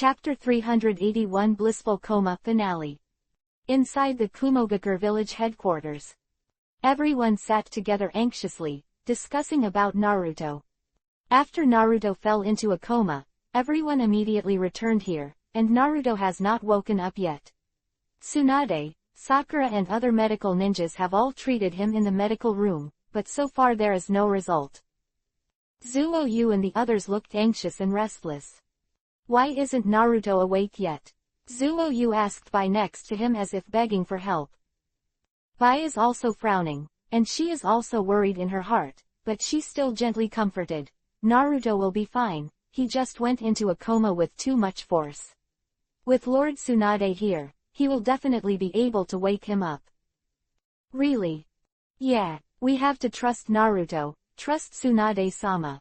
Chapter 381 Blissful Coma Finale. Inside the Kumogakure village headquarters. Everyone sat together anxiously, discussing about Naruto. After Naruto fell into a coma, everyone immediately returned here, and Naruto has not woken up yet. Tsunade, Sakura and other medical ninjas have all treated him in the medical room, but so far there is no result. Zuo-Yu and the others looked anxious and restless. Why isn't Naruto awake yet? Zuo-Yu asked Bai next to him as if begging for help. Bai is also frowning, and she is also worried in her heart, but she still gently comforted. Naruto will be fine, he just went into a coma with too much force. With Lord Tsunade here, he will definitely be able to wake him up. Really? Yeah, we have to trust Naruto, trust Tsunade-sama.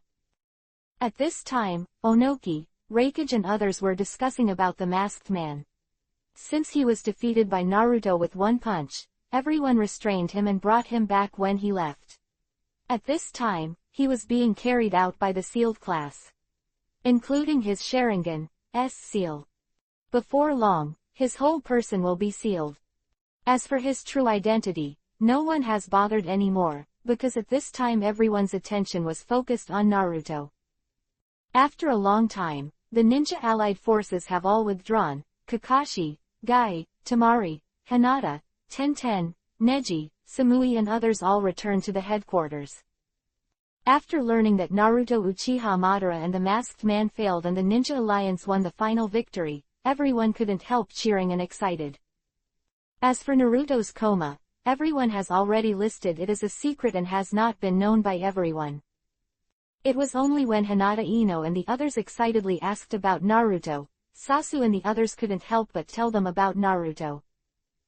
At this time, Onoki, Reikage and others were discussing about the masked man. Since he was defeated by Naruto with one punch, everyone restrained him and brought him back when he left. At this time, he was being carried out by the sealed class, including his Sharingan, S-seal. Before long, his whole person will be sealed. As for his true identity, no one has bothered anymore, because at this time everyone's attention was focused on Naruto. After a long time, the ninja allied forces have all withdrawn. Kakashi, Gai, Temari, Hinata, Tenten, Neji, Samui and others all returned to the headquarters. After learning that Naruto Uchiha Madara and the masked man failed and the Ninja Alliance won the final victory, everyone couldn't help cheering and excited. As for Naruto's coma, everyone has already listed it as a secret and has not been known by everyone. It was only when Hinata Ino and the others excitedly asked about Naruto, Sasu and the others couldn't help but tell them about Naruto.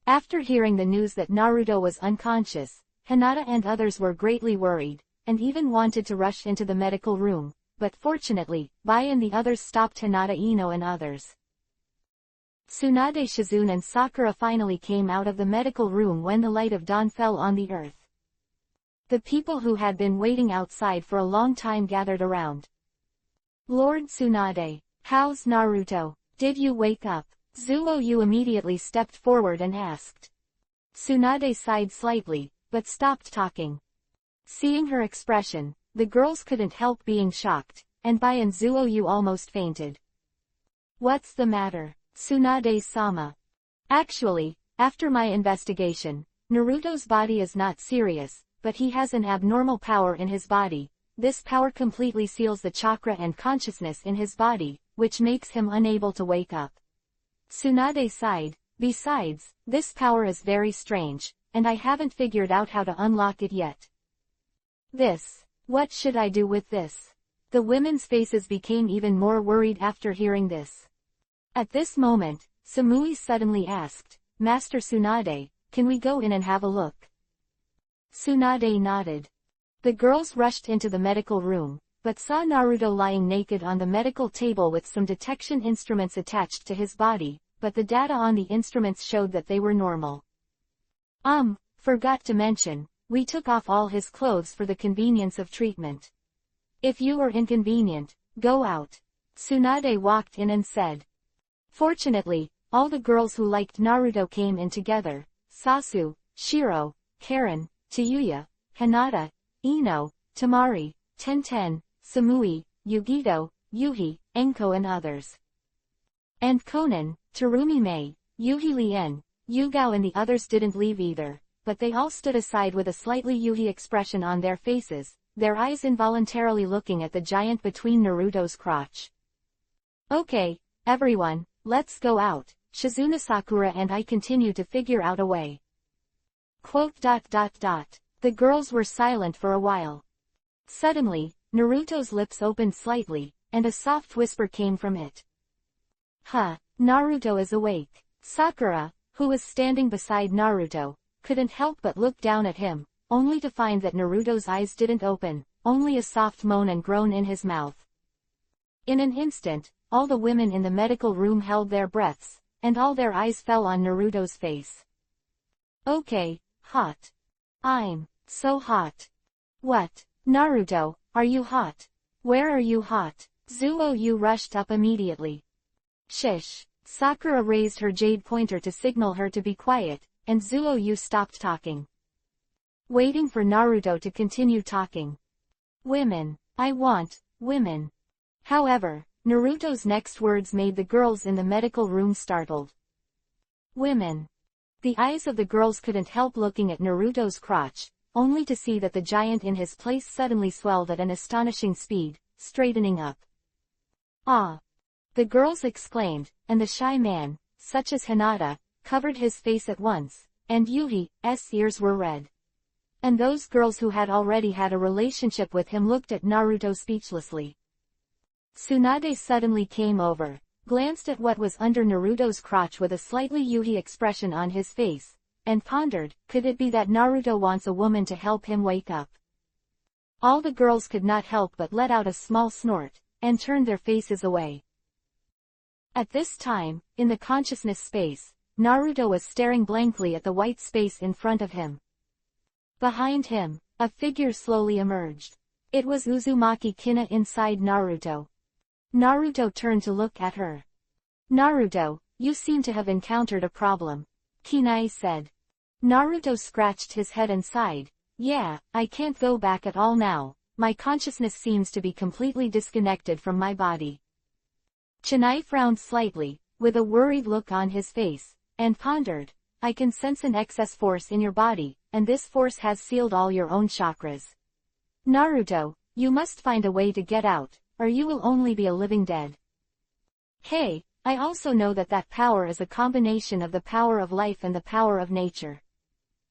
After hearing the news that Naruto was unconscious, Hinata and others were greatly worried, and even wanted to rush into the medical room, but fortunately, Bai and the others stopped Hinata Ino and others. Tsunade Shizune and Sakura finally came out of the medical room when the light of dawn fell on the earth. The people who had been waiting outside for a long time gathered around. Lord Tsunade, how's Naruto? Did you wake up? Zuo-Yu immediately stepped forward and asked. Tsunade sighed slightly, but stopped talking. Seeing her expression, the girls couldn't help being shocked, and Bai and Zuo-Yu almost fainted. What's the matter, Tsunade-sama? Actually, after my investigation, Naruto's body is not serious, but he has an abnormal power in his body. This power completely seals the chakra and consciousness in his body, which makes him unable to wake up. Tsunade sighed. Besides, this power is very strange, and I haven't figured out how to unlock it yet. What should I do with this? The women's faces became even more worried after hearing this. At this moment, Samui suddenly asked, Master Tsunade, can we go in and have a look? Tsunade nodded. The girls rushed into the medical room, but saw Naruto lying naked on the medical table with some detection instruments attached to his body, but the data on the instruments showed that they were normal. Forgot to mention, we took off all his clothes for the convenience of treatment. If you are inconvenient, go out. Tsunade walked in and said. Fortunately, all the girls who liked Naruto came in together. Sasu, Shiro, Karen, Tayuya, Hinata, Ino, Temari, Tenten, Samui, Yugito, Yuhi, Enko and others. And Konan, Terumi Mei, Yuhi Lien, Yugao and the others didn't leave either, but they all stood aside with a slightly Yuhi expression on their faces, their eyes involuntarily looking at the giant between Naruto's crotch. Okay, everyone, let's go out. Shizune Sakura and I continue to figure out a way. The girls were silent for a while. Suddenly, Naruto's lips opened slightly, and a soft whisper came from it. Naruto is awake. Sakura, who was standing beside Naruto, couldn't help but look down at him, only to find that Naruto's eyes didn't open, only a soft moan and groan in his mouth. In an instant, all the women in the medical room held their breaths, and all their eyes fell on Naruto's face. Okay, hot. I'm so hot. What? Naruto, are you hot? Where are you hot? Zuo-Yu rushed up immediately. Shish. Sakura raised her jade pointer to signal her to be quiet, and Zuo-yu stopped talking, waiting for Naruto to continue talking. Women. I want women. However, Naruto's next words made the girls in the medical room startled. Women. The eyes of the girls couldn't help looking at Naruto's crotch, only to see that the giant in his place suddenly swelled at an astonishing speed, straightening up. Ah! The girls exclaimed, and the shy man, such as Hinata, covered his face at once, and Yuhi's ears were red. And those girls who had already had a relationship with him looked at Naruto speechlessly. Tsunade suddenly came over, glanced at what was under Naruto's crotch with a slightly Yuhi expression on his face, and pondered, could it be that Naruto wants a woman to help him wake up? All the girls could not help but let out a small snort, and turned their faces away. At this time, in the consciousness space, Naruto was staring blankly at the white space in front of him. Behind him, a figure slowly emerged. It was Uzumaki Kina inside Naruto. Naruto turned to look at her. Naruto, you seem to have encountered a problem, Kinai said. Naruto scratched his head and sighed. Yeah, I can't go back at all now, my consciousness seems to be completely disconnected from my body. Chinai frowned slightly, with a worried look on his face, and pondered. I can sense an excess force in your body, and this force has sealed all your own chakras. Naruto, you must find a way to get out, or you will only be a living dead. Hey, I also know that power is a combination of the power of life and the power of nature.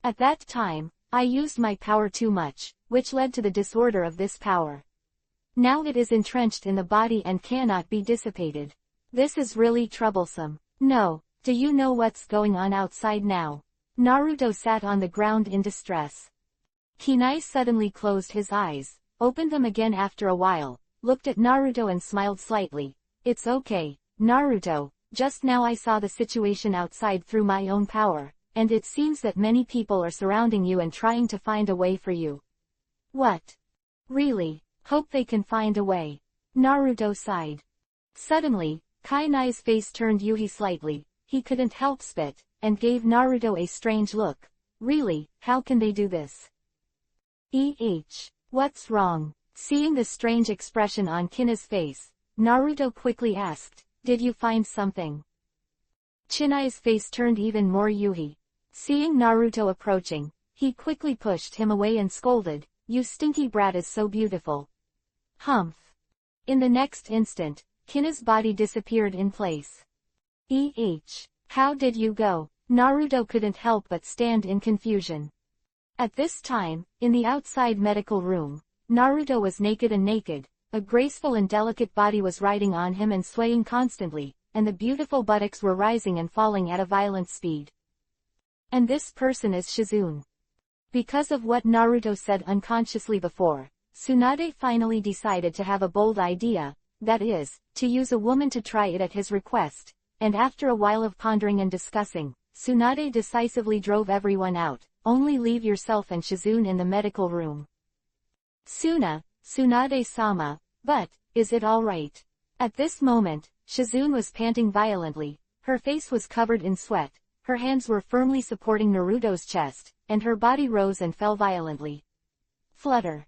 At that time, I used my power too much, which led to the disorder of this power. Now it is entrenched in the body and cannot be dissipated. This is really troublesome. No, do you know what's going on outside now? Naruto sat on the ground in distress. Kinai suddenly closed his eyes, opened them again after a while, looked at Naruto and smiled slightly. It's okay, Naruto, just now I saw the situation outside through my own power, and it seems that many people are surrounding you and trying to find a way for you. What? Really? Hope they can find a way. Naruto sighed. Suddenly, Kainai's face turned Yuhi slightly, he couldn't help spit, and gave Naruto a strange look. Really, how can they do this? What's wrong? Seeing the strange expression on Kina's face, Naruto quickly asked, did you find something? Chinai's face turned even more Yuhi. Seeing Naruto approaching, he quickly pushed him away and scolded, you stinky brat is so beautiful. Humph. In the next instant, Kina's body disappeared in place. How did you go? Naruto couldn't help but stand in confusion. At this time, in the outside medical room, Naruto was naked, a graceful and delicate body was riding on him and swaying constantly, and the beautiful buttocks were rising and falling at a violent speed. And this person is Shizune. Because of what Naruto said unconsciously before, Tsunade finally decided to have a bold idea, that is, to use a woman to try it at his request, and after a while of pondering and discussing, Tsunade decisively drove everyone out, only leave yourself and Shizune in the medical room. Tsunade-sama, but, is it alright? At this moment, Shizune was panting violently, her face was covered in sweat, her hands were firmly supporting Naruto's chest, and her body rose and fell violently. Flutter.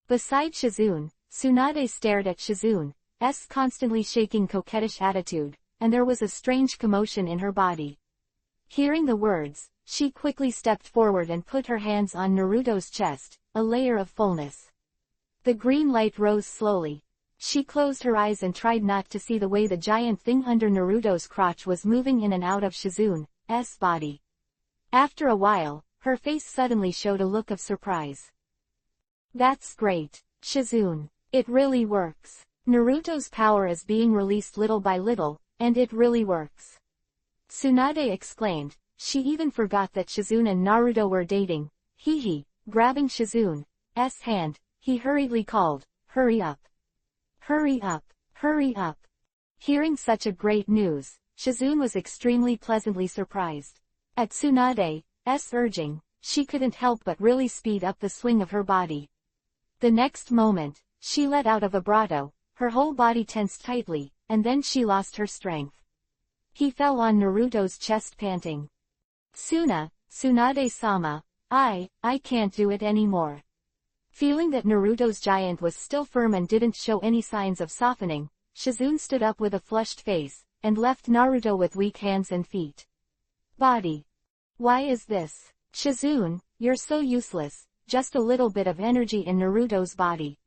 Beside Shizune, Tsunade stared at Shizune's constantly shaking coquettish attitude, and there was a strange commotion in her body. Hearing the words, she quickly stepped forward and put her hands on Naruto's chest, a layer of fullness. The green light rose slowly. She closed her eyes and tried not to see the way the giant thing under Naruto's crotch was moving in and out of Shizune's body. After a while, her face suddenly showed a look of surprise. That's great, Shizune. It really works. Naruto's power is being released little by little, and it really works. Tsunade exclaimed. She even forgot that Shizune and Naruto were dating. Grabbing Shizune's hand, he hurriedly called, hurry up. Hurry up, hurry up. Hearing such a great news, Shizune was extremely pleasantly surprised. At Tsunade's urging, she couldn't help but really speed up the swing of her body. The next moment, she let out a vibrato, her whole body tensed tightly, and then she lost her strength. He fell on Naruto's chest panting. Tsunade-sama, I can't do it anymore. Feeling that Naruto's giant was still firm and didn't show any signs of softening, Shizune stood up with a flushed face, and left Naruto with weak hands and feet. Body. Why is this? Shizune, you're so useless, just a little bit of energy in Naruto's body.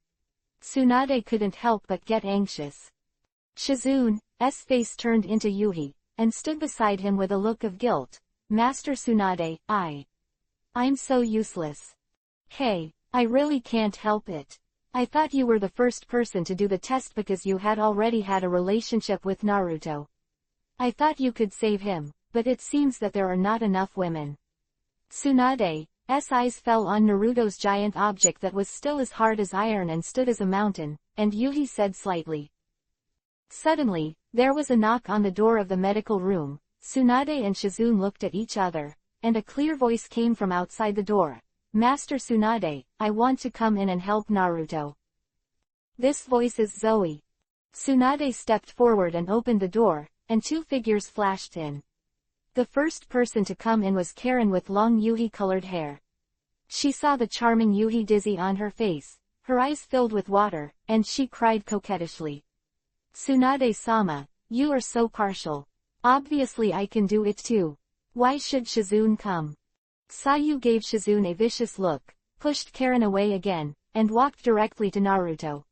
Tsunade couldn't help but get anxious. Shizune's face turned into Yuhi, and stood beside him with a look of guilt. Master Tsunade, I'm so useless. Hey, I really can't help it. I thought you were the first person to do the test because you had already had a relationship with Naruto. I thought you could save him, but it seems that there are not enough women. Tsunade's eyes fell on Naruto's giant object that was still as hard as iron and stood as a mountain, and Yuhi said slightly. Suddenly, there was a knock on the door of the medical room. Tsunade and Shizune looked at each other, and a clear voice came from outside the door. Master Tsunade, I want to come in and help Naruto. This voice is Zoe. Tsunade stepped forward and opened the door, and two figures flashed in. The first person to come in was Karen with long Yuhi-colored hair. She saw the charming Yuhi dizzy on her face, her eyes filled with water, and she cried coquettishly. Tsunade-sama, you are so partial. Obviously I can do it too. Why should Shizune come? Sayu gave Shizune a vicious look, pushed Karen away again, and walked directly to Naruto.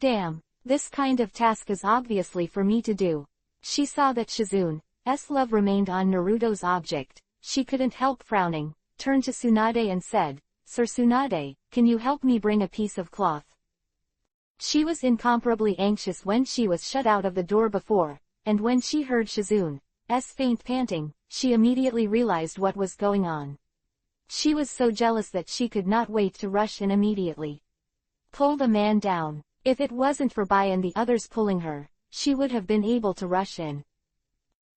Damn, this kind of task is obviously for me to do. She saw that Shizune's love remained on Naruto's object. She couldn't help frowning, turned to Tsunade and said, Sir Tsunade, can you help me bring a piece of cloth? She was incomparably anxious when she was shut out of the door before, and when she heard Shizune's faint panting, she immediately realized what was going on. She was so jealous that she could not wait to rush in immediately. Pull the man down. If it wasn't for Bai and the others pulling her, she would have been able to rush in.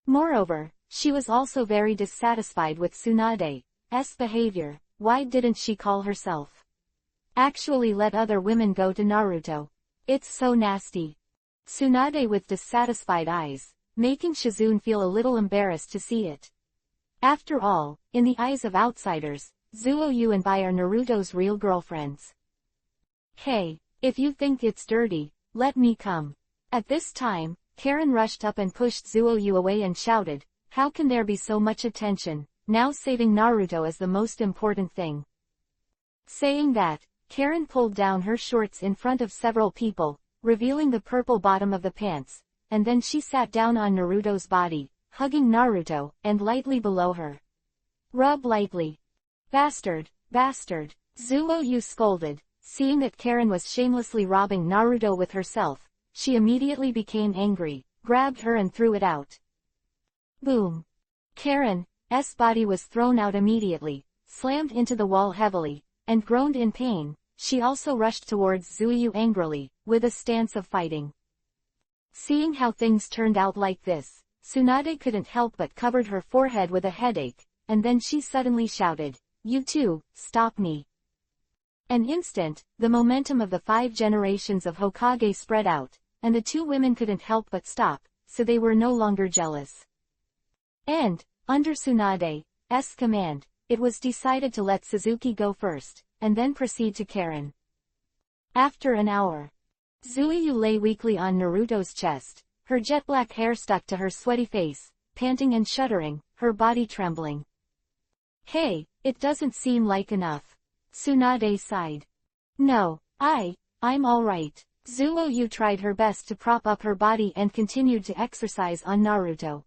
Moreover, she was also very dissatisfied with Tsunade's behavior. Why didn't she call herself? Actually let other women go to Naruto. It's so nasty. Tsunade with dissatisfied eyes, making Shizune feel a little embarrassed to see it. After all, in the eyes of outsiders, Zuoyu and Bai are Naruto's real girlfriends. Hey, if you think it's dirty, let me come. At this time, Karen rushed up and pushed Zuoyu away and shouted, how can there be so much attention? Now saving Naruto is the most important thing. Saying that, Karen pulled down her shorts in front of several people, revealing the purple bottom of the pants, and then she sat down on Naruto's body, hugging Naruto, and lightly below her. Rub lightly. Bastard, bastard, Zuoyu scolded, seeing that Karen was shamelessly robbing Naruto with herself. She immediately became angry, grabbed her and threw it out. Boom. Karen's body was thrown out immediately, slammed into the wall heavily, and groaned in pain. She also rushed towards Zuoyu angrily, with a stance of fighting. Seeing how things turned out like this, Tsunade couldn't help but covered her forehead with a headache, and then she suddenly shouted, you two, stop me. An instant, the momentum of the 5 generations of Hokage spread out, and the two women couldn't help but stop, so they were no longer jealous. And, under Tsunade's command, it was decided to let Suzuki go first, and then proceed to Karen. After an hour, Zuoyu lay weakly on Naruto's chest, her jet black hair stuck to her sweaty face, panting and shuddering, her body trembling. Hey, it doesn't seem like enough. Tsunade sighed. No, I'm alright. Zuoyu tried her best to prop up her body and continued to exercise on Naruto.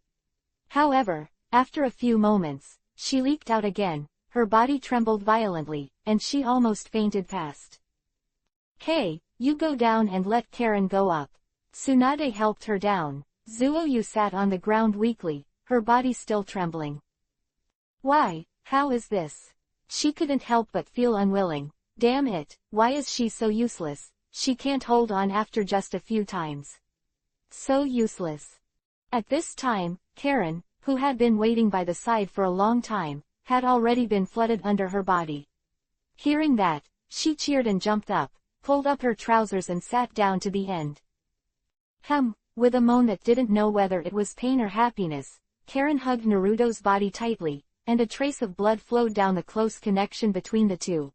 However, after a few moments, she leaked out again, her body trembled violently, and she almost fainted past. Hey, you go down and let Karen go up. Tsunade helped her down. Zuoyu sat on the ground weakly, her body still trembling. Why, how is this? She couldn't help but feel unwilling. Damn it, why is she so useless? She can't hold on after just a few times. So useless. At this time, Karen, who had been waiting by the side for a long time, had already been flooded under her body. Hearing that, she cheered and jumped up, pulled up her trousers and sat down to the end. with a moan that didn't know whether it was pain or happiness, Karen hugged Naruto's body tightly, and a trace of blood flowed down the close connection between the two.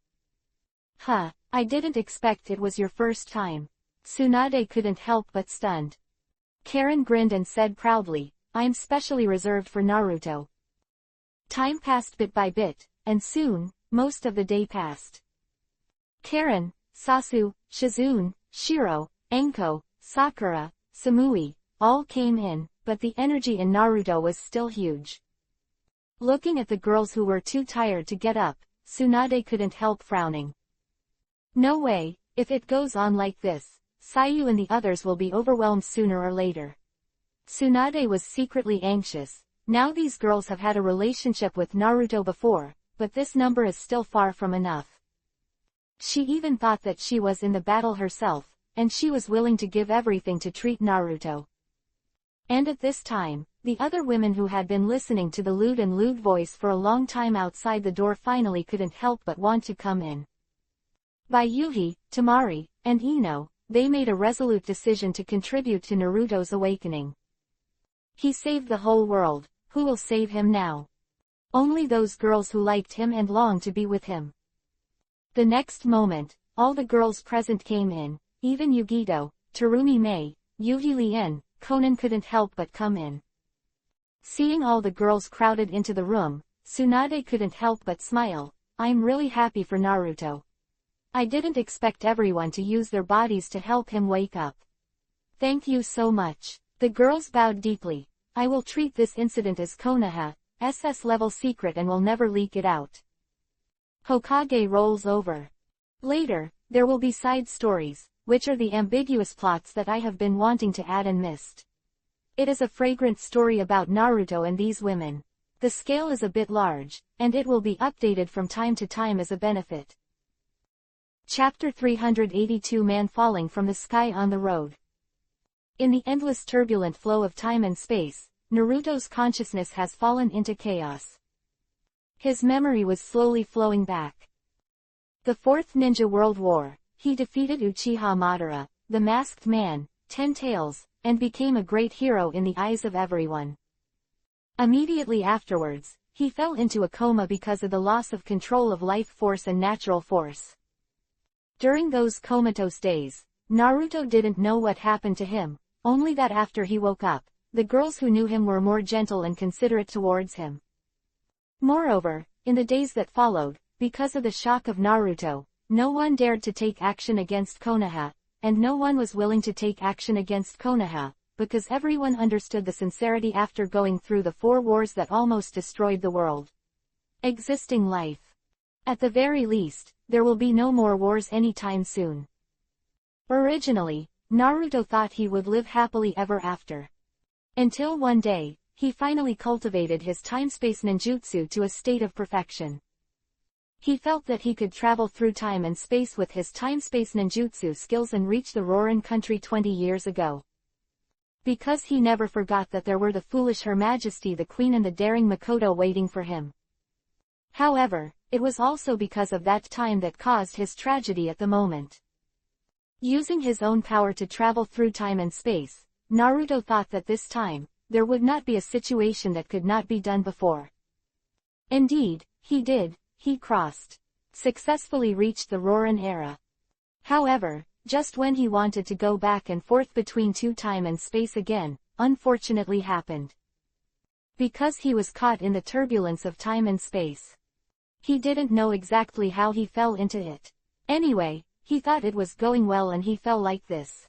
Huh, I didn't expect it was your first time. Tsunade couldn't help but stunned. Karen grinned and said proudly, I'm specially reserved for Naruto. Time passed bit by bit, and soon, most of the day passed. Karen, Sasu, Shizune, Shiro, Enko, Sakura, Samui, all came in, but the energy in Naruto was still huge. Looking at the girls who were too tired to get up, Tsunade couldn't help frowning. No way, if it goes on like this, Sayu and the others will be overwhelmed sooner or later. Tsunade was secretly anxious. Now these girls have had a relationship with Naruto before, but this number is still far from enough. She even thought that she was in the battle herself, and she was willing to give everything to treat Naruto. And at this time, the other women who had been listening to the lewd voice for a long time outside the door finally couldn't help but want to come in. By Yuhi, Tamari, and Ino, they made a resolute decision to contribute to Naruto's awakening. He saved the whole world, who will save him now? Only those girls who liked him and longed to be with him. The next moment, all the girls present came in, even Yugito, Terumi Mei, Yuhi Lien, Konan couldn't help but come in. Seeing all the girls crowded into the room, Tsunade couldn't help but smile. I'm really happy for Naruto. I didn't expect everyone to use their bodies to help him wake up. Thank you so much. The girls bowed deeply. I will treat this incident as Konoha, SS level secret and will never leak it out. Hokage rolls over. Later, there will be side stories, which are the ambiguous plots that I have been wanting to add and missed. It is a fragrant story about Naruto and these women. The scale is a bit large, and it will be updated from time to time as a benefit. Chapter 382 Man Falling from the Sky on the Road. In the endless turbulent flow of time and space, Naruto's consciousness has fallen into chaos. His memory was slowly flowing back. The Fourth Ninja World War, he defeated Uchiha Madara, the Masked Man, 10 Tails, and became a great hero in the eyes of everyone. Immediately afterwards, he fell into a coma because of the loss of control of life force and natural force. During those comatose days, Naruto didn't know what happened to him, only that after he woke up, the girls who knew him were more gentle and considerate towards him. Moreover, in the days that followed, because of the shock of Naruto, no one dared to take action against Konoha, and no one was willing to take action against Konoha, because everyone understood the sincerity after going through the 4 wars that almost destroyed the world. Existing life. At the very least, there will be no more wars anytime soon. Originally, Naruto thought he would live happily ever after. Until one day, he finally cultivated his time-space ninjutsu to a state of perfection. He felt that he could travel through time and space with his time-space ninjutsu skills and reach the Rorin country 20 years ago. Because he never forgot that there were the foolish Her Majesty the Queen and the daring Makoto waiting for him. However, it was also because of that time that caused his tragedy at the moment. Using his own power to travel through time and space, Naruto thought that this time, there would not be a situation that could not be done before. Indeed, he did, he successfully reached the Rorin era. However, just when he wanted to go back and forth between time and space again, unfortunately happened. Because he was caught in the turbulence of time and space. He didn't know exactly how he fell into it. Anyway, he thought it was going well and he fell like this.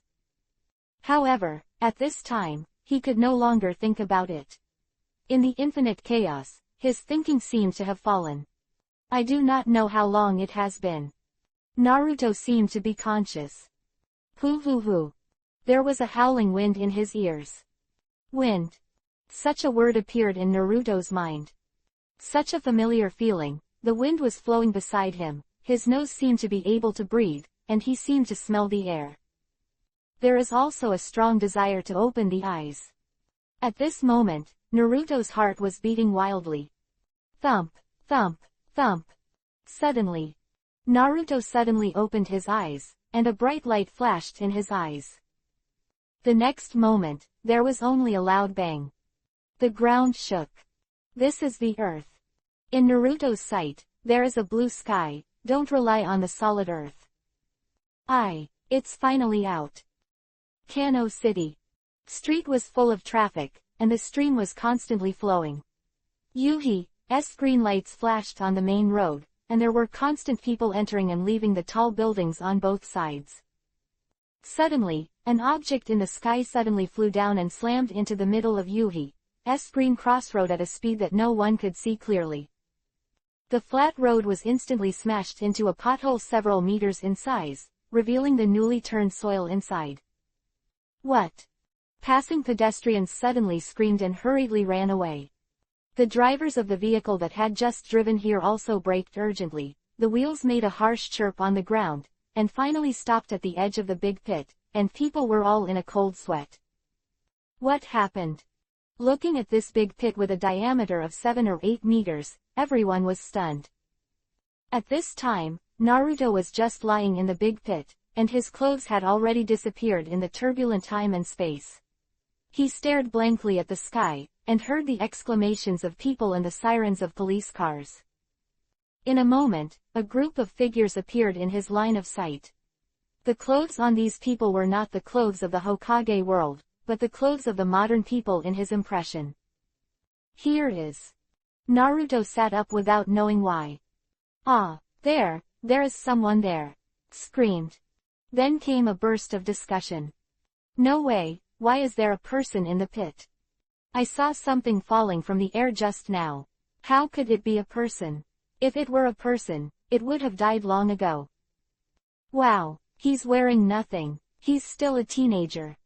However, at this time, he could no longer think about it. In the infinite chaos, his thinking seemed to have fallen. I do not know how long it has been. Naruto seemed to be conscious. Hoo hoo hoo. There was a howling wind in his ears. Wind. Such a word appeared in Naruto's mind. Such a familiar feeling. The wind was flowing beside him, his nose seemed to be able to breathe, and he seemed to smell the air. There is also a strong desire to open the eyes. At this moment, Naruto's heart was beating wildly. Thump, thump, thump. Suddenly, Naruto suddenly opened his eyes, and a bright light flashed in his eyes. The next moment, there was only a loud bang. The ground shook. This is the earth. In Naruto's sight, there is a blue sky, don't rely on the solid earth. It's finally out. Kano City. Street was full of traffic, and the stream was constantly flowing. Yuhi's green lights flashed on the main road, and there were constant people entering and leaving the tall buildings on both sides. Suddenly, an object in the sky suddenly flew down and slammed into the middle of Yuhi's green crossroad at a speed that no one could see clearly. The flat road was instantly smashed into a pothole several meters in size, revealing the newly turned soil inside. What? Passing pedestrians suddenly screamed and hurriedly ran away. The drivers of the vehicle that had just driven here also braked urgently, the wheels made a harsh chirp on the ground, and finally stopped at the edge of the big pit, and people were all in a cold sweat. What happened? Looking at this big pit with a diameter of 7 or 8 meters, everyone was stunned. At this time, Naruto was just lying in the big pit, and his clothes had already disappeared in the turbulent time and space. He stared blankly at the sky, and heard the exclamations of people and the sirens of police cars. In a moment, a group of figures appeared in his line of sight. The clothes on these people were not the clothes of the Hokage world, but the clothes of the modern people in his impression. Here is. Naruto sat up without knowing why. There is someone there. Screamed. Then came a burst of discussion. No way, why is there a person in the pit? I saw something falling from the air just now. How could it be a person? If it were a person, it would have died long ago. Wow, he's wearing nothing. He's still a teenager.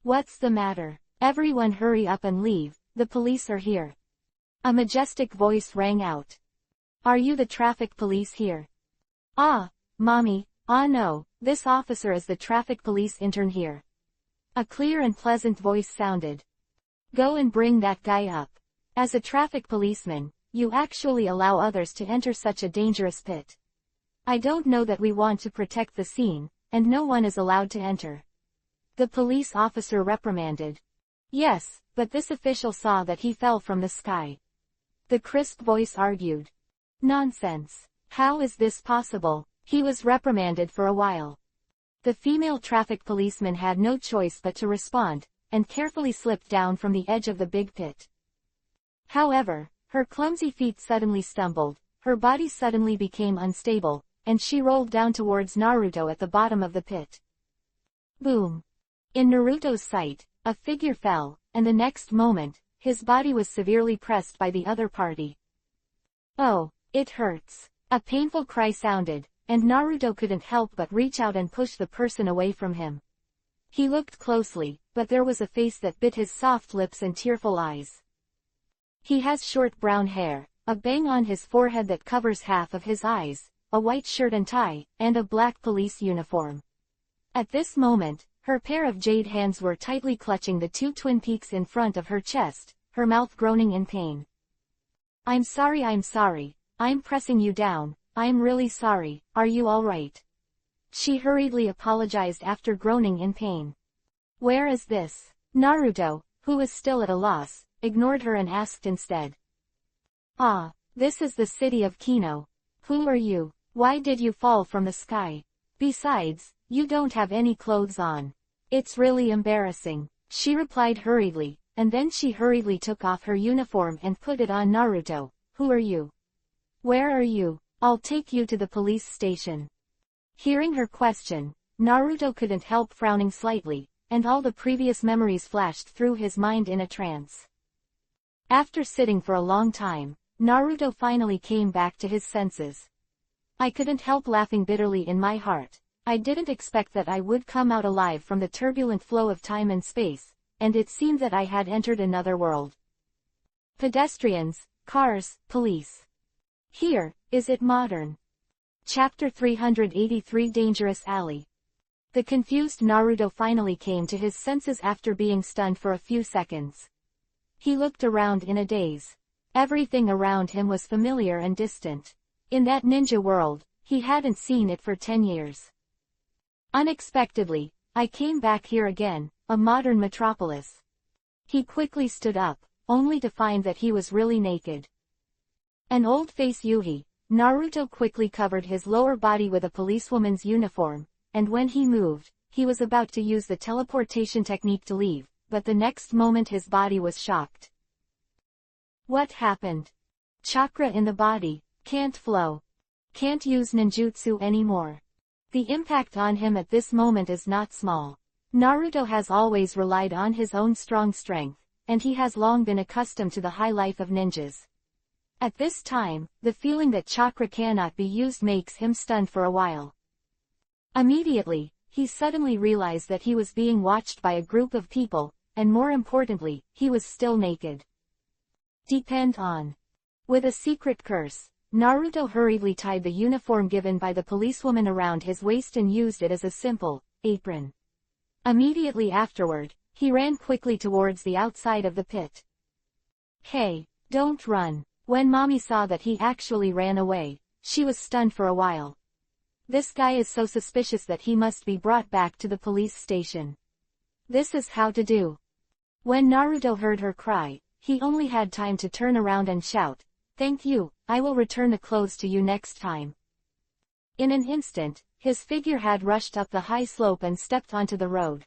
What's the matter? Everyone hurry up and leave, the police are here. A majestic voice rang out. Are you the traffic police here? Mommy, no, this officer is the traffic police intern here. A clear and pleasant voice sounded. Go and bring that guy up. As a traffic policeman, you actually allow others to enter such a dangerous pit. I don't know that we want to protect the scene, and no one is allowed to enter. The police officer reprimanded. Yes, but this official saw that he fell from the sky. The crisp voice argued. Nonsense. How is this possible? He was reprimanded for a while. The female traffic policeman had no choice but to respond, and carefully slipped down from the edge of the big pit. However, her clumsy feet suddenly stumbled, her body suddenly became unstable, and she rolled down towards Naruto at the bottom of the pit. Boom! In Naruto's sight, a figure fell, and the next moment, his body was severely pressed by the other party. Oh, it hurts. A painful cry sounded, and Naruto couldn't help but reach out and push the person away from him. He looked closely, but there was a face that bit his soft lips and tearful eyes. He has short brown hair, a bang on his forehead that covers half of his eyes, a white shirt and tie, and a black police uniform. At this moment, her pair of jade hands were tightly clutching the two twin peaks in front of her chest, her mouth groaning in pain. I'm sorry, I'm pressing you down, I'm really sorry, are you alright? She hurriedly apologized after groaning in pain. Where is this? Naruto, who was still at a loss, ignored her and asked instead. This is the city of Kino. Who are you? Why did you fall from the sky? Besides, you don't have any clothes on. It's really embarrassing, she replied hurriedly, and then she hurriedly took off her uniform and put it on Naruto. Who are you? Where are you? I'll take you to the police station. Hearing her question, Naruto couldn't help frowning slightly, and all the previous memories flashed through his mind in a trance. After sitting for a long time, Naruto finally came back to his senses. I couldn't help laughing bitterly in my heart. I didn't expect that I would come out alive from the turbulent flow of time and space, and it seemed that I had entered another world. Pedestrians, cars, police. Here, is it modern? Chapter 383 Dangerous Alley. The confused Naruto finally came to his senses after being stunned for a few seconds. He looked around in a daze. Everything around him was familiar and distant. In that ninja world, he hadn't seen it for 10 years. Unexpectedly, I came back here again, a modern metropolis. He quickly stood up, only to find that he was really naked. An old face Yuhi, Naruto quickly covered his lower body with a policewoman's uniform, and when he moved, he was about to use the teleportation technique to leave, but the next moment his body was shocked. What happened? Chakra in the body, can't flow. Can't use ninjutsu anymore. The impact on him at this moment is not small. Naruto has always relied on his own strong strength, and he has long been accustomed to the high life of ninjas. At this time, the feeling that chakra cannot be used makes him stunned for a while. Immediately, he suddenly realized that he was being watched by a group of people, and more importantly, he was still naked. Depend on. With a secret curse, Naruto hurriedly tied the uniform given by the policewoman around his waist and used it as a simple apron. Immediately afterward, he ran quickly towards the outside of the pit. Hey, don't run. When Mommy saw that he actually ran away, she was stunned for a while. This guy is so suspicious that he must be brought back to the police station. This is how to do. When Naruto heard her cry, he only had time to turn around and shout, "Thank you, I will return the clothes to you next time." In an instant, his figure had rushed up the high slope and stepped onto the road.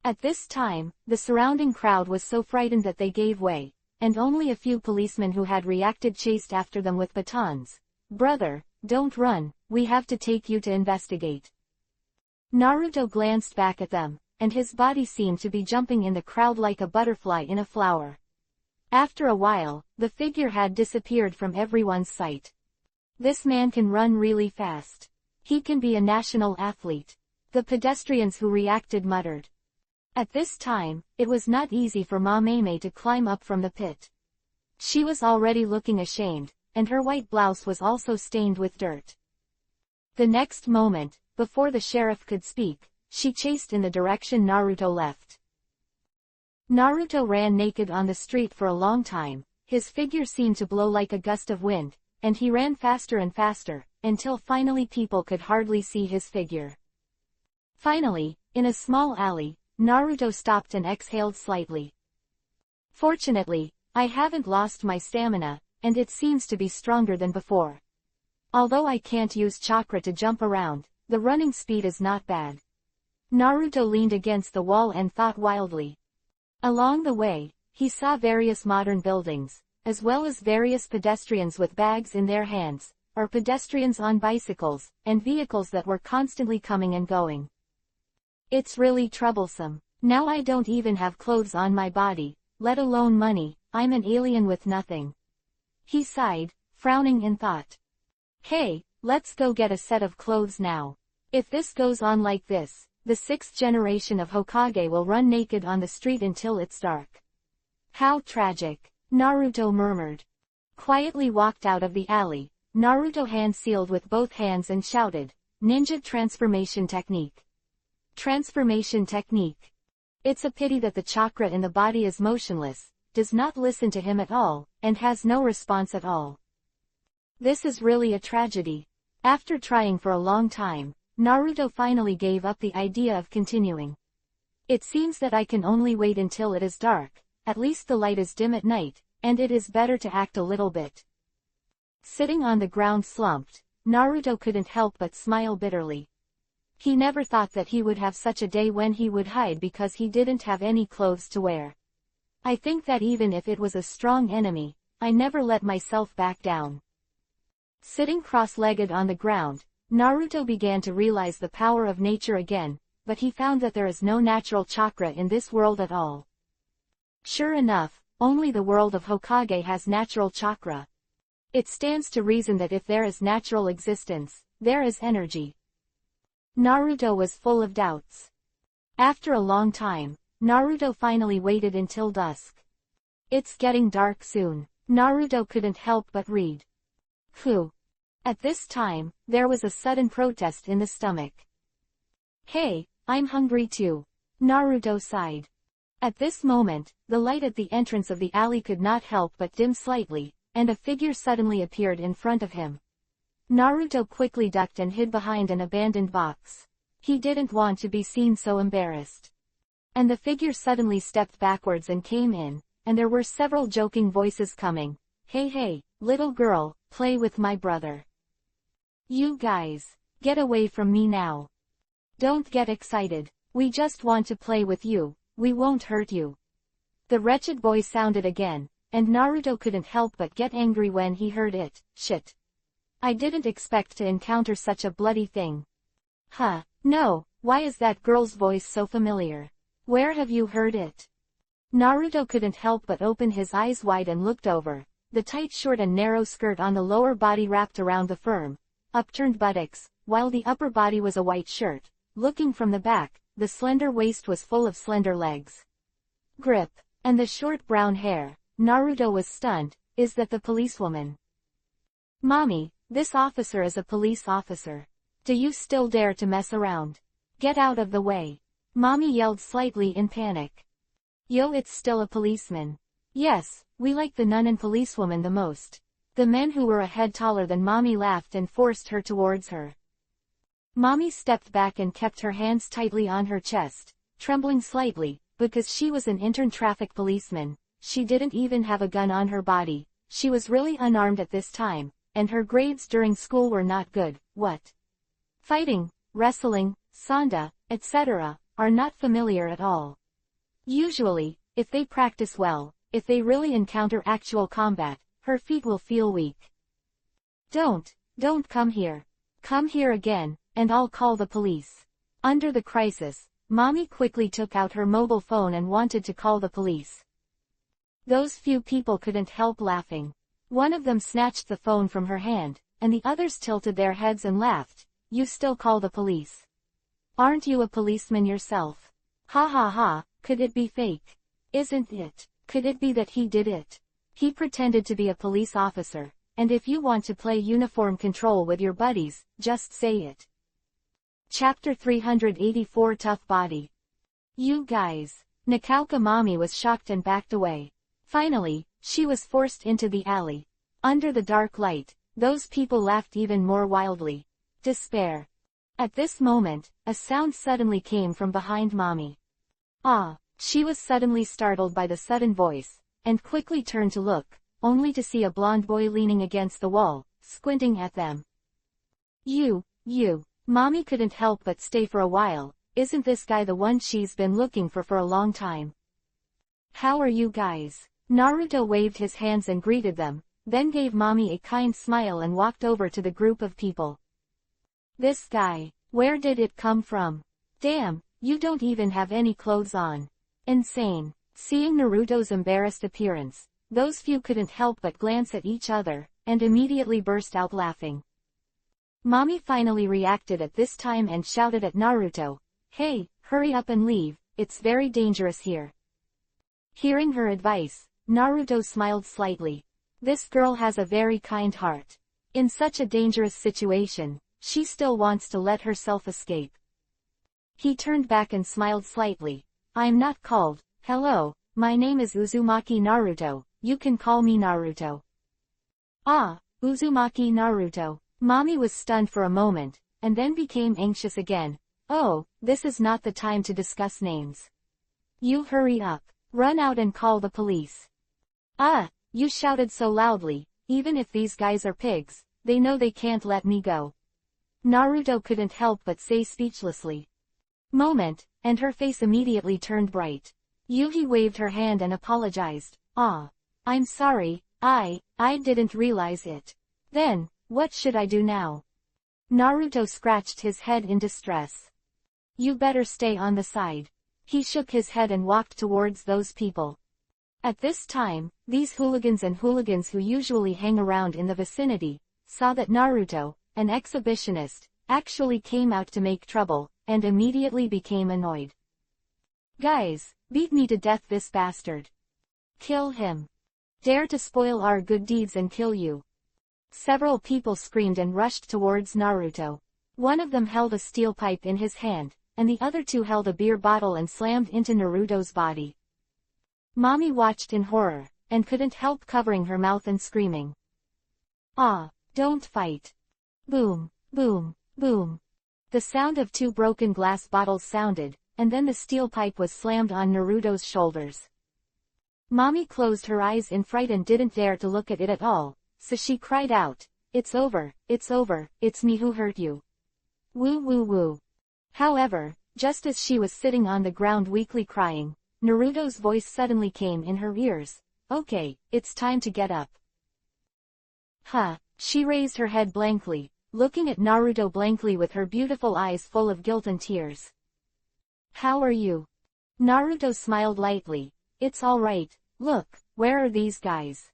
At this time, the surrounding crowd was so frightened that they gave way, and only a few policemen who had reacted chased after them with batons. "Brother, don't run, we have to take you to investigate." Naruto glanced back at them, and his body seemed to be jumping in the crowd like a butterfly in a flower. After a while, the figure had disappeared from everyone's sight. This man can run really fast. He can be a national athlete. The pedestrians who reacted muttered. At this time, it was not easy for Mameme to climb up from the pit. She was already looking ashamed, and her white blouse was also stained with dirt. The next moment, before the sheriff could speak, she chased in the direction Naruto left. Naruto ran naked on the street for a long time, his figure seemed to blow like a gust of wind, and he ran faster and faster, until finally people could hardly see his figure. Finally, in a small alley, Naruto stopped and exhaled slightly. Fortunately, I haven't lost my stamina, and it seems to be stronger than before. Although I can't use chakra to jump around, the running speed is not bad. Naruto leaned against the wall and thought wildly. Along the way, he saw various modern buildings, as well as various pedestrians with bags in their hands, or pedestrians on bicycles, and vehicles that were constantly coming and going. It's really troublesome. Now I don't even have clothes on my body, let alone money, I'm an alien with nothing. He sighed, frowning in thought. Hey, let's go get a set of clothes now. If this goes on like this, the sixth generation of Hokage will run naked on the street until it's dark. How tragic, Naruto murmured. Quietly walked out of the alley, Naruto hand sealed with both hands and shouted, "Ninja transformation technique." Transformation technique. It's a pity that the chakra in the body is motionless, does not listen to him at all, and has no response at all. This is really a tragedy. After trying for a long time, Naruto finally gave up the idea of continuing. It seems that I can only wait until it is dark, at least the light is dim at night, and it is better to act a little bit. Sitting on the ground slumped, Naruto couldn't help but smile bitterly. He never thought that he would have such a day when he would hide because he didn't have any clothes to wear. I think that even if it was a strong enemy, I never let myself back down. Sitting cross-legged on the ground, Naruto began to realize the power of nature again, but he found that there is no natural chakra in this world at all. Sure enough, only the world of Hokage has natural chakra. It stands to reason that if there is natural existence, there is energy. Naruto was full of doubts. After a long time, Naruto finally waited until dusk. It's getting dark soon. Naruto couldn't help but read. Phew. At this time, there was a sudden protest in the stomach. Hey, I'm hungry too. Naruto sighed. At this moment, the light at the entrance of the alley could not help but dim slightly, and a figure suddenly appeared in front of him. Naruto quickly ducked and hid behind an abandoned box. He didn't want to be seen so embarrassed. And the figure suddenly stepped backwards and came in, and there were several joking voices coming. Hey hey, little girl, play with my brother. You guys, get away from me now. Don't get excited. We just want to play with you, we won't hurt you. The wretched voice sounded again, and Naruto couldn't help but get angry when he heard it. Shit. I didn't expect to encounter such a bloody thing. Huh, no, why is that girl's voice so familiar? Where have you heard it? Naruto couldn't help but open his eyes wide and looked over. The tight short and narrow skirt on the lower body wrapped around the firm, upturned buttocks, while the upper body was a white shirt. Looking from the back, the slender waist was full of slender legs. Grip, and the short brown hair. Naruto was stunned. Is that the policewoman? Mommy, this officer is a police officer. Do you still dare to mess around? Get out of the way. Mommy yelled slightly in panic. Yo, it's still a policeman. Yes, we like the nun and policewoman the most. The men who were a head taller than Mommy laughed and forced her towards her. Mommy stepped back and kept her hands tightly on her chest, trembling slightly, because she was an intern traffic policeman. She didn't even have a gun on her body. She was really unarmed at this time, and her grades during school were not good. What? Fighting, wrestling, sanda, etc., are not familiar at all. Usually, if they practice well, if they really encounter actual combat, her feet will feel weak. Don't come here. Come here again, and I'll call the police. Under the crisis, Mommy quickly took out her mobile phone and wanted to call the police. Those few people couldn't help laughing. One of them snatched the phone from her hand, and the others tilted their heads and laughed. You still call the police? Aren't you a policeman yourself? Ha ha ha, could it be fake? Isn't it? Could it be that he did it? He pretended to be a police officer, and if you want to play uniform control with your buddies, just say it. Chapter 384 Tough Body. You guys. Nakauka Mommy was shocked and backed away. Finally, she was forced into the alley. Under the dark light, those people laughed even more wildly. Despair. At this moment, a sound suddenly came from behind Mommy. Ah! She was suddenly startled by the sudden voice, and quickly turned to look, only to see a blond boy leaning against the wall, squinting at them. You. Mommy couldn't help but stay for a while. Isn't this guy the one she's been looking for a long time? How are you guys? Naruto waved his hands and greeted them, then gave Mommy a kind smile and walked over to the group of people. This guy, where did it come from? Damn, you don't even have any clothes on. Insane. Seeing Naruto's embarrassed appearance, those few couldn't help but glance at each other, and immediately burst out laughing. Mommy finally reacted at this time and shouted at Naruto, Hey, hurry up and leave, it's very dangerous here. Hearing her advice, Naruto smiled slightly. This girl has a very kind heart. In such a dangerous situation, she still wants to let herself escape. He turned back and smiled slightly. I'm not called, hello, my name is Uzumaki Naruto, you can call me Naruto. Ah, Uzumaki Naruto. Mommy was stunned for a moment, and then became anxious again. Oh, this is not the time to discuss names. You hurry up. Run out and call the police. Ah, you shouted so loudly, even if these guys are pigs, they know they can't let me go. Naruto couldn't help but say speechlessly. Moment, and her face immediately turned bright. Yuhi waved her hand and apologized. Ah, I'm sorry, I didn't realize it. Then, what should I do now? Naruto scratched his head in distress. You better stay on the side. He shook his head and walked towards those people. At this time, these hooligans who usually hang around in the vicinity, saw that Naruto, an exhibitionist, actually came out to make trouble, and immediately became annoyed. Guys, beat me to death this bastard. Kill him. Dare to spoil our good deeds and kill you. Several people screamed and rushed towards Naruto. One of them held a steel pipe in his hand, and the other two held a beer bottle and slammed into Naruto's body. Mommy watched in horror, and couldn't help covering her mouth and screaming. Ah, don't fight. Boom, boom, boom. The sound of two broken glass bottles sounded, and then the steel pipe was slammed on Naruto's shoulders. Mommy closed her eyes in fright and didn't dare to look at it at all, so she cried out, it's over, it's me who hurt you. Woo woo woo. However, just as she was sitting on the ground weakly crying, Naruto's voice suddenly came in her ears, okay, it's time to get up. Huh, she raised her head blankly, looking at Naruto blankly with her beautiful eyes full of guilt and tears. How are you? Naruto smiled lightly, it's all right, look, where are these guys?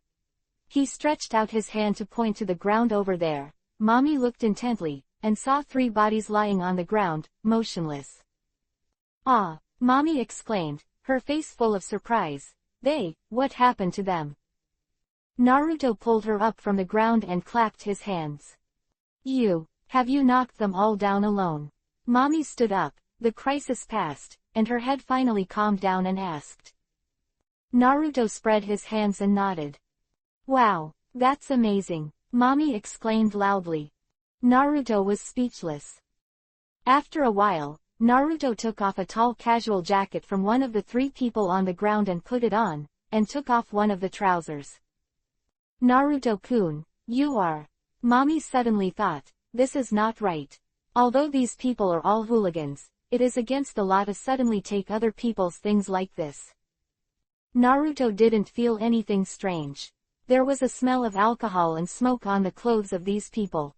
He stretched out his hand to point to the ground over there. Mommy looked intently, and saw 3 bodies lying on the ground, motionless. Ah, Mommy exclaimed, her face full of surprise. What happened to them? Naruto pulled her up from the ground and clapped his hands. Have you knocked them all down alone? Mommy stood up, the crisis passed, and her head finally calmed down and asked. Naruto spread his hands and nodded. Wow, that's amazing, Mommy exclaimed loudly. Naruto was speechless. After a while, Naruto took off a tall casual jacket from one of the 3 people on the ground and put it on, and took off one of the trousers. Naruto-kun, you are. Mommy suddenly thought, this is not right. Although these people are all hooligans, it is against the law to suddenly take other people's things like this. Naruto didn't feel anything strange. There was a smell of alcohol and smoke on the clothes of these people.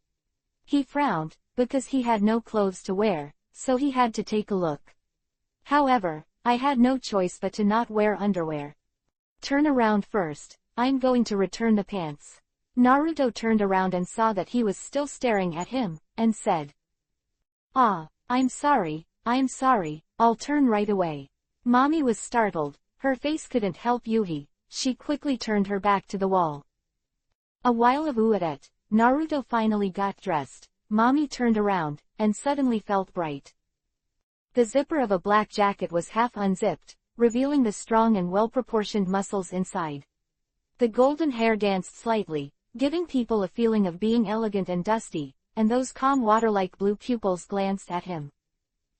He frowned, because he had no clothes to wear, so he had to take a look. However, I had no choice but to not wear underwear. Turn around first, I'm going to return the pants. Naruto turned around and saw that he was still staring at him, and said. Ah, I'm sorry, I'll turn right away. Mommy was startled, her face couldn't help Yuhi, she quickly turned her back to the wall. A while of it, Naruto finally got dressed. Mommy turned around, and suddenly felt bright. The zipper of a black jacket was half unzipped, revealing the strong and well-proportioned muscles inside. The golden hair danced slightly, giving people a feeling of being elegant and dusty, and those calm water-like blue pupils glanced at him.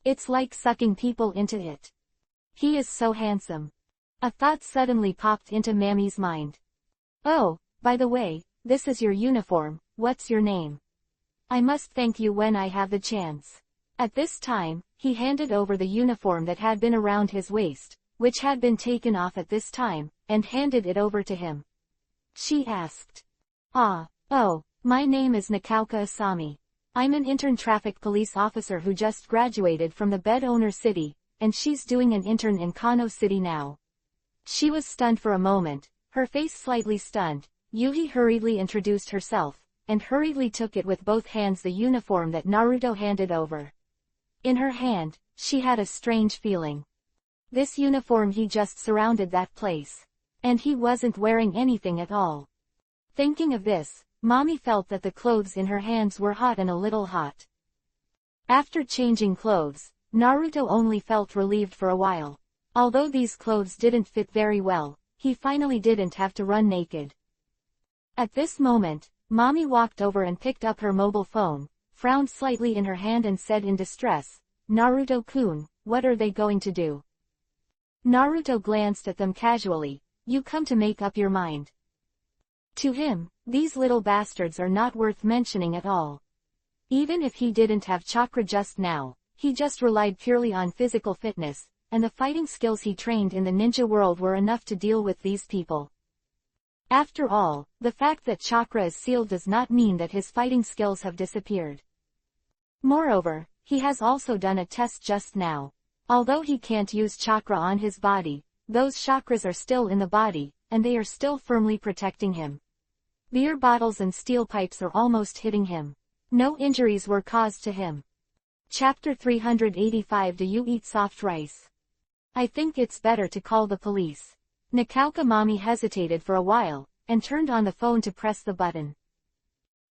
It's like sucking people into it. He is so handsome. A thought suddenly popped into Mammy's mind. Oh, by the way, this is your uniform, what's your name? I must thank you when I have the chance. At this time, he handed over the uniform that had been around his waist, which had been taken off at this time, and handed it over to him. She asked. My name is Nakauka Asami. I'm an intern traffic police officer who just graduated from the bed owner city, and she's doing an intern in Kano City now. She was stunned for a moment, her face slightly stunned. Yuhi hurriedly introduced herself, and hurriedly took it with both hands the uniform that Naruto handed over. In her hand, she had a strange feeling. This uniform he just surrounded that place. And he wasn't wearing anything at all. Thinking of this, Mommy felt that the clothes in her hands were hot and a little hot. After changing clothes, Naruto only felt relieved for a while. Although these clothes didn't fit very well, he finally didn't have to run naked. At this moment, Mommy walked over and picked up her mobile phone, frowned slightly in her hand and said in distress, Naruto-kun, what are they going to do? Naruto glanced at them casually. You come to make up your mind. To him, these little bastards are not worth mentioning at all. Even if he didn't have chakra just now, he just relied purely on physical fitness, and the fighting skills he trained in the ninja world were enough to deal with these people. After all, the fact that chakra is sealed does not mean that his fighting skills have disappeared. Moreover, he has also done a test just now. Although he can't use chakra on his body, those chakras are still in the body, and they are still firmly protecting him. Beer bottles and steel pipes are almost hitting him. No injuries were caused to him. Chapter 385. Do you eat soft rice? I think it's better to call the police. Nakauka Mommy hesitated for a while, and turned on the phone to press the button.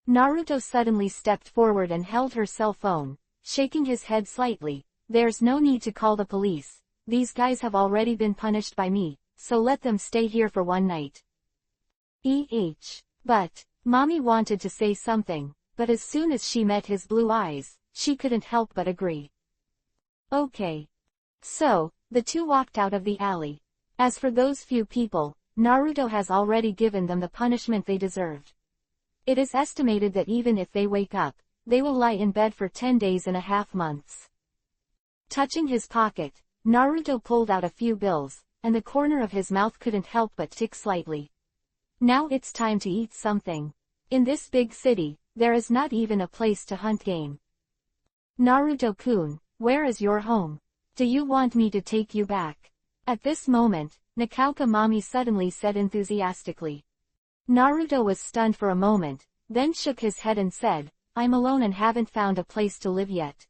Naruto suddenly stepped forward and held her cell phone, shaking his head slightly. There's no need to call the police. These guys have already been punished by me, so let them stay here for one night. But, Mommy wanted to say something, but as soon as she met his blue eyes, she couldn't help but agree. Okay. So, the two walked out of the alley. As for those few people, Naruto has already given them the punishment they deserved. It is estimated that even if they wake up, they will lie in bed for 10 days and a half months. Touching his pocket, Naruto pulled out a few bills, and the corner of his mouth couldn't help but tick slightly. Now it's time to eat something. In this big city, there is not even a place to hunt game. Naruto-kun, where is your home? Do you want me to take you back? At this moment, Nakauka Mami suddenly said enthusiastically. Naruto was stunned for a moment, then shook his head and said, I'm alone and haven't found a place to live yet.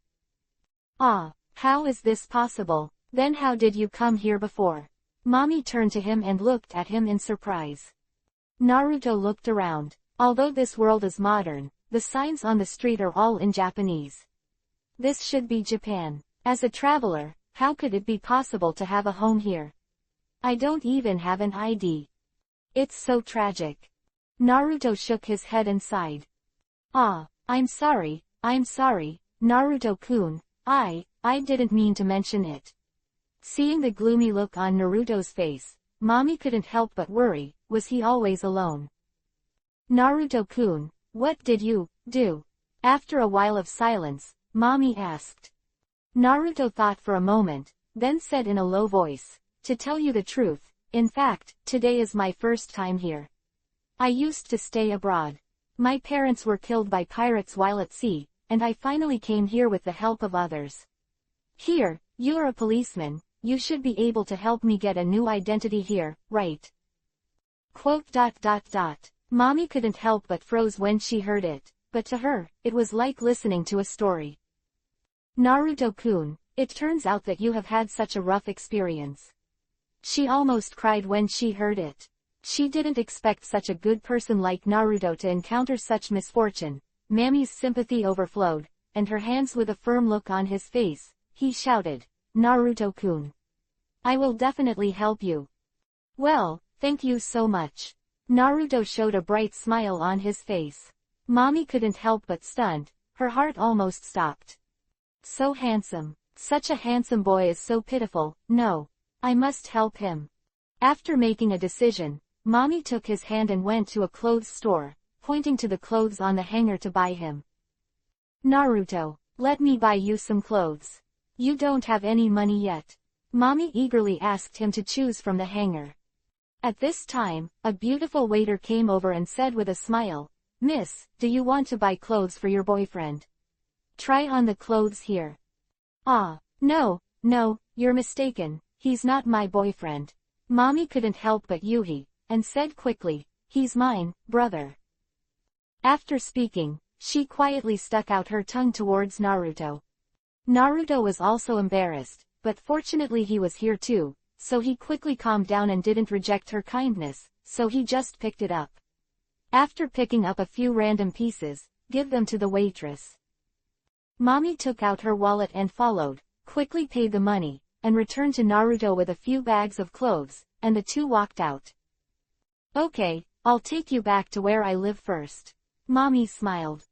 Ah, how is this possible? Then how did you come here before? Mami turned to him and looked at him in surprise. Naruto looked around. Although this world is modern, the signs on the street are all in Japanese. This should be Japan. As a traveler, how could it be possible to have a home here? I don't even have an ID. It's so tragic. Naruto shook his head and sighed. Ah, I'm sorry, Naruto-kun, I didn't mean to mention it. Seeing the gloomy look on Naruto's face, Mami couldn't help but worry, was he always alone? Naruto-kun, what did you do? After a while of silence, Mami asked. Naruto thought for a moment, then said in a low voice, to tell you the truth, in fact, today is my first time here. I used to stay abroad. My parents were killed by pirates while at sea, and I finally came here with the help of others. Here, you're a policeman, you should be able to help me get a new identity here, right? Mami couldn't help but froze when she heard it, but to her, it was like listening to a story. Naruto-kun, it turns out that you have had such a rough experience. She almost cried when she heard it. She didn't expect such a good person like Naruto to encounter such misfortune. Mami's sympathy overflowed, and her hands with a firm look on his face, he shouted, Naruto-kun. I will definitely help you. Well, thank you so much. Naruto showed a bright smile on his face. Mami couldn't help but stunned, her heart almost stopped. So handsome. Such a handsome boy is so pitiful, no. I must help him. After making a decision, Mami took his hand and went to a clothes store, pointing to the clothes on the hanger to buy him. Naruto, let me buy you some clothes. You don't have any money yet. Mami eagerly asked him to choose from the hanger. At this time, a beautiful waiter came over and said with a smile, Miss, do you want to buy clothes for your boyfriend? Try on the clothes here. Ah, no, you're mistaken, he's not my boyfriend. Mami couldn't help but Yuhi, and said quickly, he's mine, brother. After speaking, she quietly stuck out her tongue towards Naruto. Naruto was also embarrassed, but fortunately he was here too, so he quickly calmed down and didn't reject her kindness, so he just picked it up. After picking up a few random pieces, give them to the waitress. Mami took out her wallet and followed, quickly paid the money, and returned to Naruto with a few bags of clothes, and the two walked out. Okay, I'll take you back to where I live first. Mami smiled.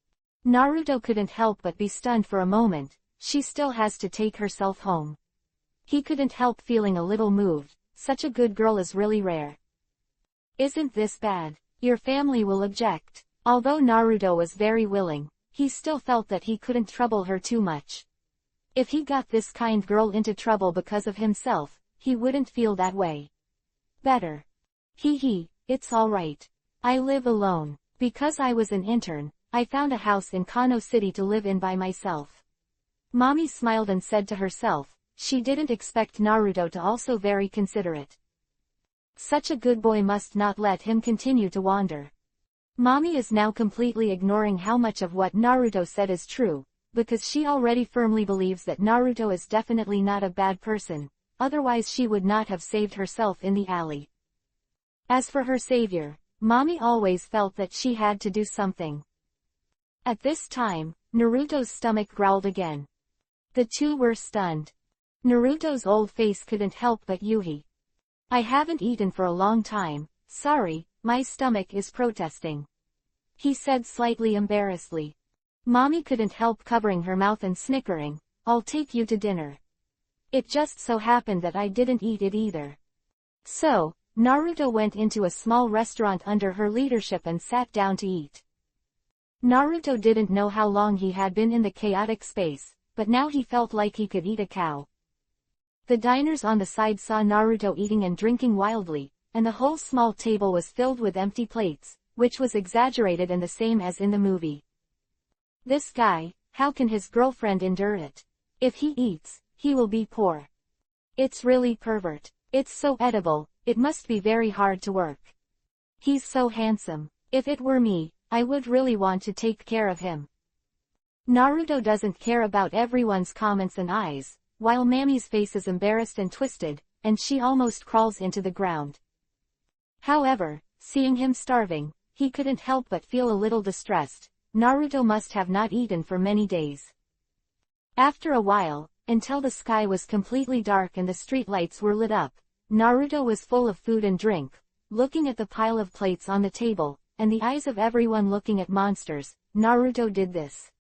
Naruto couldn't help but be stunned for a moment, she still has to take herself home. He couldn't help feeling a little moved, such a good girl is really rare. Isn't this bad? Your family will object. Although Naruto was very willing, he still felt that he couldn't trouble her too much. If he got this kind girl into trouble because of himself, he wouldn't feel that way. Better. It's alright. I live alone. Because I was an intern, I found a house in Kano City to live in by myself. Mami smiled and said to herself, she didn't expect Naruto to also very considerate. Such a good boy must not let him continue to wander. Mami is now completely ignoring how much of what Naruto said is true, because she already firmly believes that Naruto is definitely not a bad person, otherwise she would not have saved herself in the alley. As for her savior, Mami always felt that she had to do something. At this time, Naruto's stomach growled again. The two were stunned. Naruto's old face couldn't help but Yuhi. I haven't eaten for a long time, sorry, my stomach is protesting. He said slightly embarrassedly. Mami couldn't help covering her mouth and snickering, I'll take you to dinner. It just so happened that I didn't eat it either. So, Naruto went into a small restaurant under her leadership and sat down to eat. Naruto didn't know how long he had been in the chaotic space, but now he felt like he could eat a cow. The diners on the side saw Naruto eating and drinking wildly, and the whole small table was filled with empty plates, which was exaggerated and the same as in the movie. This guy, how can his girlfriend endure it? If he eats, he will be poor. It's really pervert. It's so edible, it must be very hard to work. He's so handsome. If it were me, I would really want to take care of him. Naruto doesn't care about everyone's comments and eyes, while Mami's face is embarrassed and twisted, and she almost crawls into the ground. However, seeing him starving, he couldn't help but feel a little distressed. Naruto must have not eaten for many days. After a while, until the sky was completely dark and the street lights were lit up, Naruto was full of food and drink, looking at the pile of plates on the table, and the eyes of everyone looking at monsters. Naruto did this.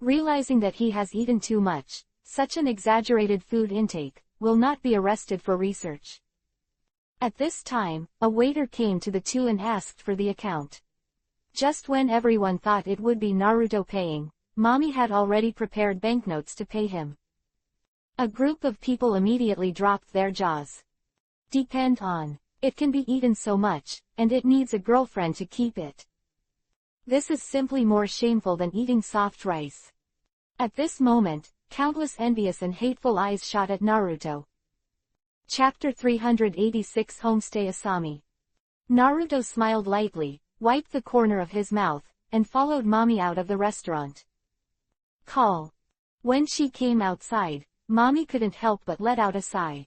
Realizing that he has eaten too much, such an exaggerated food intake, will not be arrested for research. At this time, a waiter came to the two and asked for the account. Just when everyone thought it would be Naruto paying, Mami had already prepared banknotes to pay him. A group of people immediately dropped their jaws. Depend on. It can be eaten so much, and it needs a girlfriend to keep it. This is simply more shameful than eating soft rice. At this moment, countless envious and hateful eyes shot at Naruto. Chapter 386 Homestay Asami. Naruto smiled lightly, wiped the corner of his mouth, and followed Mami out of the restaurant. Call. When she came outside, Mami couldn't help but let out a sigh.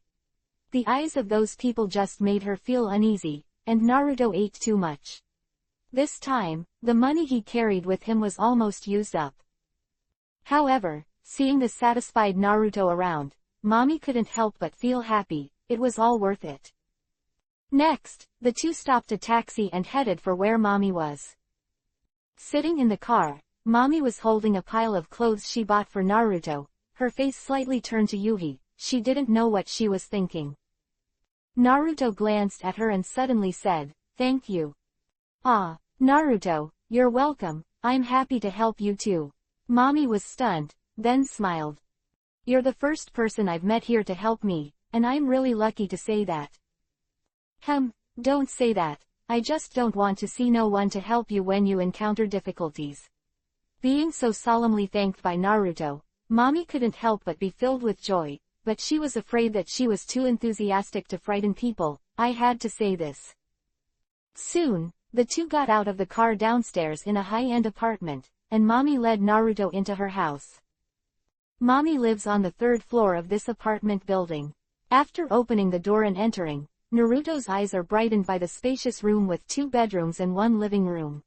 The eyes of those people just made her feel uneasy, and Naruto ate too much. This time, the money he carried with him was almost used up. However, seeing the satisfied Naruto around, Mami couldn't help but feel happy. It was all worth it. Next, the two stopped a taxi and headed for where Mami was. Sitting in the car, Mami was holding a pile of clothes she bought for Naruto, her face slightly turned to Yuhi. She didn't know what she was thinking. Naruto glanced at her and suddenly said, "Thank you." "Ah, Naruto, you're welcome, I'm happy to help you too." Mami was stunned, then smiled. "You're the first person I've met here to help me, and I'm really lucky to say that." Don't say that, I just don't want to see no one to help you when you encounter difficulties." Being so solemnly thanked by Naruto, Mami couldn't help but be filled with joy, but she was afraid that she was too enthusiastic to frighten people. I had to say this. Soon, the two got out of the car downstairs in a high-end apartment, and Mami led Naruto into her house. Mami lives on the third floor of this apartment building. After opening the door and entering, Naruto's eyes are brightened by the spacious room with 2 bedrooms and 1 living room.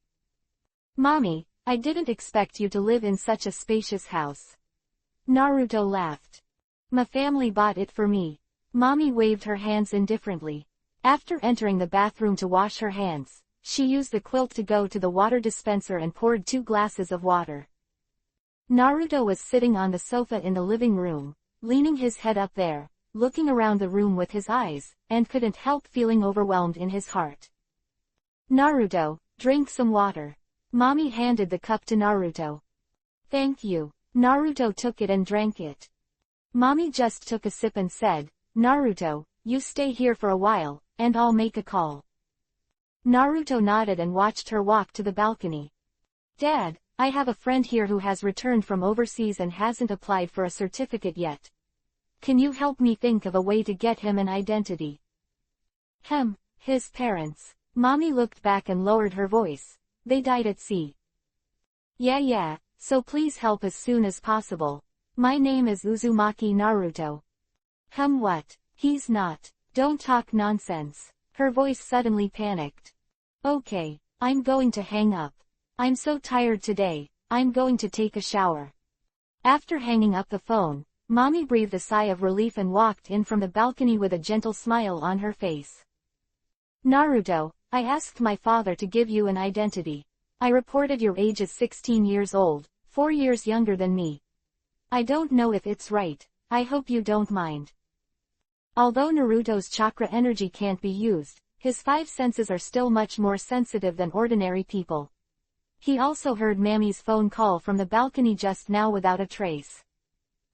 "Mami, I didn't expect you to live in such a spacious house." Naruto laughed. "My family bought it for me." Mami waved her hands indifferently. After entering the bathroom to wash her hands, she used the quilt to go to the water dispenser and poured 2 glasses of water. Naruto was sitting on the sofa in the living room, leaning his head up there, looking around the room with his eyes, and couldn't help feeling overwhelmed in his heart. "Naruto, drink some water." Mami handed the cup to Naruto. "Thank you." Naruto took it and drank it. Mami just took a sip and said, "Naruto, you stay here for a while, and I'll make a call." Naruto nodded and watched her walk to the balcony. "Dad, I have a friend here who has returned from overseas and hasn't applied for a certificate yet. Can you help me think of a way to get him an identity?" His parents. Mami looked back and lowered her voice. "They died at sea." Yeah, so please help as soon as possible. My name is Uzumaki Naruto." What? He's not. Don't talk nonsense." Her voice suddenly panicked. "Okay, I'm going to hang up. I'm so tired today, I'm going to take a shower." After hanging up the phone, Mami breathed a sigh of relief and walked in from the balcony with a gentle smile on her face. "Naruto, I asked my father to give you an identity. I reported your age as 16 years old, 4 years younger than me. I don't know if it's right, I hope you don't mind. Although Naruto's chakra energy can't be used, his 5 senses are still much more sensitive than ordinary people. He also heard Mammy's phone call from the balcony just now without a trace.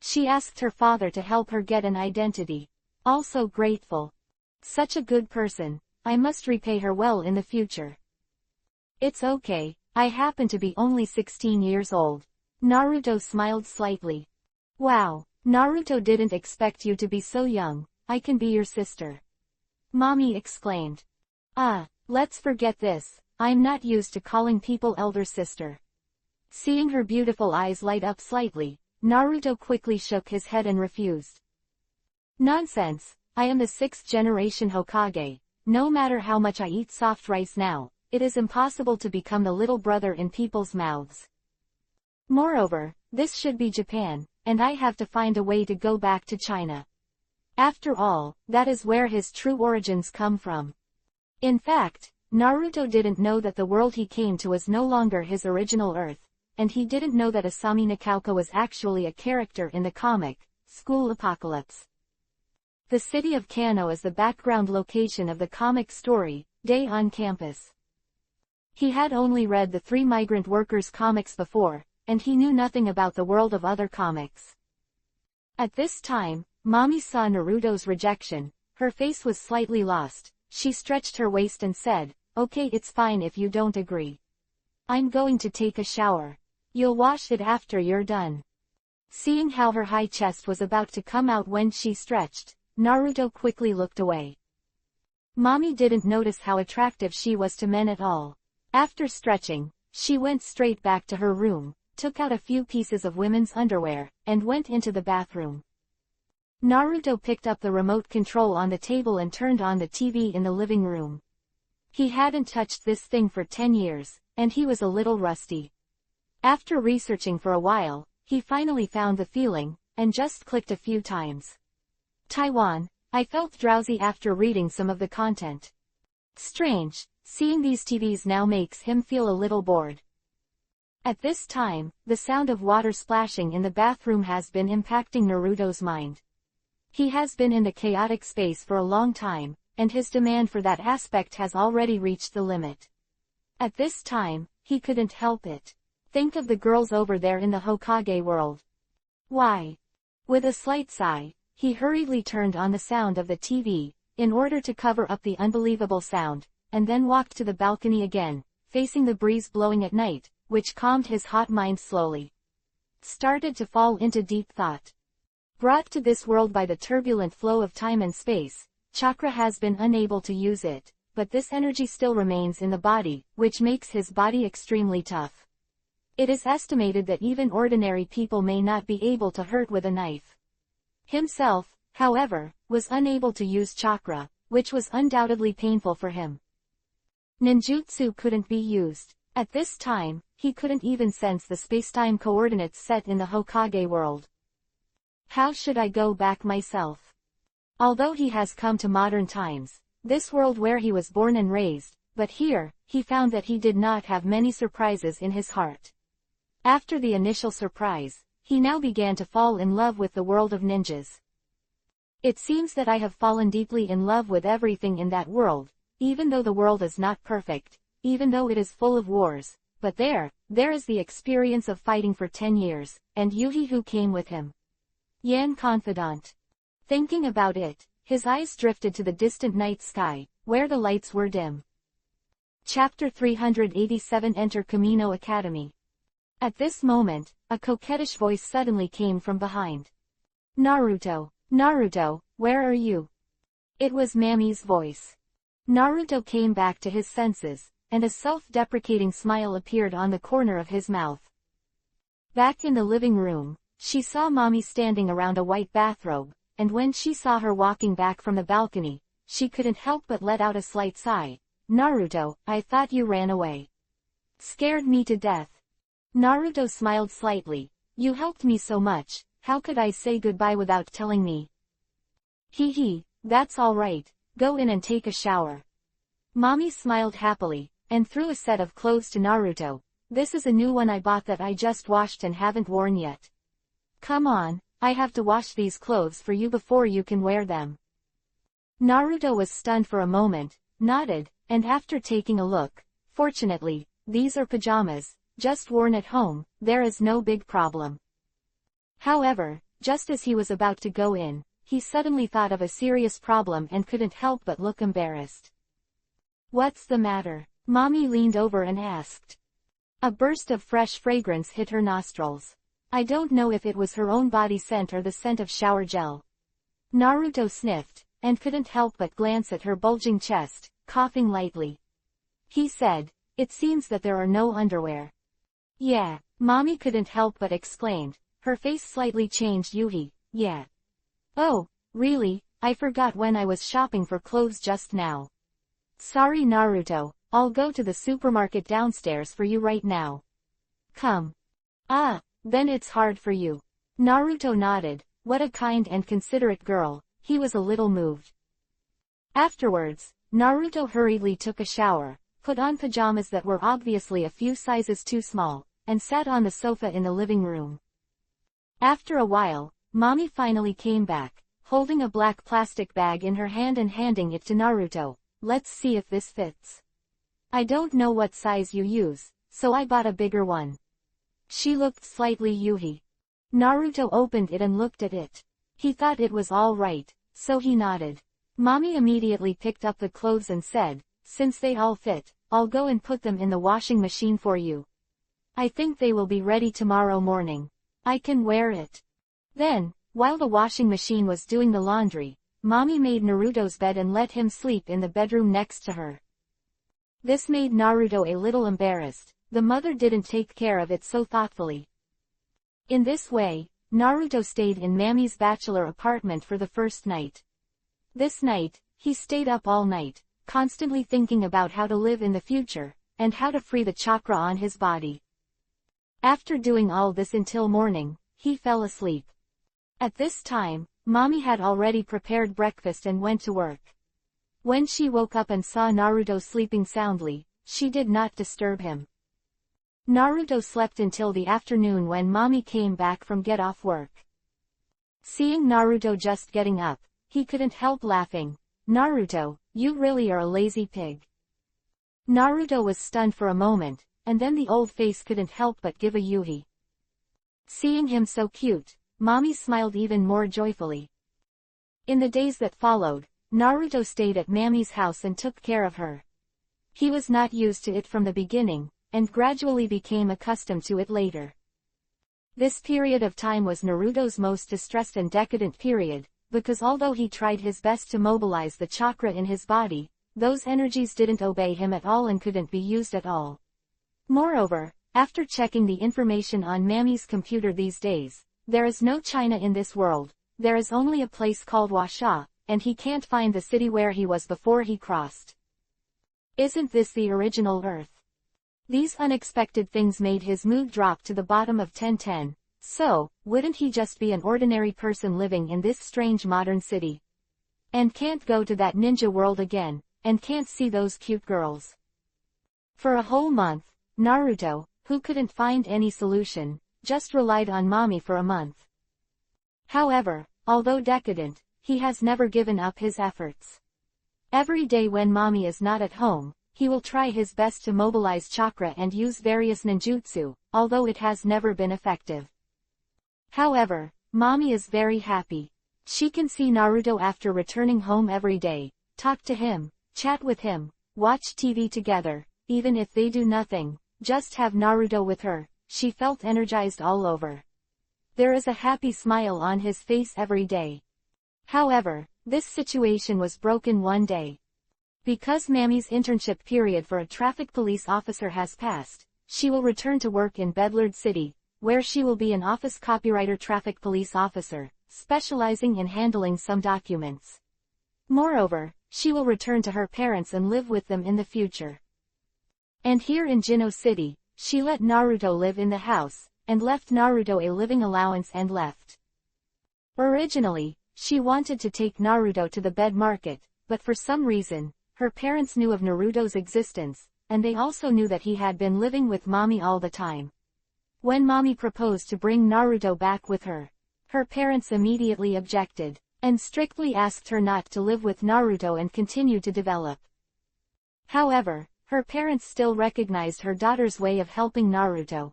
She asked her father to help her get an identity. Also grateful. Such a good person. I must repay her well in the future. It's okay, I happen to be only 16 years old. Naruto smiled slightly. Wow, Naruto didn't expect you to be so young. I can be your sister. Mommy exclaimed. Let's forget this. I'm not used to calling people elder sister. Seeing her beautiful eyes light up slightly, Naruto quickly shook his head and refused. Nonsense, I am the 6th generation Hokage. No matter how much I eat soft rice now, it is impossible to become the little brother in people's mouths. Moreover, this should be Japan, and I have to find a way to go back to China. After all, that is where his true origins come from. In fact, Naruto didn't know that the world he came to was no longer his original Earth, and he didn't know that Asami Nakauka was actually a character in the comic, School Apocalypse. The city of Kano is the background location of the comic story, Day on Campus. He had only read the 3 migrant workers comics before, and he knew nothing about the world of other comics. At this time, Mommy saw Naruto's rejection. Her face was slightly lost. She stretched her waist and said, "Okay, it's fine if you don't agree. I'm going to take a shower. You'll wash it after you're done." Seeing how her high chest was about to come out when she stretched, Naruto quickly looked away. Mommy didn't notice how attractive she was to men at all. After stretching, she went straight back to her room, took out a few pieces of women's underwear, and went into the bathroom. Naruto picked up the remote control on the table and turned on the TV in the living room. He hadn't touched this thing for 10 years, and he was a little rusty. After researching for a while, he finally found the feeling, and just clicked a few times. Taiwan, I felt drowsy after reading some of the content. Strange, seeing these TVs now makes him feel a little bored. At this time, the sound of water splashing in the bathroom has been impacting Naruto's mind. He has been in the chaotic space for a long time, and his demand for that aspect has already reached the limit. At this time, he couldn't help it. Think of the girls over there in the Hokage world. Why? With a slight sigh, he hurriedly turned on the sound of the TV, in order to cover up the unbelievable sound, and then walked to the balcony again, facing the breeze blowing at night, which calmed his hot mind slowly. Started to fall into deep thought. Brought to this world by the turbulent flow of time and space, chakra has been unable to use it, but this energy still remains in the body, which makes his body extremely tough. It is estimated that even ordinary people may not be able to hurt with a knife. Himself, however, was unable to use chakra, which was undoubtedly painful for him. Ninjutsu couldn't be used. At this time, he couldn't even sense the spacetime coordinates set in the Hokage world. How should I go back myself? Although he has come to modern times, this world where he was born and raised, but here, he found that he did not have many surprises in his heart. After the initial surprise, he now began to fall in love with the world of ninjas. It seems that I have fallen deeply in love with everything in that world, even though the world is not perfect, even though it is full of wars, but there is the experience of fighting for 10 years, and Yuhi who came with him. Yan confidant. Thinking about it, his eyes drifted to the distant night sky, where the lights were dim. Chapter 387 Enter Kamino Academy. At this moment, a coquettish voice suddenly came from behind. Naruto, Naruto, where are you? It was Mammy's voice. Naruto came back to his senses, and a self-deprecating smile appeared on the corner of his mouth. Back in the living room, she saw Mommy standing around a white bathrobe, and when she saw her walking back from the balcony, she couldn't help but let out a slight sigh. Naruto, I thought you ran away. Scared me to death. Naruto smiled slightly. You helped me so much, how could I say goodbye without telling me? Hee, that's all right, go in and take a shower. Mommy smiled happily, and threw a set of clothes to Naruto. This is a new one I bought that I just washed and haven't worn yet. Come on, I have to wash these clothes for you before you can wear them. Naruto was stunned for a moment, nodded, and after taking a look, fortunately, these are pajamas, just worn at home, there is no big problem. However, just as he was about to go in, he suddenly thought of a serious problem and couldn't help but look embarrassed. What's the matter? Mommy leaned over and asked. A burst of fresh fragrance hit her nostrils. I don't know if it was her own body scent or the scent of shower gel. Naruto sniffed, and couldn't help but glance at her bulging chest, coughing lightly. He said, it seems that there are no underwear. Yeah, Mommy couldn't help but exclaimed, her face slightly changed. Yuhi, yeah. Oh, really, I forgot when I was shopping for clothes just now. Sorry Naruto, I'll go to the supermarket downstairs for you right now. Come. Ah, then it's hard for you. Naruto nodded, what a kind and considerate girl, he was a little moved. Afterwards, Naruto hurriedly took a shower, put on pajamas that were obviously a few sizes too small, and sat on the sofa in the living room. After a while, Mommy finally came back, holding a black plastic bag in her hand and handing it to Naruto. Let's see if this fits. I don't know what size you use, so I bought a bigger one. She looked slightly Yuhi. Naruto opened it and looked at it. He thought it was all right, so he nodded. Mommy immediately picked up the clothes and said, since they all fit, I'll go and put them in the washing machine for you. I think they will be ready tomorrow morning. I can wear it. Then, while the washing machine was doing the laundry, Mommy made Naruto's bed and let him sleep in the bedroom next to her. This made Naruto a little embarrassed, the mother didn't take care of it so thoughtfully. In this way, Naruto stayed in Mammy's bachelor apartment for the first night. This night, he stayed up all night, constantly thinking about how to live in the future, and how to free the chakra on his body. After doing all this until morning, he fell asleep. At this time, Mommy had already prepared breakfast and went to work. When she woke up and saw Naruto sleeping soundly, she did not disturb him. Naruto slept until the afternoon when Mommy came back from get off work. Seeing Naruto just getting up, he couldn't help laughing. Naruto, you really are a lazy pig. Naruto was stunned for a moment, and then the old face couldn't help but give a Yuhi. Seeing him so cute, Mommy smiled even more joyfully. In the days that followed, Naruto stayed at Mammy's house and took care of her. He was not used to it from the beginning, and gradually became accustomed to it later. This period of time was Naruto's most distressed and decadent period, because although he tried his best to mobilize the chakra in his body, those energies didn't obey him at all and couldn't be used at all. Moreover, after checking the information on Mammy's computer these days, there is no China in this world, there is only a place called Washa, and he can't find the city where he was before he crossed. Isn't this the original Earth? These unexpected things made his mood drop to the bottom of 1010, so, wouldn't he just be an ordinary person living in this strange modern city? And can't go to that ninja world again, and can't see those cute girls. For a whole month, Naruto, who couldn't find any solution, just relied on Mommy for a month. However, although decadent, he has never given up his efforts. Every day when Mommy is not at home, he will try his best to mobilize chakra and use various ninjutsu, although it has never been effective. However, Mommy is very happy. She can see Naruto after returning home every day, talk to him, chat with him, watch TV together, even if they do nothing, just have Naruto with her. She felt energized all over. There is a happy smile on his face every day. However, this situation was broken one day. Because Mammy's internship period for a traffic police officer has passed, she will return to work in Bedlard City, where she will be an office copywriter traffic police officer, specializing in handling some documents. Moreover, she will return to her parents and live with them in the future. And here in Jino City, she let Naruto live in the house, and left Naruto a living allowance and left. Originally, she wanted to take Naruto to the bed market, but for some reason, her parents knew of Naruto's existence, and they also knew that he had been living with Mommy all the time. When Mommy proposed to bring Naruto back with her, Her parents immediately objected, and strictly asked her not to live with Naruto and continue to develop. However, her parents still recognized her daughter's way of helping Naruto.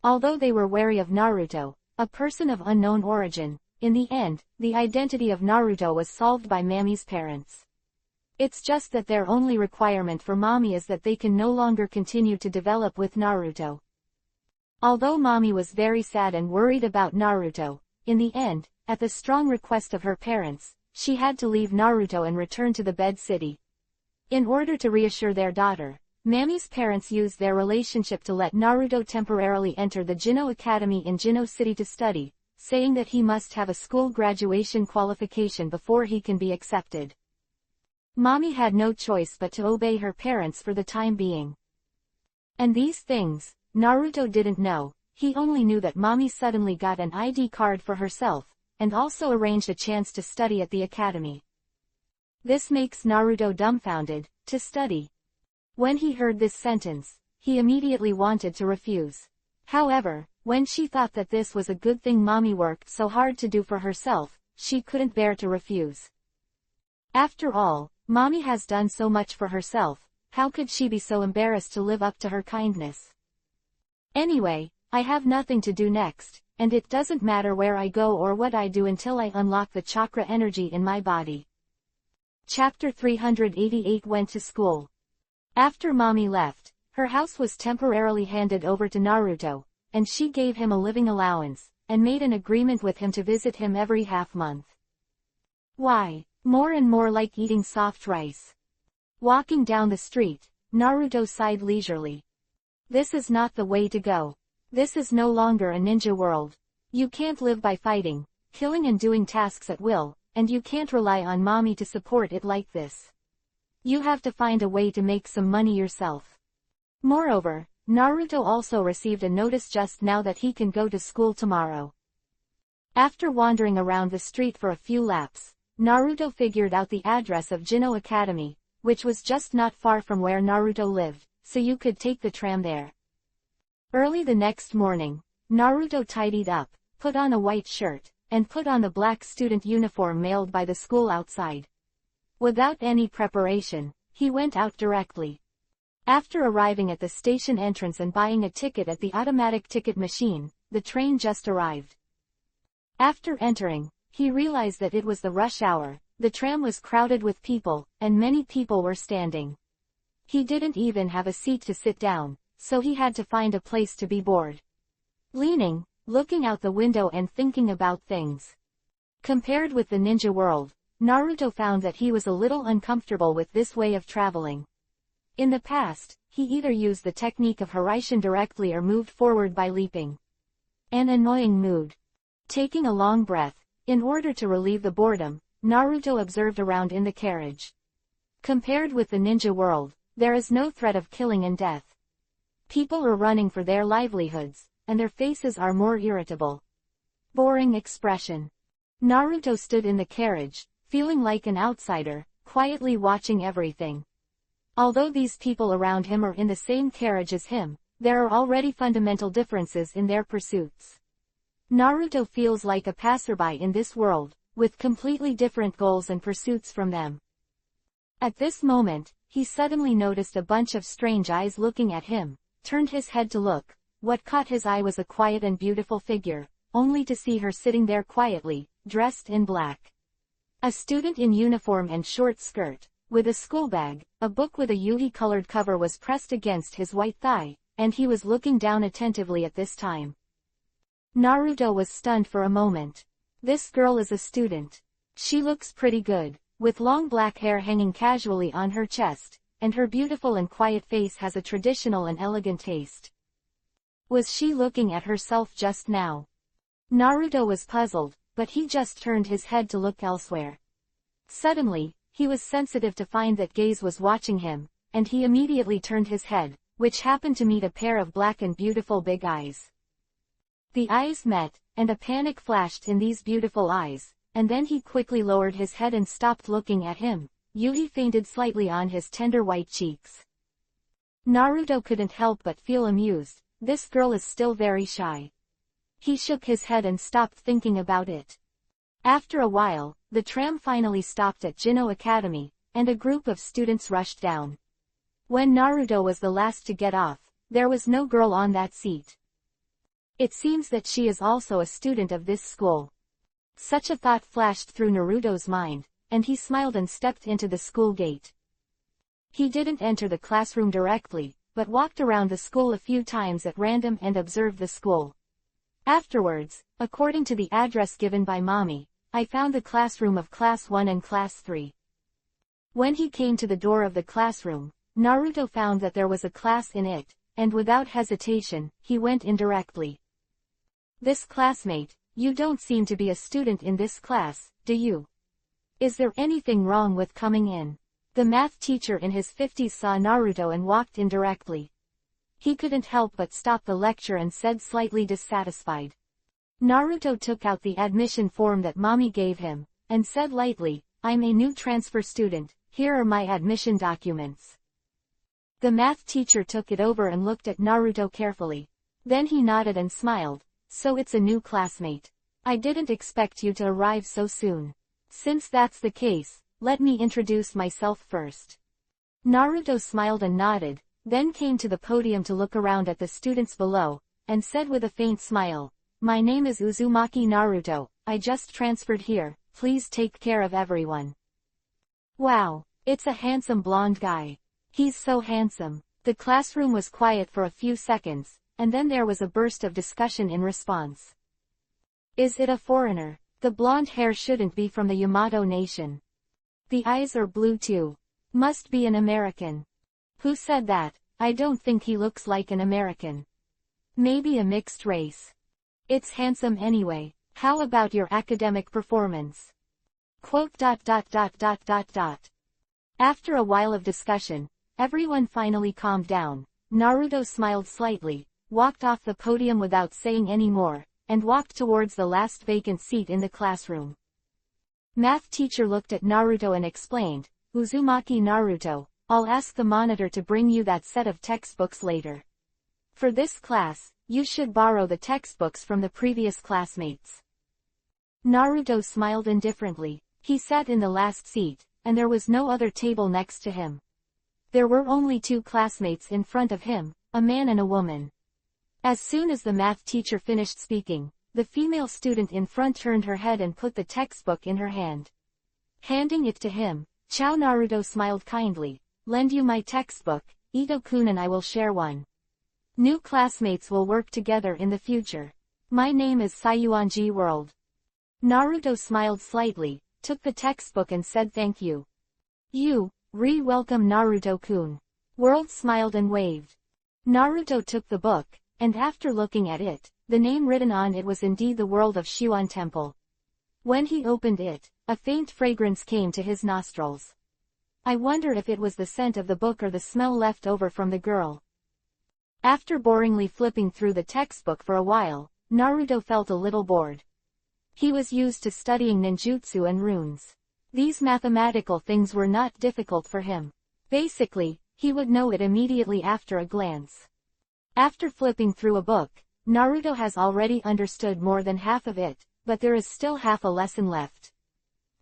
Although they were wary of Naruto, a person of unknown origin, in the end, the identity of Naruto was solved by Mami's parents. It's just that their only requirement for Mami is that they can no longer continue to develop with Naruto. Although Mami was very sad and worried about Naruto, in the end, at the strong request of her parents, she had to leave Naruto and return to the Bed City. In order to reassure their daughter, Mami's parents used their relationship to let Naruto temporarily enter the Jinno Academy in Jinno City to study, saying that he must have a school graduation qualification before he can be accepted. Mami had no choice but to obey her parents for the time being. And these things, Naruto didn't know. He only knew that Mami suddenly got an ID card for herself, and also arranged a chance to study at the academy. This makes Naruto dumbfounded. To study. When he heard this sentence, he immediately wanted to refuse. However, when she thought that this was a good thing Mami worked so hard to do for herself, she couldn't bear to refuse. After all, Mami has done so much for herself, how could she be so embarrassed to live up to her kindness? Anyway, I have nothing to do next, and it doesn't matter where I go or what I do until I unlock the chakra energy in my body. Chapter 388 Went to School. After Mami left, her house was temporarily handed over to Naruto, and she gave him a living allowance, and made an agreement with him to visit him every half-month. Why? More and more like eating soft rice. Walking down the street, Naruto sighed leisurely. This is not the way to go. This is no longer a ninja world. You can't live by fighting, killing and doing tasks at will, and you can't rely on Mami to support it like this. You have to find a way to make some money yourself. Moreover, Naruto also received a notice just now that he can go to school tomorrow. After wandering around the street for a few laps, Naruto figured out the address of Jinno Academy, which was just not far from where Naruto lived, so you could take the tram there. Early the next morning, Naruto tidied up, put on a white shirt, and put on the black student uniform mailed by the school outside. Without any preparation, he went out directly. After arriving at the station entrance and buying a ticket at the automatic ticket machine, the train just arrived. After entering, he realized that it was the rush hour, the tram was crowded with people, and many people were standing. He didn't even have a seat to sit down, so he had to find a place to be bored. Leaning, looking out the window and thinking about things. Compared with the ninja world, Naruto found that he was a little uncomfortable with this way of traveling. In the past, he either used the technique of Haraishin directly or moved forward by leaping. An annoying mood. Taking a long breath, in order to relieve the boredom, Naruto observed around in the carriage. Compared with the ninja world, there is no threat of killing and death. People are running for their livelihoods, and their faces are more irritable. Boring expression. Naruto stood in the carriage, feeling like an outsider, quietly watching everything. Although these people around him are in the same carriage as him, there are already fundamental differences in their pursuits. Naruto feels like a passerby in this world, with completely different goals and pursuits from them. At this moment, he suddenly noticed a bunch of strange eyes looking at him, turned his head to look. What caught his eye was a quiet and beautiful figure, only to see her sitting there quietly, dressed in black. A student in uniform and short skirt, with a school bag, a book with a yuhi-colored cover was pressed against his white thigh, and he was looking down attentively at this time. Naruto was stunned for a moment. This girl is a student. She looks pretty good, with long black hair hanging casually on her chest, and her beautiful and quiet face has a traditional and elegant taste. Was she looking at herself just now? Naruto was puzzled, but he just turned his head to look elsewhere. Suddenly, he was sensitive to find that gaze was watching him, and he immediately turned his head, which happened to meet a pair of black and beautiful big eyes. The eyes met, and a panic flashed in these beautiful eyes, and then he quickly lowered his head and stopped looking at him. Yuhi fainted slightly on his tender white cheeks. Naruto couldn't help but feel amused. This girl is still very shy. He shook his head and stopped thinking about it. After a while, the tram finally stopped at Jinno Academy, and a group of students rushed down. When Naruto was the last to get off, there was no girl on that seat. It seems that she is also a student of this school. Such a thought flashed through Naruto's mind, and he smiled and stepped into the school gate. He didn't enter the classroom directly, but walked around the school a few times at random and observed the school. Afterwards, according to the address given by Mommy, I found the classroom of Class 1 and Class 3. When he came to the door of the classroom, Naruto found that there was a class in it, and without hesitation, he went in directly. This classmate, you don't seem to be a student in this class, do you? Is there anything wrong with coming in? The math teacher in his 50s saw Naruto and walked in directly. He couldn't help but stop the lecture and said slightly dissatisfied. Naruto took out the admission form that Mommy gave him, and said lightly, I'm a new transfer student, here are my admission documents. The math teacher took it over and looked at Naruto carefully. Then he nodded and smiled, so it's a new classmate. I didn't expect you to arrive so soon. Since that's the case, let me introduce myself first. Naruto smiled and nodded, then came to the podium to look around at the students below, and said with a faint smile, my name is Uzumaki Naruto, I just transferred here, please take care of everyone. Wow, it's a handsome blonde guy. He's so handsome. The classroom was quiet for a few seconds, and then there was a burst of discussion in response. Is it a foreigner? The blonde hair shouldn't be from the Yamato nation. The eyes are blue too. Must be an American. Who said that? I don't think he looks like an American. Maybe a mixed race. It's handsome anyway. How about your academic performance? After a while of discussion, everyone finally calmed down. Naruto smiled slightly, walked off the podium without saying any more, and walked towards the last vacant seat in the classroom. Math teacher looked at Naruto and explained, Uzumaki Naruto, I'll ask the monitor to bring you that set of textbooks later. For this class, you should borrow the textbooks from the previous classmates. Naruto smiled indifferently. He sat in the last seat, and there was no other table next to him. There were only two classmates in front of him, a man and a woman. As soon as the math teacher finished speaking, the female student in front turned her head and put the textbook in her hand. Handing it to him, Naruto smiled kindly, lend you my textbook, Ito-kun, and I will share one. New classmates will work together in the future. My name is Sayuanji World. Naruto smiled slightly, took the textbook and said thank you. You, welcome Naruto-kun. World smiled and waved. Naruto took the book, and after looking at it, the name written on it was indeed the World of Shuon Temple. When he opened it, a faint fragrance came to his nostrils. I wonder if it was the scent of the book or the smell left over from the girl. After boringly flipping through the textbook for a while, Naruto felt a little bored. He was used to studying ninjutsu and runes. These mathematical things were not difficult for him. Basically, he would know it immediately after a glance. After flipping through a book, Naruto has already understood more than half of it, but there is still half a lesson left.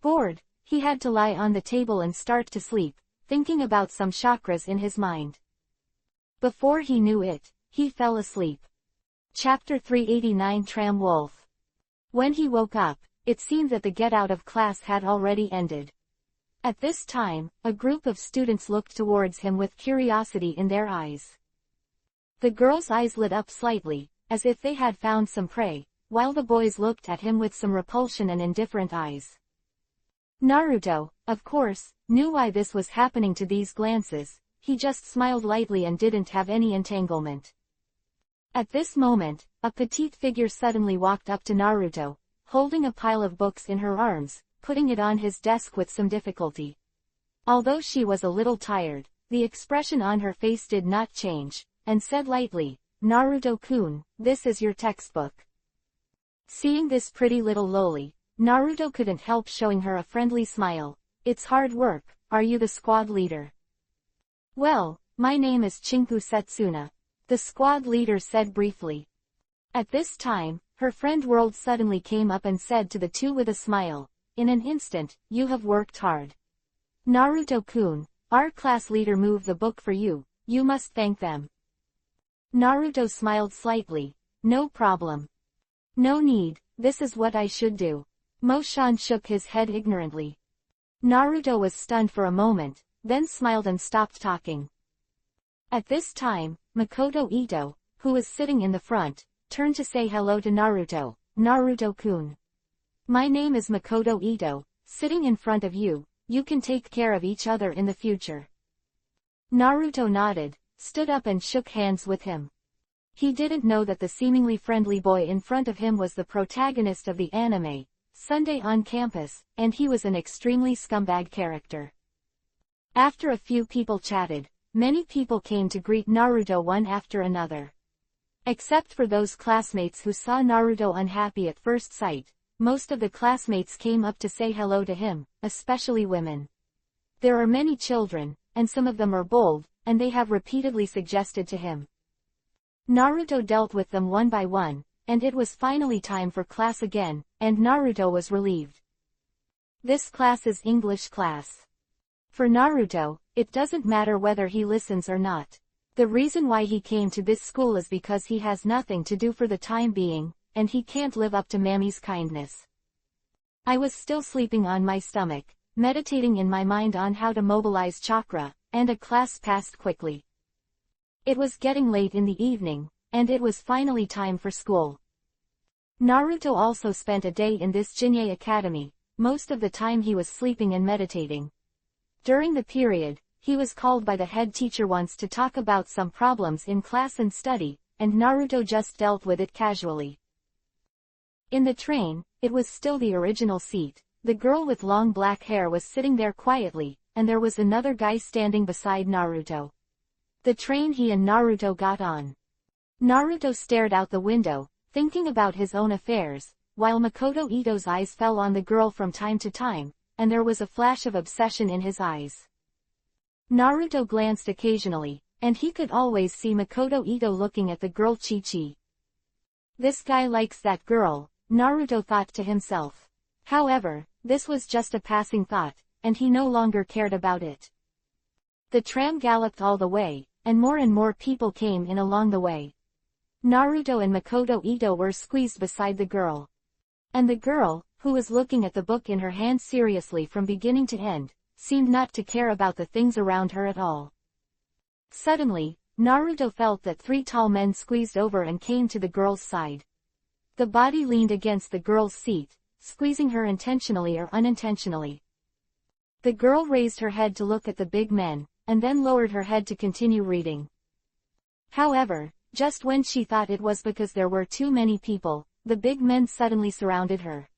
Bored, he had to lie on the table and start to sleep, thinking about some chakras in his mind. Before he knew it, he fell asleep. Chapter 389 Tram Wolf. When he woke up, it seemed that the get out of class had already ended. At this time, a group of students looked towards him with curiosity in their eyes. The girls' eyes lit up slightly, as if they had found some prey, while the boys looked at him with some repulsion and indifferent eyes. Naruto, of course, knew why this was happening to these glances. He just smiled lightly and didn't have any entanglement. At this moment, a petite figure suddenly walked up to Naruto, holding a pile of books in her arms, putting it on his desk with some difficulty. Although she was a little tired, the expression on her face did not change, and said lightly, Naruto-kun, this is your textbook. Seeing this pretty little loli, Naruto couldn't help showing her a friendly smile. It's hard work, are you the squad leader? Well, my name is Chinku Setsuna. The squad leader said briefly. At this time, her friend World suddenly came up and said to the two with a smile, "In an instant, you have worked hard. Naruto-kun, our class leader moved the book for you, you must thank them." Naruto smiled slightly. "No problem. No need, this is what I should do." Moshan shook his head ignorantly. Naruto was stunned for a moment, then smiled and stopped talking. At this time, Makoto Ito, who was sitting in the front, turned to say hello to Naruto. "Naruto-kun. My name is Makoto Ito, sitting in front of you, you can take care of each other in the future." Naruto nodded, stood up and shook hands with him. He didn't know that the seemingly friendly boy in front of him was the protagonist of the anime, Sunday on Campus, and he was an extremely scumbag character. After a few people chatted, many people came to greet Naruto one after another. Except for those classmates who saw Naruto unhappy at first sight, most of the classmates came up to say hello to him, especially women. There are many children, and some of them are bold, and they have repeatedly suggested to him. Naruto dealt with them one by one, and it was finally time for class again, and Naruto was relieved. This class is English class. For Naruto, it doesn't matter whether he listens or not. The reason why he came to this school is because he has nothing to do for the time being, and he can't live up to Mami's kindness. I was still sleeping on my stomach, meditating in my mind on how to mobilize chakra, and a class passed quickly. It was getting late in the evening, and it was finally time for school. Naruto also spent a day in this Jinyei Academy, most of the time he was sleeping and meditating. During the period, he was called by the head teacher once to talk about some problems in class and study, and Naruto just dealt with it casually. In the train, it was still the original seat. The girl with long black hair was sitting there quietly, and there was another guy standing beside Naruto. The train he and Naruto got on. Naruto stared out the window, thinking about his own affairs, while Makoto Ito's eyes fell on the girl from time to time, and there was a flash of obsession in his eyes. Naruto glanced occasionally, and he could always see Makoto Ito looking at the girl Chi-Chi. This guy likes that girl, Naruto thought to himself. However, this was just a passing thought, and he no longer cared about it. The tram galloped all the way, and more people came in along the way. Naruto and Makoto Ito were squeezed beside the girl. And the girl, who was looking at the book in her hand seriously from beginning to end, seemed not to care about the things around her at all. Suddenly, Naruto felt that three tall men squeezed over and came to the girl's side. The body leaned against the girl's seat, squeezing her intentionally or unintentionally. The girl raised her head to look at the big men, and then lowered her head to continue reading. However, just when she thought it was because there were too many people, the big men suddenly surrounded her.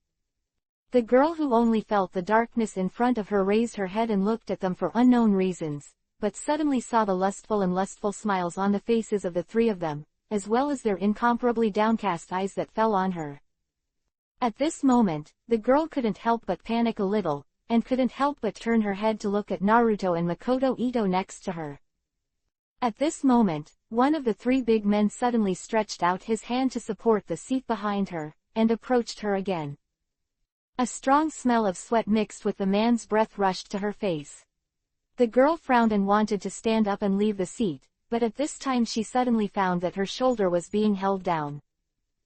The girl, who only felt the darkness in front of her, raised her head and looked at them for unknown reasons, but suddenly saw the lustful smiles on the faces of the three of them, as well as their incomparably downcast eyes that fell on her. At this moment, the girl couldn't help but panic a little, and couldn't help but turn her head to look at Naruto and Makoto Ito next to her. At this moment, one of the three big men suddenly stretched out his hand to support the seat behind her, and approached her again. A strong smell of sweat mixed with the man's breath rushed to her face. The girl frowned and wanted to stand up and leave the seat, but at this time she suddenly found that her shoulder was being held down.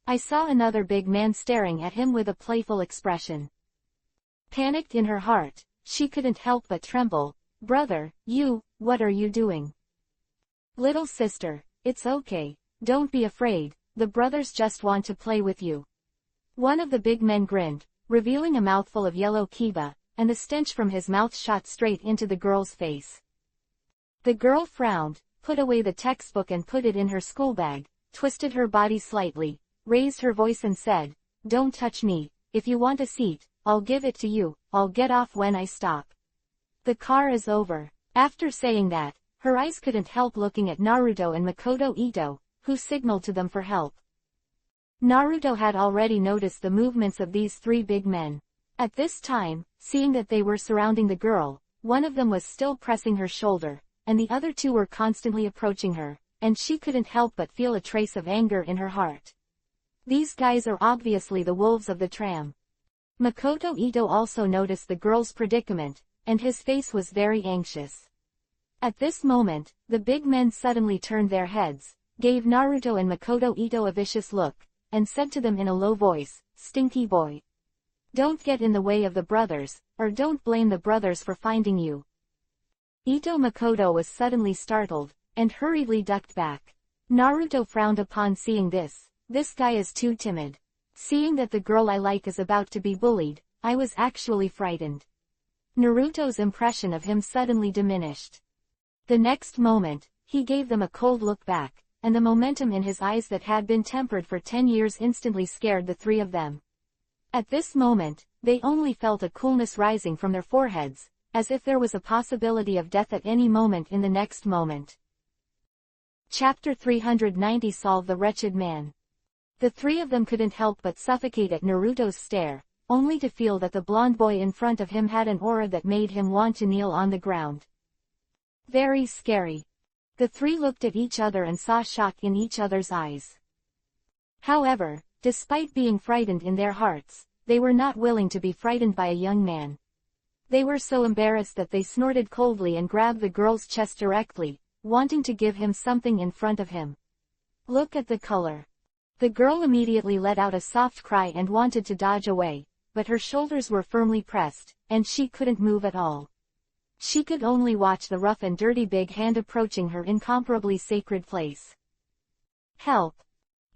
I saw another big man staring at him with a playful expression. Panicked in her heart, she couldn't help but tremble. "Brother, what are you doing?" "Little sister, it's okay, don't be afraid, the brothers just want to play with you." One of the big men grinned, revealing a mouthful of yellow kiba, and the stench from his mouth shot straight into the girl's face. The girl frowned, put away the textbook and put it in her school bag, twisted her body slightly, raised her voice and said, "Don't touch me, if you want a seat, I'll give it to you, I'll get off when I stop. The car is over." After saying that, her eyes couldn't help looking at Naruto and Makoto Ito, who signaled to them for help. Naruto had already noticed the movements of these three big men. At this time, seeing that they were surrounding the girl, one of them was still pressing her shoulder, and the other two were constantly approaching her, and she couldn't help but feel a trace of anger in her heart. These guys are obviously the wolves of the tram. Makoto Ito also noticed the girl's predicament, and his face was very anxious. At this moment, the big men suddenly turned their heads, gave Naruto and Makoto Ito a vicious look, and said to them in a low voice, "Stinky boy. Don't get in the way of the brothers, or don't blame the brothers for finding you." Ito Makoto was suddenly startled, and hurriedly ducked back. Naruto frowned upon seeing this. This guy is too timid. Seeing that the girl I like is about to be bullied, I was actually frightened. Naruto's impression of him suddenly diminished. The next moment, he gave them a cold look back, and the momentum in his eyes that had been tempered for 10 years instantly scared the three of them. At this moment, they only felt a coolness rising from their foreheads, as if there was a possibility of death at any moment in the next moment. Chapter 390 Solve the Wretched Man. The three of them couldn't help but suffocate at Naruto's stare, only to feel that the blonde boy in front of him had an aura that made him want to kneel on the ground. Very scary. The three looked at each other and saw shock in each other's eyes. However, despite being frightened in their hearts, they were not willing to be frightened by a young man. They were so embarrassed that they snorted coldly and grabbed the girl's chest directly, wanting to give him something in front of him. Look at the color. The girl immediately let out a soft cry and wanted to dodge away, but her shoulders were firmly pressed, and she couldn't move at all. She could only watch the rough and dirty big hand approaching her incomparably sacred place. Help!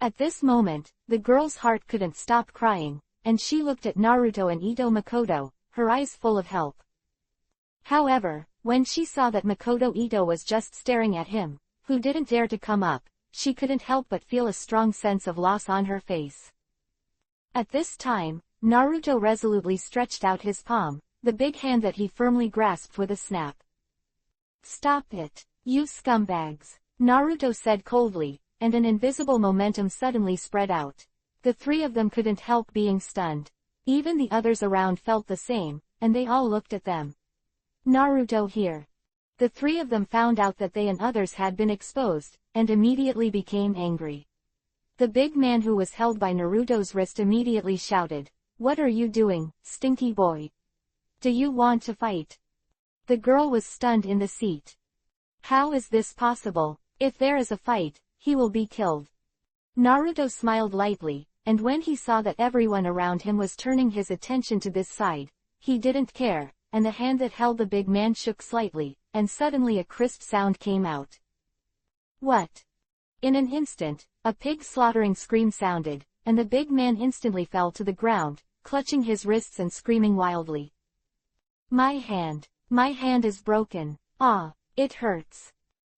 At this moment, the girl's heart couldn't stop crying, and she looked at Naruto and Ito Makoto, her eyes full of help. However, when she saw that Makoto Ito was just staring at him, who didn't dare to come up, she couldn't help but feel a strong sense of loss on her face. At this time, Naruto resolutely stretched out his palm, the big hand that he firmly grasped with a snap. "Stop it, you scumbags," Naruto said coldly, and an invisible momentum suddenly spread out. The three of them couldn't help being stunned. Even the others around felt the same, and they all looked at them. Naruto here. The three of them found out that they and others had been exposed, and immediately became angry. The big man who was held by Naruto's wrist immediately shouted, "What are you doing, stinky boy? Do you want to fight?" The girl was stunned in the seat. How is this possible? If there is a fight, he will be killed. Naruto smiled lightly, and when he saw that everyone around him was turning his attention to this side, he didn't care, and the hand that held the big man shook slightly, and suddenly a crisp sound came out. What? In an instant, a pig slaughtering scream sounded, and the big man instantly fell to the ground, clutching his wrists and screaming wildly. My hand is broken. Ah, it hurts."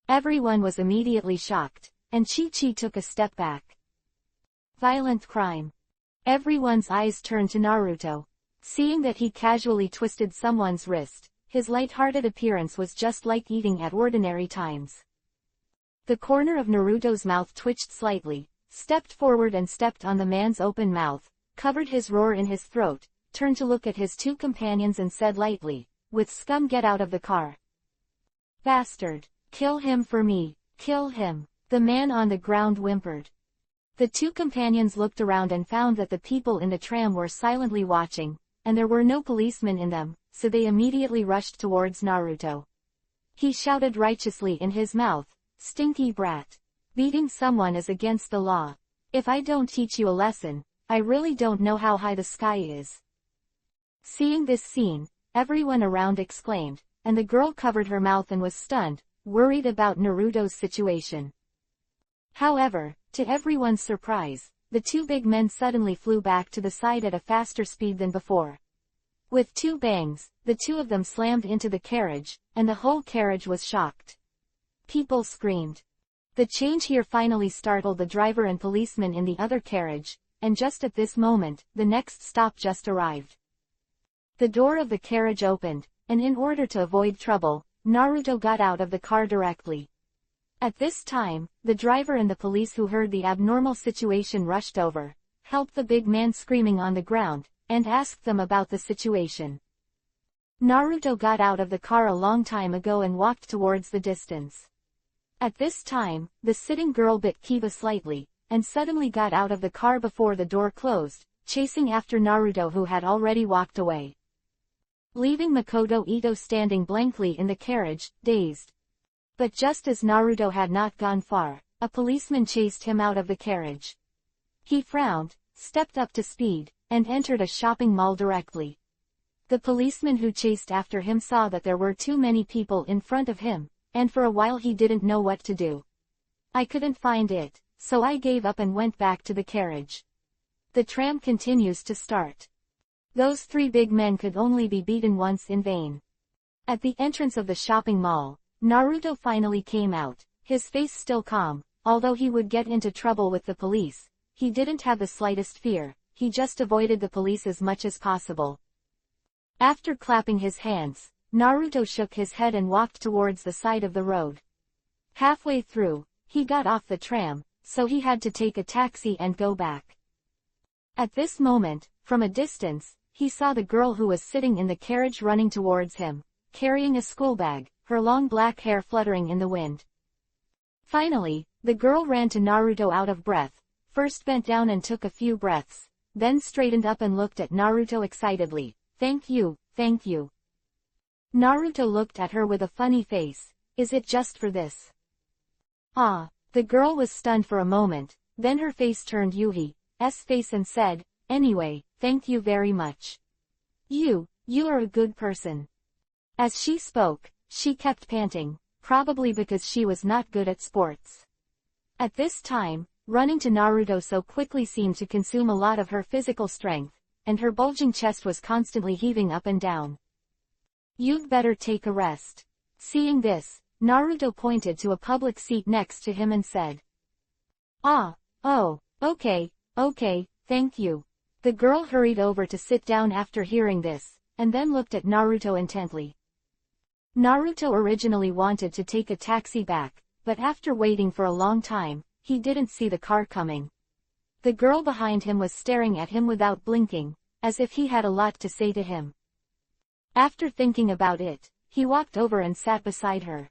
Everyone was immediately shocked, and Chi-Chi took a step back. Violent crime. Everyone's eyes turned to Naruto. Seeing that he casually twisted someone's wrist, his light-hearted appearance was just like eating at ordinary times. The corner of Naruto's mouth twitched slightly, stepped forward and stepped on the man's open mouth, covered his roar in his throat, turned to look at his two companions and said lightly, "With scum, get out of the car. Bastard, kill him for me, kill him." The man on the ground whimpered. The two companions looked around and found that the people in the tram were silently watching, and there were no policemen in them, so they immediately rushed towards Naruto. He shouted righteously in his mouth, "Stinky brat. Beating someone is against the law. If I don't teach you a lesson, I really don't know how high the sky is." Seeing this scene, everyone around exclaimed, and the girl covered her mouth and was stunned, worried about Naruto's situation. However, to everyone's surprise, the two big men suddenly flew back to the side at a faster speed than before. With two bangs, the two of them slammed into the carriage, and the whole carriage was shocked. People screamed. The change here finally startled the driver and policeman in the other carriage, and just at this moment, the next stop just arrived. The door of the carriage opened, and in order to avoid trouble, Naruto got out of the car directly. At this time, the driver and the police who heard the abnormal situation rushed over, helped the big man screaming on the ground, and asked them about the situation. Naruto got out of the car a long time ago and walked towards the distance. At this time, the sitting girl bit Kiba slightly, and suddenly got out of the car before the door closed, chasing after Naruto who had already walked away, leaving Makoto Ito standing blankly in the carriage, dazed. But just as Naruto had not gone far, a policeman chased him out of the carriage. He frowned, stepped up to speed, and entered a shopping mall directly. The policeman who chased after him saw that there were too many people in front of him, and for a while he didn't know what to do. I couldn't find it, so I gave up and went back to the carriage. The tram continues to start. Those three big men could only be beaten once in vain. At the entrance of the shopping mall, Naruto finally came out, his face still calm. Although he would get into trouble with the police, he didn't have the slightest fear, he just avoided the police as much as possible. After clapping his hands, Naruto shook his head and walked towards the side of the road. Halfway through, he got off the tram, so he had to take a taxi and go back. At this moment, from a distance, he saw the girl who was sitting in the carriage running towards him, carrying a school bag, her long black hair fluttering in the wind. Finally, the girl ran to Naruto out of breath, first bent down and took a few breaths, then straightened up and looked at Naruto excitedly. "Thank you, thank you." Naruto looked at her with a funny face. "Is it just for this?" "Ah." The girl was stunned for a moment, then her face turned Yuhi's face and said, "Anyway, thank you very much. You are a good person." As she spoke, she kept panting, probably because she was not good at sports. At this time, running to Naruto so quickly seemed to consume a lot of her physical strength, and her bulging chest was constantly heaving up and down. "You'd better take a rest." Seeing this, Naruto pointed to a public seat next to him and said, Okay, thank you." The girl hurried over to sit down after hearing this, and then looked at Naruto intently. Naruto originally wanted to take a taxi back, but after waiting for a long time, he didn't see the car coming. The girl behind him was staring at him without blinking, as if he had a lot to say to him. After thinking about it, he walked over and sat beside her.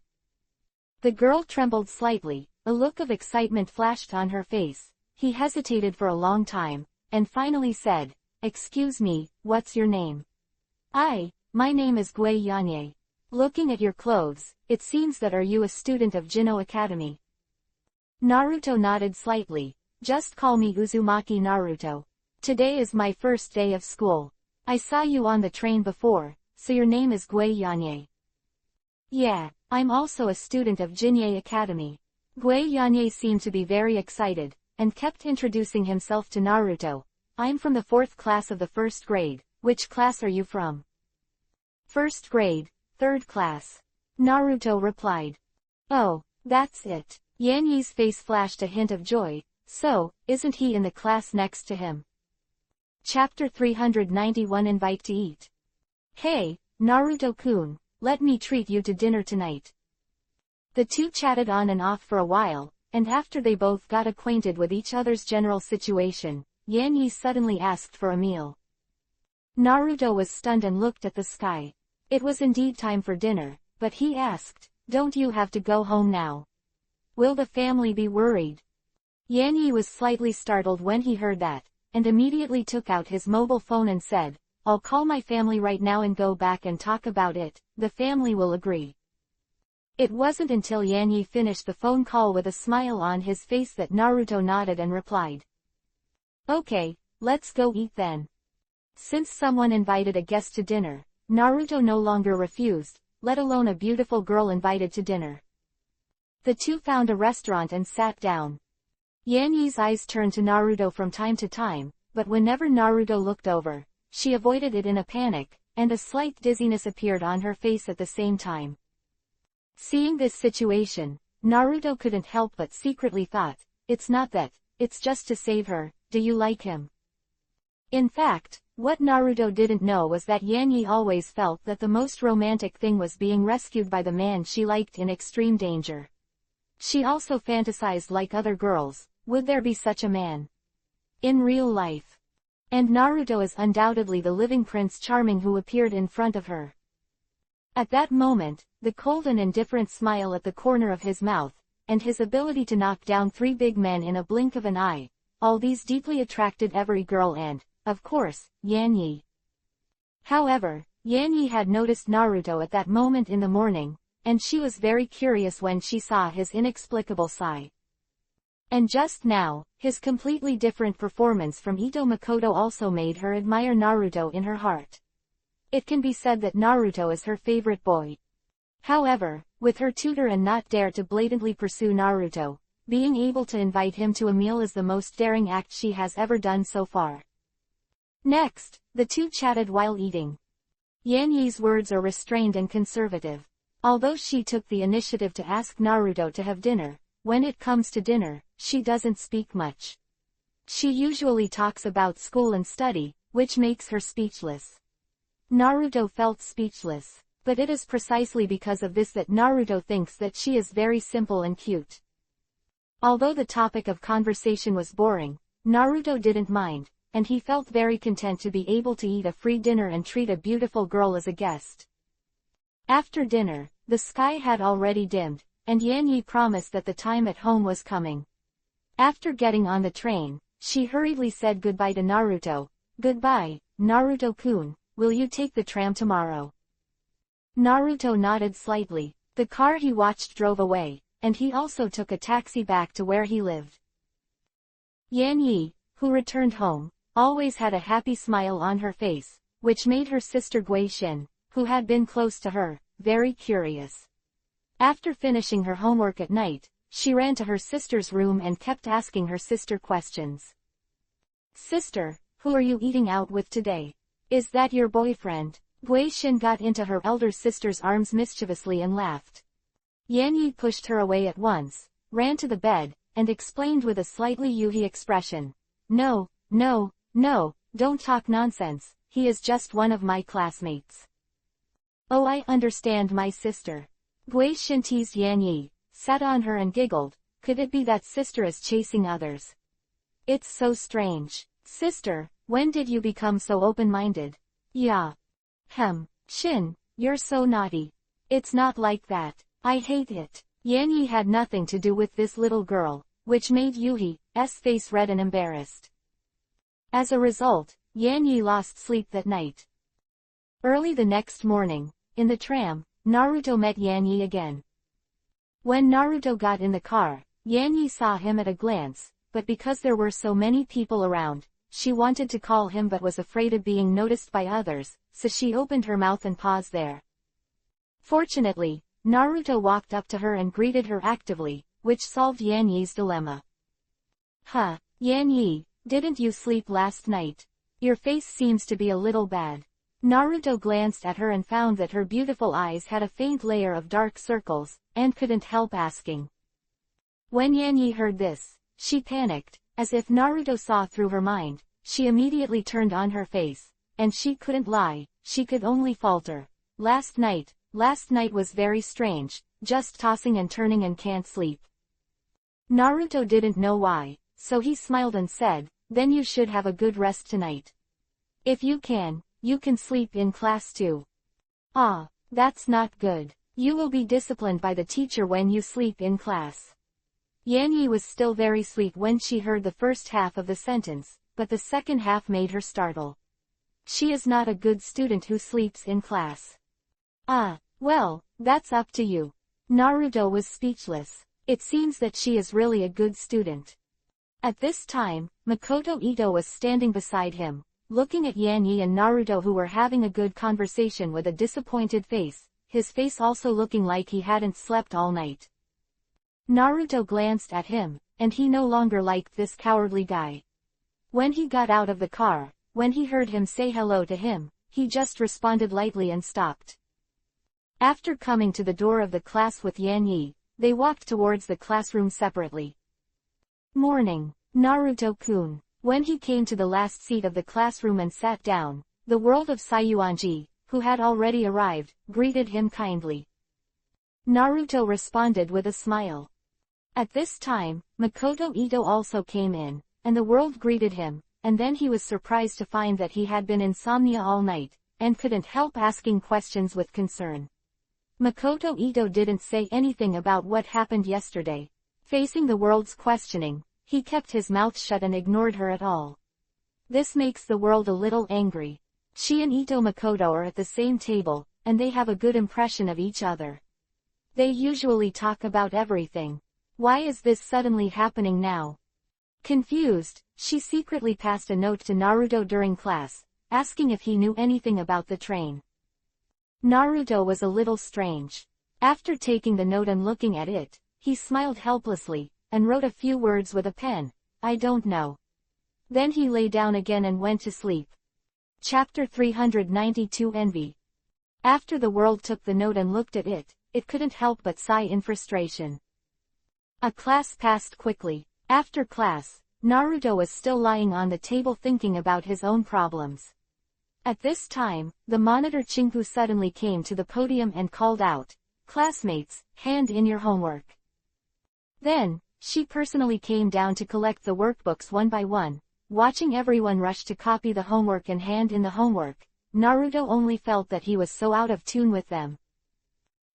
The girl trembled slightly, a look of excitement flashed on her face. He hesitated for a long time, and finally said, "Excuse me, what's your name?" My name is Gue Yanye. Looking at your clothes, it seems that are you a student of Jinno Academy?" Naruto nodded slightly. "Just call me Uzumaki Naruto. Today is my first day of school. I saw you on the train before, so your name is Gue Yanye." "Yeah, I'm also a student of Jinno Academy." Gue Yanye seemed to be very excited, and kept introducing himself to Naruto. "I'm from the 4th class of the 1st grade, which class are you from?" "1st grade, 3rd class." Naruto replied. "Oh, that's it." Yanye's face flashed a hint of joy. "So, isn't he in the class next to him?" Chapter 391 Invite to Eat. "Hey, Naruto-kun, let me treat you to dinner tonight." The two chatted on and off for a while, and after they both got acquainted with each other's general situation, Yanye suddenly asked for a meal. Naruto was stunned and looked at the sky. It was indeed time for dinner, but he asked, "Don't you have to go home now? Will the family be worried?" Yanye was slightly startled when he heard that, and immediately took out his mobile phone and said, "I'll call my family right now and go back and talk about it, the family will agree." It wasn't until Yanye finished the phone call with a smile on his face that Naruto nodded and replied, "Okay, let's go eat then." Since someone invited a guest to dinner, Naruto no longer refused, let alone a beautiful girl invited to dinner. The two found a restaurant and sat down. Yanye's eyes turned to Naruto from time to time, but whenever Naruto looked over, she avoided it in a panic, and a slight dizziness appeared on her face at the same time. Seeing this situation, Naruto couldn't help but secretly thought, "It's not that, it's just to save her. Do you like him?" In fact, what Naruto didn't know was that Yanye always felt that the most romantic thing was being rescued by the man she liked in extreme danger. She also fantasized like other girls, would there be such a man in real life? And Naruto is undoubtedly the living Prince Charming who appeared in front of her. At that moment, the cold and indifferent smile at the corner of his mouth, and his ability to knock down 3 big men in a blink of an eye. All these deeply attracted every girl and, of course, Yan Yi. However, Yan Yi had noticed Naruto at that moment in the morning, and she was very curious when she saw his inexplicable sigh. And just now, his completely different performance from Ito Makoto also made her admire Naruto in her heart. It can be said that Naruto is her favorite boy. However, with her tutor and not dare to blatantly pursue Naruto, being able to invite him to a meal is the most daring act she has ever done so far. Next, the two chatted while eating. Yan Yi's words are restrained and conservative. Although she took the initiative to ask Naruto to have dinner, when it comes to dinner, she doesn't speak much. She usually talks about school and study, which makes her speechless. Naruto felt speechless, but it is precisely because of this that Naruto thinks that she is very simple and cute. Although the topic of conversation was boring, Naruto didn't mind, and he felt very content to be able to eat a free dinner and treat a beautiful girl as a guest. After dinner, the sky had already dimmed, and Yan Yi promised that the time at home was coming. After getting on the train, she hurriedly said goodbye to Naruto. "Goodbye, Naruto-kun, will you take the tram tomorrow?" Naruto nodded slightly. The car he watched drove away, and he also took a taxi back to where he lived. Yan Yi, who returned home, always had a happy smile on her face, which made her sister Gui Xin, who had been close to her, very curious. After finishing her homework at night, she ran to her sister's room and kept asking her sister questions. "Sister, who are you eating out with today? Is that your boyfriend?" Gui Xin got into her elder sister's arms mischievously and laughed. Yan Yi pushed her away at once, ran to the bed, and explained with a slightly Yuhi expression. No, don't talk nonsense, he is just one of my classmates." "Oh, I understand, my sister." Gui Xin teased Yan Yi, sat on her and giggled. Could it be that sister is chasing others? It's so strange. "Sister, when did you become so open-minded?" "Yeah. Xin, you're so naughty. It's not like that. I hate it." Yan Yi had nothing to do with this little girl, which made Yuhi's face red and embarrassed. As a result, Yan Yi lost sleep that night. Early the next morning, in the tram, Naruto met Yan Yi again. When Naruto got in the car, Yan Yi saw him at a glance, but because there were so many people around, she wanted to call him but was afraid of being noticed by others, so she opened her mouth and paused there. Fortunately, Naruto walked up to her and greeted her actively, which solved Yan Yi's dilemma. Yan Yi, didn't you sleep last night? Your face seems to be a little bad." Naruto glanced at her and found that her beautiful eyes had a faint layer of dark circles, and couldn't help asking. When Yan Yi heard this, she panicked, as if Naruto saw through her mind. She immediately turned on her face, and she couldn't lie, she could only falter. Last night was very strange, just tossing and turning and can't sleep." Naruto didn't know why, so he smiled and said, "Then you should have a good rest tonight. If you can sleep in class too." "Ah, that's not good. You will be disciplined by the teacher when you sleep in class." Yan Yi was still very sweet when she heard the first half of the sentence, but the second half made her startle. She is not a good student who sleeps in class. Well, that's up to you." Naruto was speechless. It seems that she is really a good student. At this time, Makoto Ito was standing beside him, looking at Yan Yi and Naruto, who were having a good conversation, with a disappointed face, his face also looking like he hadn't slept all night. Naruto glanced at him, and he no longer liked this cowardly guy. When he got out of the car, when he heard him say hello to him, he just responded lightly and stopped. After coming to the door of the class with Yan Yi, they walked towards the classroom separately. "Morning, Naruto-kun." When he came to the last seat of the classroom and sat down, the world of Sayuanji, who had already arrived, greeted him kindly. Naruto responded with a smile. At this time, Makoto Ito also came in, and the world greeted him, and then he was surprised to find that he had been insomnia all night, and couldn't help asking questions with concern. Makoto Ito didn't say anything about what happened yesterday, Facing the world's questioning, he kept his mouth shut and ignored her at all. This makes the world a little angry. She and Ito Makoto are at the same table, and they have a good impression of each other. They usually talk about everything. Why is this suddenly happening now? Confused, she secretly passed a note to Naruto during class, asking if he knew anything about the train. Naruto was a little strange. After taking the note and looking at it, he smiled helplessly, and wrote a few words with a pen. I don't know. Then he lay down again and went to sleep. Chapter 392 Envy. After the world took the note and looked at it, it couldn't help but sigh in frustration. A class passed quickly. After class, Naruto was still lying on the table thinking about his own problems. At this time, the monitor Chinku suddenly came to the podium and called out, "Classmates, hand in your homework." Then, she personally came down to collect the workbooks one by one. Watching everyone rush to copy the homework and hand in the homework, Naruto only felt that he was so out of tune with them.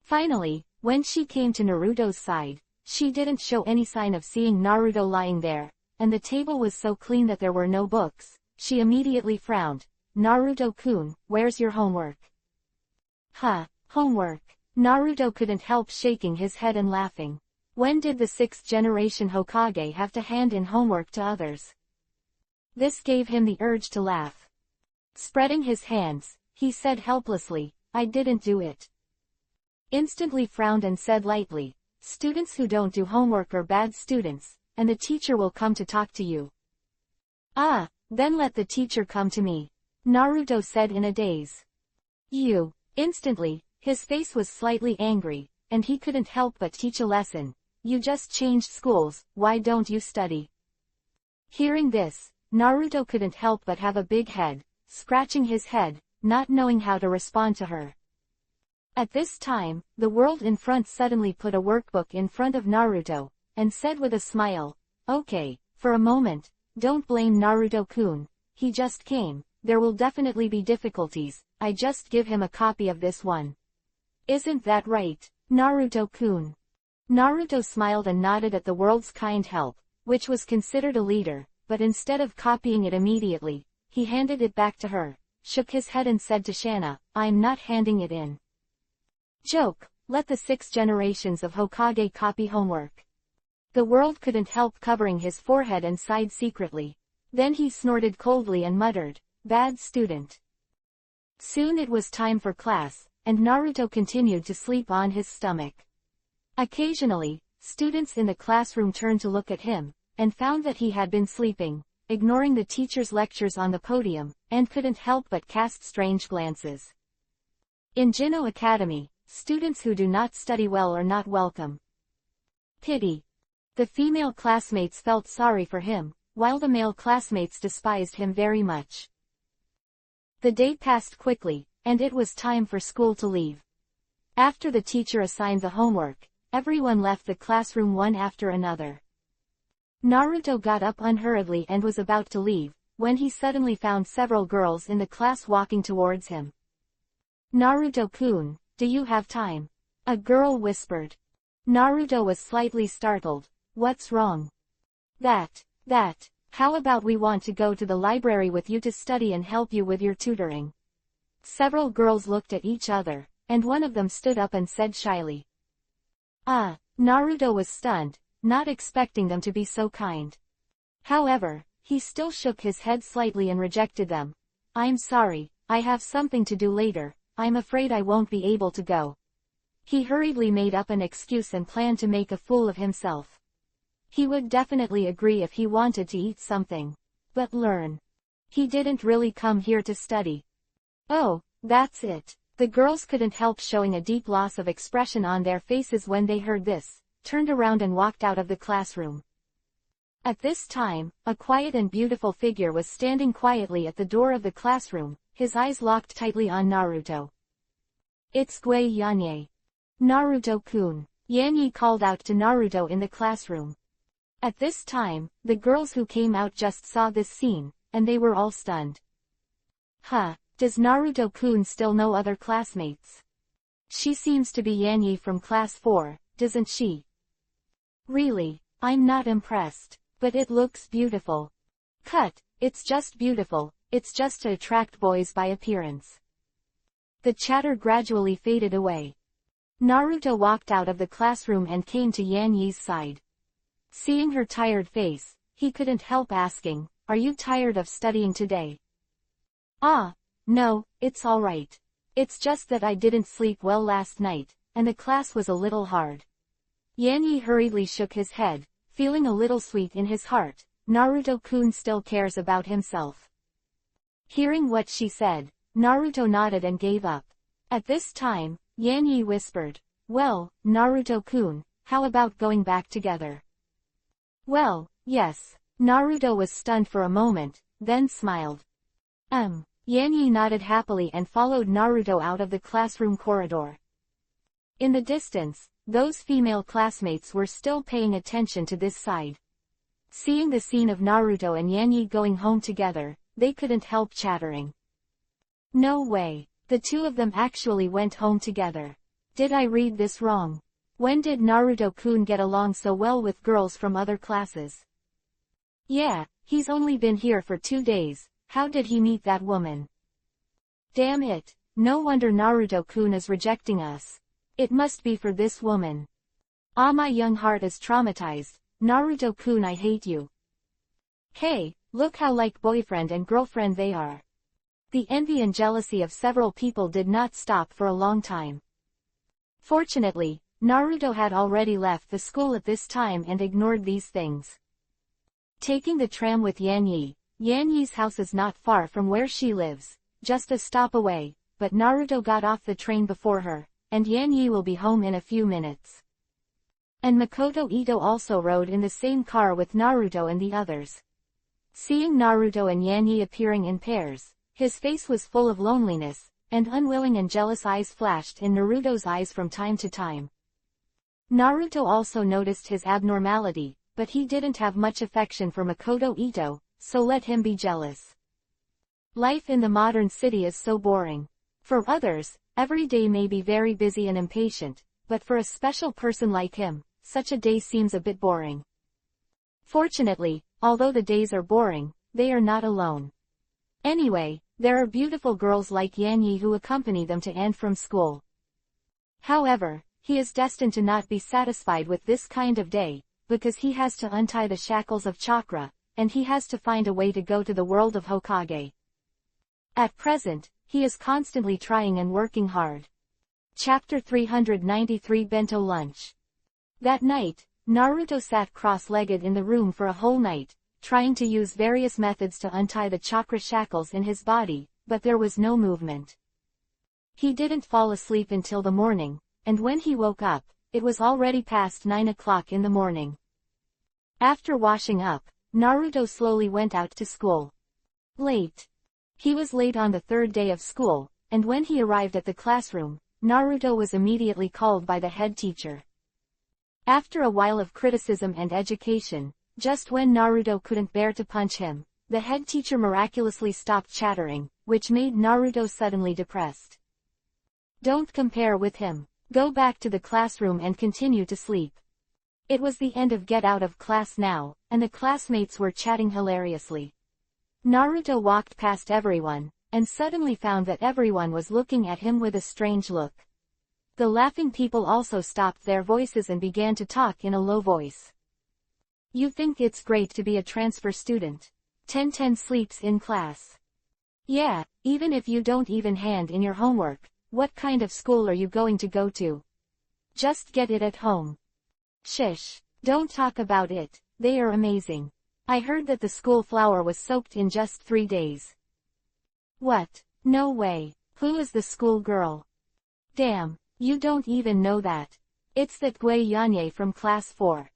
Finally, when she came to Naruto's side, she didn't show any sign of seeing Naruto lying there, and the table was so clean that there were no books. She immediately frowned. "Naruto-kun, where's your homework?" "Huh, homework." Naruto couldn't help shaking his head and laughing. When did the 6th generation Hokage have to hand in homework to others? This gave him the urge to laugh. Spreading his hands, he said helplessly, "I didn't do it." Instantly frowned and said lightly, "Students who don't do homework are bad students, and the teacher will come to talk to you." "Ah, then let the teacher come to me," Naruto said in a daze. "You." Instantly, his face was slightly angry, and he couldn't help but teach a lesson. "You just changed schools, why don't you study?" Hearing this, Naruto couldn't help but have a big head, scratching his head, not knowing how to respond to her. At this time, the world in front suddenly put a workbook in front of Naruto, and said with a smile, "Okay, for a moment, don't blame Naruto-kun, he just came, there will definitely be difficulties, I just give him a copy of this one. Isn't that right, Naruto-kun?" Naruto smiled and nodded at the world's kind help, which was considered a leader, but instead of copying it immediately, he handed it back to her, shook his head and said to Shanna, "I'm not handing it in." Joke, let the 6 generations of Hokage copy homework. The world couldn't help covering his forehead and sighed secretly. Then he snorted coldly and muttered, "Bad student." Soon it was time for class, and Naruto continued to sleep on his stomach. Occasionally, students in the classroom turned to look at him, and found that he had been sleeping, ignoring the teacher's lectures on the podium, and couldn't help but cast strange glances. In Jinno Academy, students who do not study well are not welcome. Pity. The female classmates felt sorry for him, while the male classmates despised him very much. The day passed quickly, and it was time for school to leave. After the teacher assigned the homework, everyone left the classroom one after another. Naruto got up unhurriedly and was about to leave, when he suddenly found several girls in the class walking towards him. "Naruto-kun, do you have time?" a girl whispered. Naruto was slightly startled. "What's wrong?" That, how about we want to go to the library with you to study and help you with your tutoring?" Several girls looked at each other, and one of them stood up and said shyly. "Ah," Naruto was stunned, not expecting them to be so kind. However, he still shook his head slightly and rejected them. "I'm sorry, I have something to do later, I'm afraid I won't be able to go." He hurriedly made up an excuse and planned to make a fool of himself. He would definitely agree if he wanted to eat something. But learn. He didn't really come here to study. "Oh, that's it." The girls couldn't help showing a deep loss of expression on their faces when they heard this, turned around and walked out of the classroom. At this time, a quiet and beautiful figure was standing quietly at the door of the classroom, his eyes locked tightly on Naruto. "It's Gue Yanye." "Naruto-kun." Yanye called out to Naruto in the classroom. At this time, the girls who came out just saw this scene, and they were all stunned. "Huh, does Naruto-kun still know other classmates? She seems to be Yanye from class 4, doesn't she?" "Really?" I'm not impressed. But it looks beautiful. Cut, it's just beautiful, it's just to attract boys by appearance. The chatter gradually faded away. Naruto walked out of the classroom and came to Yan Yi's side. Seeing her tired face, he couldn't help asking, "Are you tired of studying today?" "Ah, no, it's alright. It's just that I didn't sleep well last night, and the class was a little hard." Yan Yi hurriedly shook his head, feeling a little sweet in his heart. Naruto-kun still cares about himself. Hearing what she said, Naruto nodded and gave up. At this time, Yan Yi whispered, "Well, Naruto-kun, how about going back together?" "Well, yes." Naruto was stunned for a moment, then smiled. Yan Yi nodded happily and followed Naruto out of the classroom corridor. In the distance, those female classmates were still paying attention to this side. Seeing the scene of Naruto and Yan Yi going home together, they couldn't help chattering. No way, the two of them actually went home together. Did I read this wrong? When did Naruto-kun get along so well with girls from other classes? Yeah, he's only been here for 2 days, how did he meet that woman? Damn it, no wonder Naruto-kun is rejecting us. It must be for this woman. Ah, my young heart is traumatized. Naruto-kun, I hate you. Hey, look how like boyfriend and girlfriend they are. The envy and jealousy of several people did not stop for a long time. Fortunately, Naruto had already left the school at this time and ignored these things. Taking the tram with Yan Yi, Yan Yi's house is not far from where she lives, just a stop away, but Naruto got off the train before her, and Yan Yi will be home in a few minutes. And Makoto Ito also rode in the same car with Naruto and the others. Seeing Naruto and Yan Yi appearing in pairs, his face was full of loneliness, and unwilling and jealous eyes flashed in Naruto's eyes from time to time. Naruto also noticed his abnormality, but he didn't have much affection for Makoto Ito, so let him be jealous. Life in the modern city is so boring. For others, every day may be very busy and impatient, but for a special person like him, such a day seems a bit boring. Fortunately, although the days are boring, they are not alone. Anyway, there are beautiful girls like Yan Yi who accompany them to and from school. However, he is destined to not be satisfied with this kind of day, because he has to untie the shackles of chakra, and he has to find a way to go to the world of Hokage. At present, he is constantly trying and working hard. Chapter 393 Bento Lunch. That night, Naruto sat cross-legged in the room for a whole night, trying to use various methods to untie the chakra shackles in his body, but there was no movement. He didn't fall asleep until the morning, and when he woke up, it was already past 9 o'clock in the morning. After washing up, Naruto slowly went out to school. Late. He was late on the 3rd day of school, and when he arrived at the classroom, Naruto was immediately called by the head teacher. After a while of criticism and education, just when Naruto couldn't bear to punch him, the head teacher miraculously stopped chattering, which made Naruto suddenly depressed. Don't compare with him. Go back to the classroom and continue to sleep. It was the end of get out of class now, and the classmates were chatting hilariously. Naruto walked past everyone, and suddenly found that everyone was looking at him with a strange look. The laughing people also stopped their voices and began to talk in a low voice. You think it's great to be a transfer student. 10 sleeps in class. Yeah, even if you don't even hand in your homework, what kind of school are you going to go to? Just get it at home. Shish, don't talk about it, they are amazing. I heard that the school flower was soaked in just 3 days. What? No way, who is the school girl? Damn, you don't even know that. It's that Gui Yanye from class 4.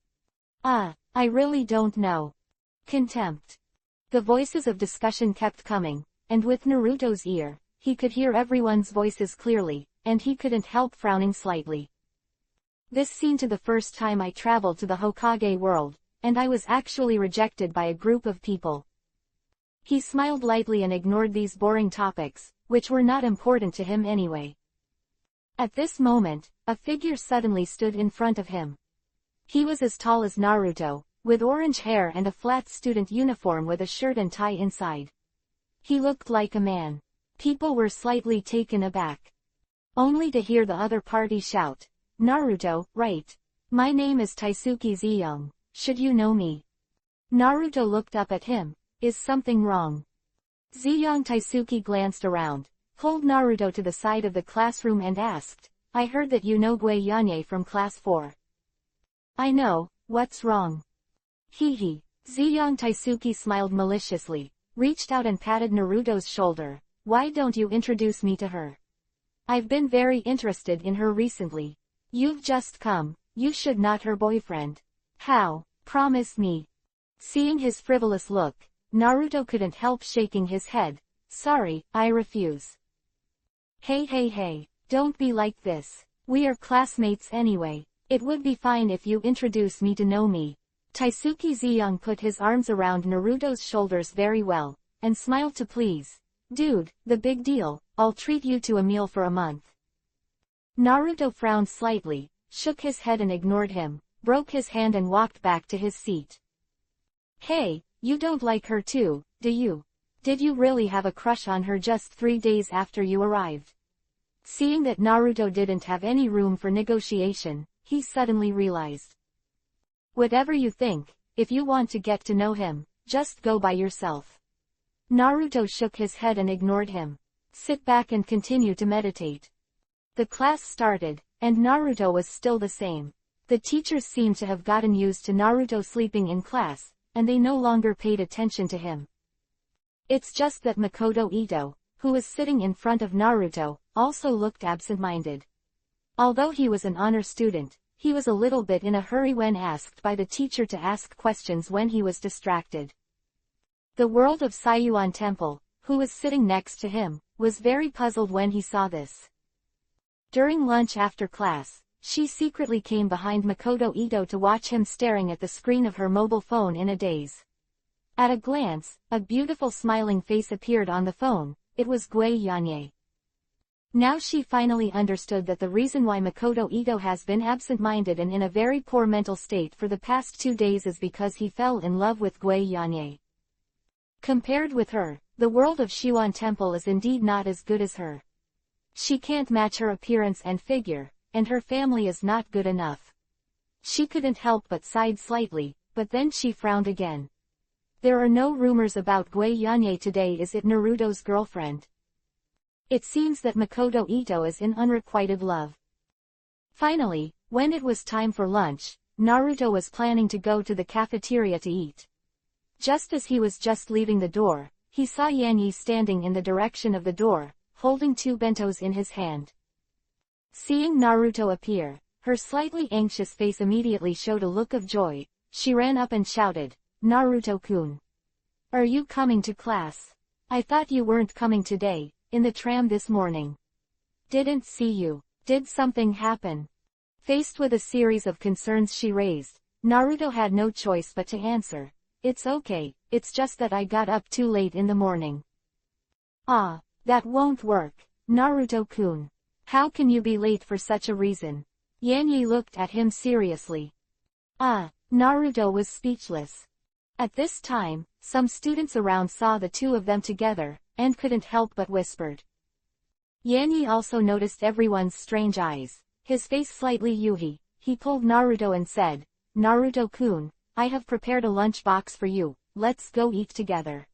I really don't know. Contempt. The voices of discussion kept coming, and with Naruto's ear, he could hear everyone's voices clearly, and he couldn't help frowning slightly. This seemed to the first time I traveled to the Hokage world, and I was actually rejected by a group of people. He smiled lightly and ignored these boring topics, which were not important to him anyway. At this moment, a figure suddenly stood in front of him. He was as tall as Naruto, with orange hair and a flat student uniform with a shirt and tie inside. He looked like a man. People were slightly taken aback. Only to hear the other party shout, "Naruto, right? My name is Taisuke Zeyoung, should you know me?" Naruto looked up at him. Is something wrong? Zeyoung Taisuke glanced around, pulled Naruto to the side of the classroom and asked, I heard that you know Gue Yanye from class 4. I know, what's wrong? Hee. Zeyoung Taisuke smiled maliciously, reached out and patted Naruto's shoulder. Why don't you introduce me to her? I've been very interested in her recently. You've just come, you should not her boyfriend. How? Promise me. Seeing his frivolous look, Naruto couldn't help shaking his head. Sorry, I refuse. Hey, don't be like this. We are classmates anyway. It would be fine if you introduce me to Nomi. Taisuke Zeyoung put his arms around Naruto's shoulders very well, and smiled to please. Dude, the big deal, I'll treat you to a meal for a month. Naruto frowned slightly, shook his head and ignored him, broke his hand and walked back to his seat. Hey, you don't like her too, do you? Did you really have a crush on her just 3 days after you arrived? Seeing that Naruto didn't have any room for negotiation, he suddenly realized. Whatever you think, if you want to get to know him, just go by yourself. Naruto shook his head and ignored him. Sit back and continue to meditate. The class started, and Naruto was still the same. The teachers seemed to have gotten used to Naruto sleeping in class, and they no longer paid attention to him. It's just that Makoto Ito, who was sitting in front of Naruto, also looked absent-minded. Although he was an honor student, he was a little bit in a hurry when asked by the teacher to ask questions when he was distracted. The world of Sayuan Temple, who was sitting next to him, was very puzzled when he saw this. During lunch after class, she secretly came behind Makoto Ito to watch him staring at the screen of her mobile phone in a daze. At a glance, a beautiful smiling face appeared on the phone. It was Gue Yanye. Now she finally understood that the reason why Makoto Ito has been absent-minded and in a very poor mental state for the past 2 days is because he fell in love with Gue Yanye. Compared with her, the world of Shiwan Temple is indeed not as good as her. She can't match her appearance and figure, and her family is not good enough. She couldn't help but sighed slightly, but then she frowned again. There are no rumors about Gue Yanye today. Is it Naruto's girlfriend? It seems that Makoto Ito is in unrequited love. Finally, when it was time for lunch, Naruto was planning to go to the cafeteria to eat. Just as he was just leaving the door, he saw Yanyi standing in the direction of the door, holding 2 bentos in his hand. Seeing Naruto appear, her slightly anxious face immediately showed a look of joy. She ran up and shouted, Naruto-kun. Are you coming to class? I thought you weren't coming today, in the tram this morning. Didn't see you. Did something happen? Faced with a series of concerns she raised, Naruto had no choice but to answer. It's okay, it's just that I got up too late in the morning. Ah, that won't work, Naruto-kun. How can you be late for such a reason? Yanyi looked at him seriously. Naruto was speechless. At this time, some students around saw the 2 of them together, and couldn't help but whispered. Yanyi also noticed everyone's strange eyes, his face slightly yuhi. He pulled Naruto and said, Naruto-kun, I have prepared a lunch box for you, let's go eat together.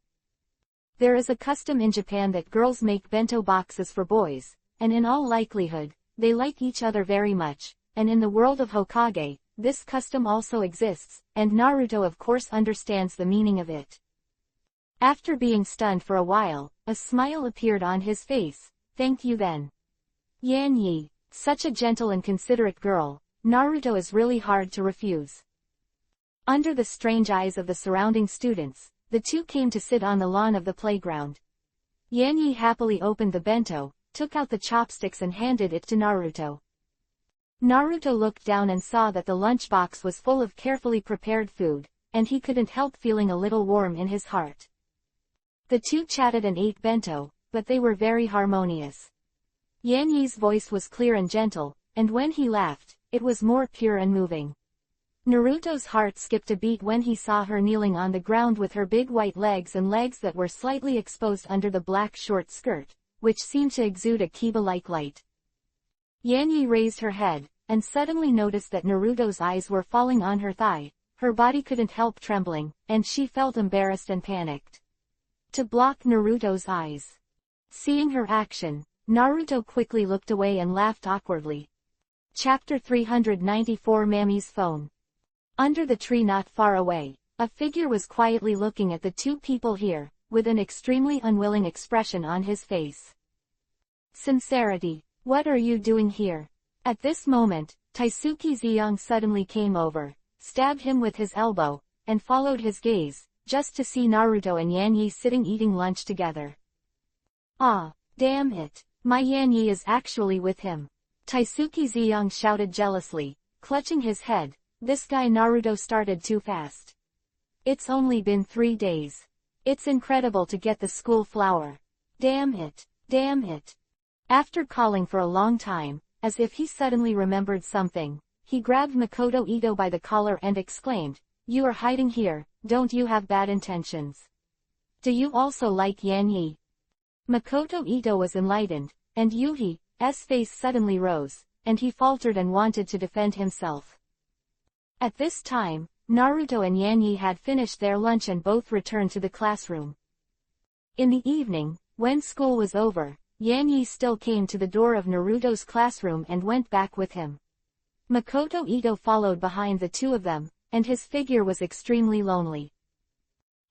There is a custom in Japan that girls make bento boxes for boys, and in all likelihood, they like each other very much, and in the world of Hokage, this custom also exists, and Naruto of course understands the meaning of it. After being stunned for a while, a smile appeared on his face. Thank you then. Yanyi, such a gentle and considerate girl, Naruto is really hard to refuse. Under the strange eyes of the surrounding students, the 2 came to sit on the lawn of the playground. Yanyi happily opened the bento, took out the chopsticks and handed it to Naruto. Naruto looked down and saw that the lunchbox was full of carefully prepared food, and he couldn't help feeling a little warm in his heart. The 2 chatted and ate bento, but they were very harmonious. Yanyi's voice was clear and gentle, and when he laughed, it was more pure and moving. Naruto's heart skipped a beat when he saw her kneeling on the ground with her big white legs and legs that were slightly exposed under the black short skirt, which seemed to exude a Kiba-like light. Yanyi raised her head, and suddenly noticed that Naruto's eyes were falling on her thigh. Her body couldn't help trembling, and she felt embarrassed and panicked. To block Naruto's eyes. Seeing her action, Naruto quickly looked away and laughed awkwardly. Chapter 394 Mami's Phone. Under the tree not far away, a figure was quietly looking at the two people here, with an extremely unwilling expression on his face. Sincerity, what are you doing here? At this moment, Taisuke Ziyang suddenly came over, stabbed him with his elbow, and followed his gaze, just to see Naruto and Yanyi sitting eating lunch together. Ah, damn it, my Yanyi is actually with him. Taisuke Ziyang shouted jealously, clutching his head. This guy Naruto started too fast. It's only been 3 days. It's incredible to get the school flower. Damn it, damn it. After calling for a long time, as if he suddenly remembered something, he grabbed Makoto Ito by the collar and exclaimed, "You are hiding here, don't you have bad intentions? Do you also like Yanyi?" Makoto Ito was enlightened, and Yuhi's face suddenly rose, and he faltered and wanted to defend himself. At this time, Naruto and Yanyi had finished their lunch and both returned to the classroom. In the evening, when school was over, Yanyi still came to the door of Naruto's classroom and went back with him. Makoto Ito followed behind the two of them, and his figure was extremely lonely.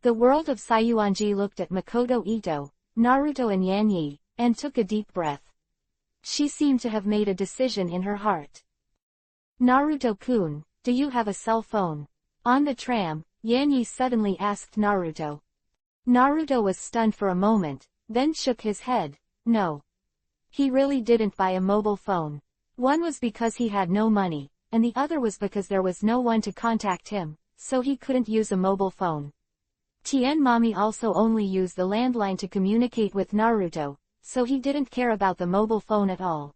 The world of Sayuanji looked at Makoto Ito, Naruto and Yanyi, and took a deep breath. She seemed to have made a decision in her heart. Naruto-kun, do you have a cell phone? On the tram, Yanyi suddenly asked Naruto. Naruto was stunned for a moment, then shook his head. No. He really didn't buy a mobile phone. One was because he had no money, and the other was because there was no one to contact him, so he couldn't use a mobile phone. Tien Mami also only used the landline to communicate with Naruto, so he didn't care about the mobile phone at all.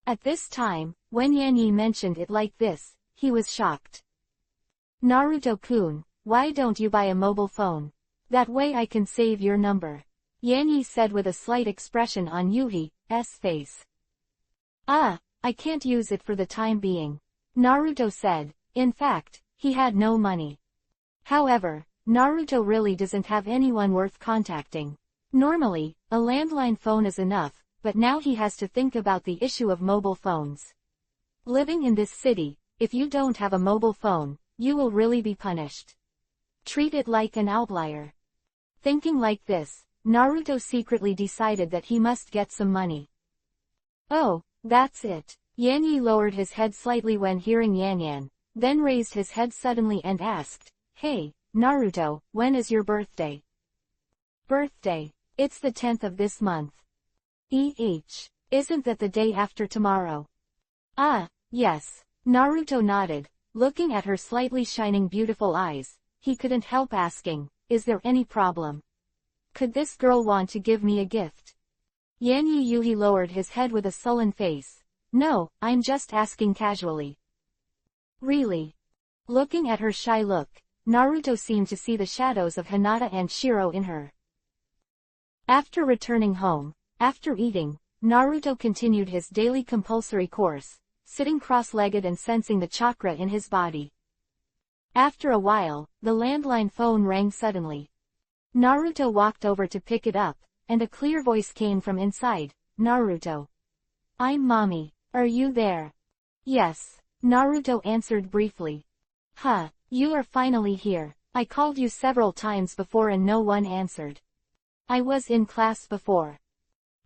At this time, when Yanyi mentioned it like this, he was shocked. Naruto-kun, why don't you buy a mobile phone? That way I can save your number. Yanyi said with a slight expression on Yuhi's face. Ah, I can't use it for the time being. Naruto said. In fact, he had no money. However, Naruto really doesn't have anyone worth contacting. Normally, a landline phone is enough, but now he has to think about the issue of mobile phones. Living in this city, if you don't have a mobile phone, you will really be punished. Treat it like an outlier. Thinking like this, Naruto secretly decided that he must get some money. Oh, that's it. Yanyi lowered his head slightly when hearing Yanyan, then raised his head suddenly and asked, "Hey, Naruto, when is your birthday?" Birthday? It's the 10th of this month. Isn't that the day after tomorrow? Ah, yes. Naruto nodded, looking at her slightly shining beautiful eyes. He couldn't help asking, is there any problem? Could this girl want to give me a gift? Yanyi Yuhi lowered his head with a sullen face. No, I'm just asking casually. Really? Looking at her shy look, Naruto seemed to see the shadows of Hinata and Shiro in her. After returning home, after eating, Naruto continued his daily compulsory course, sitting cross-legged and sensing the chakra in his body. After a while, the landline phone rang suddenly. Naruto walked over to pick it up, and a clear voice came from inside. Naruto. I'm Mommy. Are you there? Yes. Naruto answered briefly. Huh, you are finally here. I called you several times before and no one answered. I was in class before.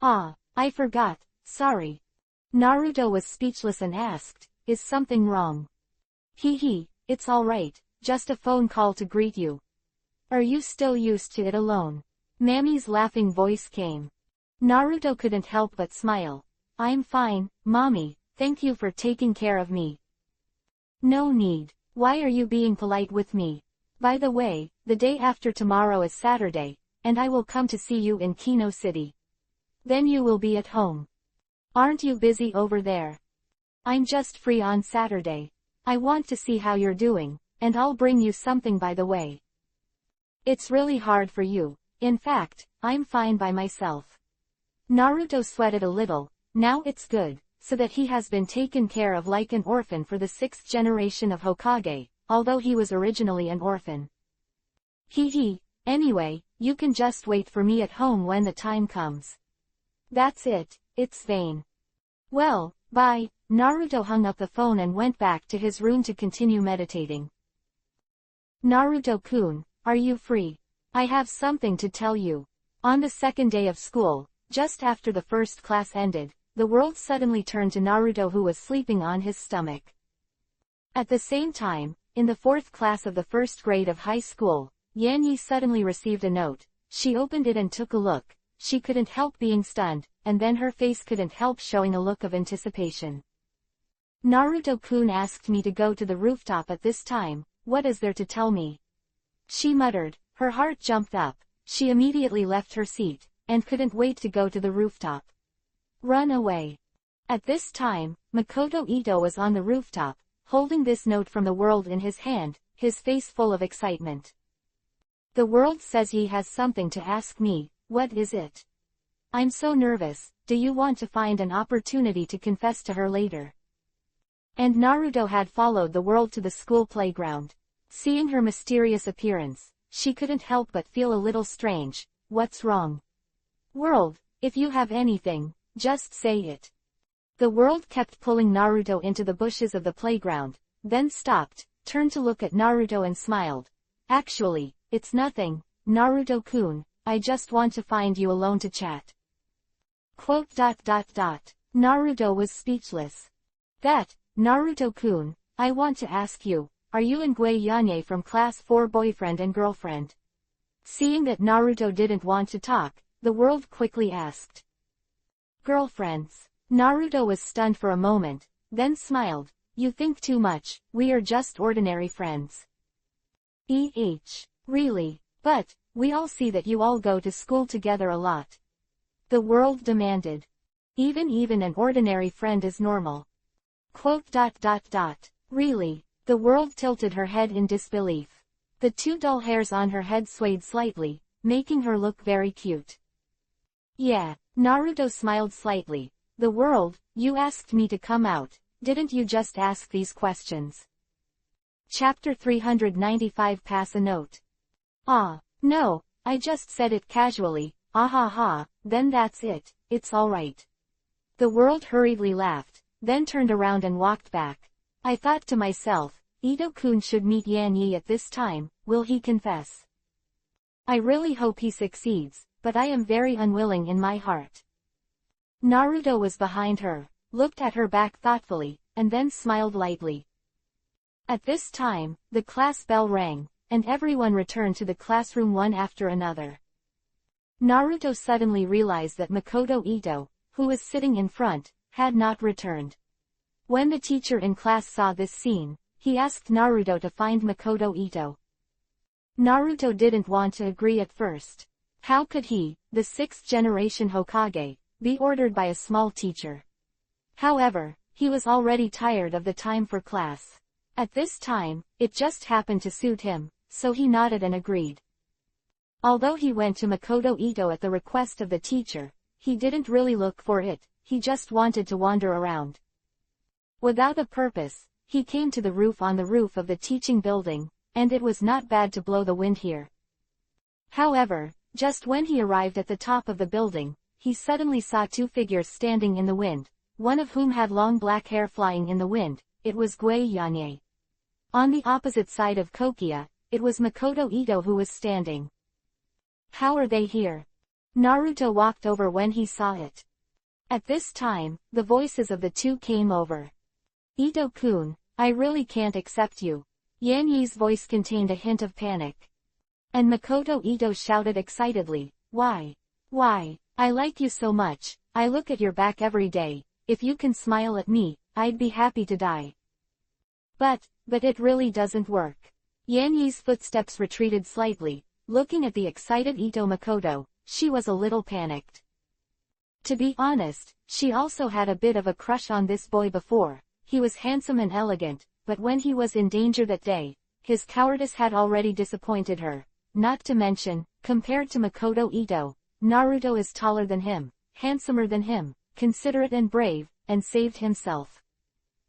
Ah, I forgot, sorry. Naruto was speechless and asked, is something wrong? It's alright, just a phone call to greet you. Are you still used to it alone? Mami's laughing voice came. Naruto couldn't help but smile. I'm fine, Mommy, thank you for taking care of me. No need. Why are you being polite with me? By the way, the day after tomorrow is Saturday, and I will come to see you in Kino City. Then you will be at home. Aren't you busy over there? I'm just free on Saturday. I want to see how you're doing, and I'll bring you something by the way. It's really hard for you. In fact, I'm fine by myself. Naruto sweated a little. Now it's good, so that he has been taken care of like an orphan for the 6th generation of Hokage, although he was originally an orphan. Hee. Anyway, you can just wait for me at home when the time comes. That's it, it's vain. Well, bye. Naruto hung up the phone and went back to his room to continue meditating. Naruto-kun, are you free? I have something to tell you. On the 2nd day of school, just after the first class ended, the world suddenly turned to Naruto, who was sleeping on his stomach. At the same time, in the 4th class of the 1st grade of high school, Yanyi suddenly received a note. She opened it and took a look. She couldn't help being stunned, and then her face couldn't help showing a look of anticipation. Naruto-kun asked me to go to the rooftop at this time. What is there to tell me? She muttered. Her heart jumped up. She immediately left her seat, and couldn't wait to go to the rooftop. Run away. At this time, Makoto Ito was on the rooftop, holding this note from the world in his hand, his face full of excitement. The world says he has something to ask me. What is it? I'm so nervous. Do you want to find an opportunity to confess to her later? And Naruto had followed the world to the school playground. Seeing her mysterious appearance, she couldn't help but feel a little strange. What's wrong? World, if you have anything, just say it. The world kept pulling Naruto into the bushes of the playground, then stopped, turned to look at Naruto and smiled. Actually, it's nothing, Naruto-kun, I just want to find you alone to chat. Naruto was speechless. That, Naruto-kun, I want to ask you, are you and Gue Yanye from class 4 boyfriend and girlfriend? Seeing that Naruto didn't want to talk, the world quickly asked. Girlfriends. Naruto was stunned for a moment, then smiled. You think too much, we are just ordinary friends. Really? But, we all see that you all go to school together a lot. The world demanded. Even an ordinary friend is normal. Really? The world tilted her head in disbelief. The 2 dull hairs on her head swayed slightly, making her look very cute. Yeah, Naruto smiled slightly. The world, you asked me to come out, didn't you just ask these questions? Chapter 395 Pass a Note. No, I just said it casually, then that's it, it's alright. The world hurriedly laughed, then turned around and walked back. I thought to myself, Ito-kun should meet Yanyi at this time, will he confess? I really hope he succeeds, but I am very unwilling in my heart. Naruto was behind her, looked at her back thoughtfully, and then smiled lightly. At this time, the class bell rang, and everyone returned to the classroom one after another. Naruto suddenly realized that Makoto Ito, who was sitting in front, had not returned. When the teacher in class saw this scene, he asked Naruto to find Makoto Ito. Naruto didn't want to agree at first. How could he, the 6th generation Hokage, be ordered by a small teacher? However, he was already tired of the time for class. At this time, it just happened to suit him, so he nodded and agreed. Although he went to Makoto Ito at the request of the teacher, he didn't really look for it, he just wanted to wander around. Without a purpose, he came to the roof on the roof of the teaching building, and it was not bad to blow the wind here. However, just when he arrived at the top of the building, he suddenly saw 2 figures standing in the wind, one of whom had long black hair flying in the wind. It was Gue Yanye. On the opposite side of Kokia, it was Makoto Ito who was standing. How are they here? Naruto walked over when he saw it. At this time, the voices of the 2 came over. Ito-kun, I really can't accept you. Yanyi's voice contained a hint of panic. And Makoto Ito shouted excitedly, Why? I like you so much, I look at your back every day, if you can smile at me, I'd be happy to die. But it really doesn't work. Yanyi's footsteps retreated slightly, looking at the excited Ito Makoto, she was a little panicked. To be honest, she also had a bit of a crush on this boy before. He was handsome and elegant, but when he was in danger that day, his cowardice had already disappointed her. Not to mention, compared to Makoto Ito, Naruto is taller than him, handsomer than him, considerate and brave, and saved himself.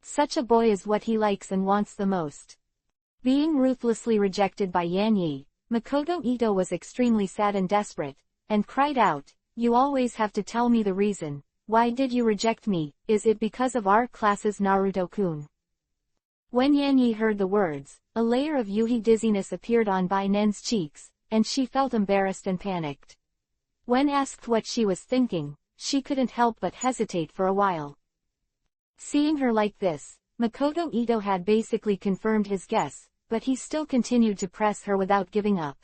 Such a boy is what he likes and wants the most. Being ruthlessly rejected by Yan Yi, Makoto Ito was extremely sad and desperate, and cried out, "You always have to tell me the reason. Why did you reject me? Is it because of our class's Naruto-kun?" When Yan Yi heard the words, a layer of Yuhi dizziness appeared on Bai Nen's cheeks, and she felt embarrassed and panicked. When asked what she was thinking, she couldn't help but hesitate for a while. Seeing her like this, Makoto Ito had basically confirmed his guess, but he still continued to press her without giving up.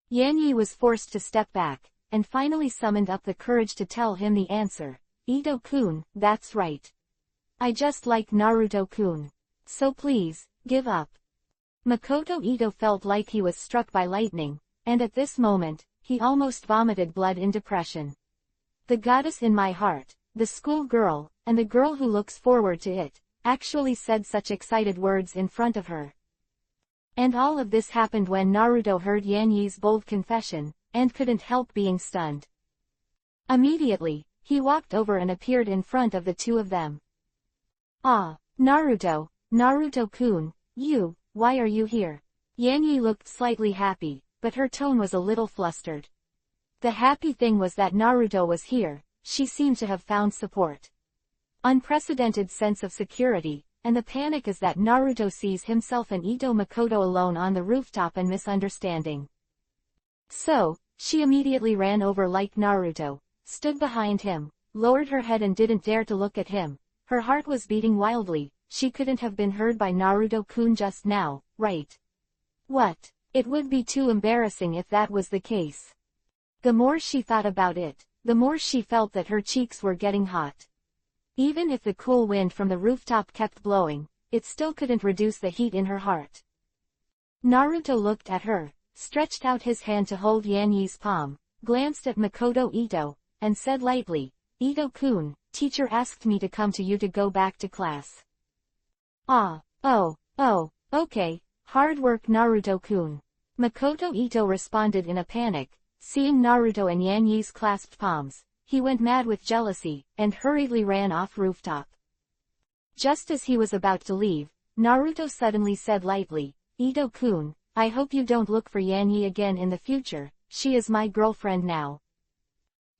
Yan Yi was forced to step back, and finally summoned up the courage to tell him the answer. "Ito-kun, that's right. I just like Naruto-kun. So please, give up." Makoto Ito felt like he was struck by lightning, and at this moment, he almost vomited blood in depression. The goddess in my heart, the school girl, and the girl who looks forward to it, actually said such excited words in front of her. And all of this happened when Naruto heard Yan Yi's bold confession, and couldn't help being stunned. Immediately, he walked over and appeared in front of the two of them. "Ah, Naruto, Naruto-kun, why are you here?" Yan Yi looked slightly happy, but her tone was a little flustered. The happy thing was that Naruto was here. She seemed to have found support. Unprecedented sense of security, and the panic is that Naruto sees himself and Ito Makoto alone on the rooftop and misunderstanding. So, she immediately ran over like Naruto, stood behind him, lowered her head and didn't dare to look at him. Her heart was beating wildly. She couldn't have been heard by Naruto-kun just now, right? What? It would be too embarrassing if that was the case. The more she thought about it, the more she felt that her cheeks were getting hot. Even if the cool wind from the rooftop kept blowing, it still couldn't reduce the heat in her heart. Naruto looked at her, stretched out his hand to hold Yan Yi's palm, glanced at Makoto Ito, and said lightly, "Ito-kun, teacher asked me to come to you to go back to class." Okay, hard work Naruto-kun. Makoto Ito responded in a panic. Seeing Naruto and Yan Yi's clasped palms, he went mad with jealousy, and hurriedly ran off rooftop. Just as he was about to leave, Naruto suddenly said lightly, "Ito-kun, I hope you don't look for Yan Yi again in the future, she is my girlfriend now."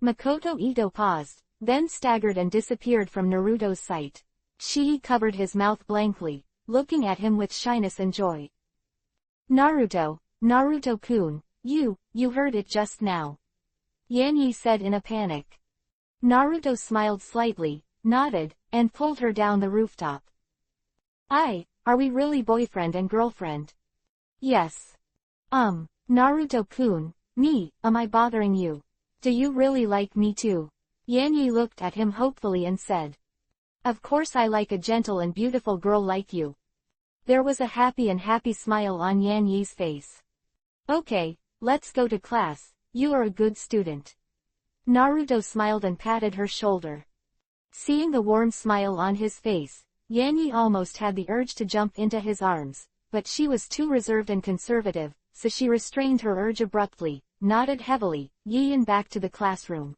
Makoto Ito paused, then staggered and disappeared from Naruto's sight. Shi covered his mouth blankly, looking at him with shyness and joy. Naruto-kun, you heard it just now," Yan Yi said in a panic. Naruto smiled slightly, nodded, and pulled her down the rooftop. Are we really boyfriend and girlfriend?" "Yes." Naruto-kun, am I bothering you? Do you really like me too?" Yan Yi looked at him hopefully and said. "Of course I like a gentle and beautiful girl like you." There was a happy smile on Yan Yi's face. "Okay, let's go to class, you are a good student." Naruto smiled and patted her shoulder. Seeing the warm smile on his face, Yan Yi almost had the urge to jump into his arms, but she was too reserved and conservative, so she restrained her urge abruptly, nodded heavily, and back to the classroom.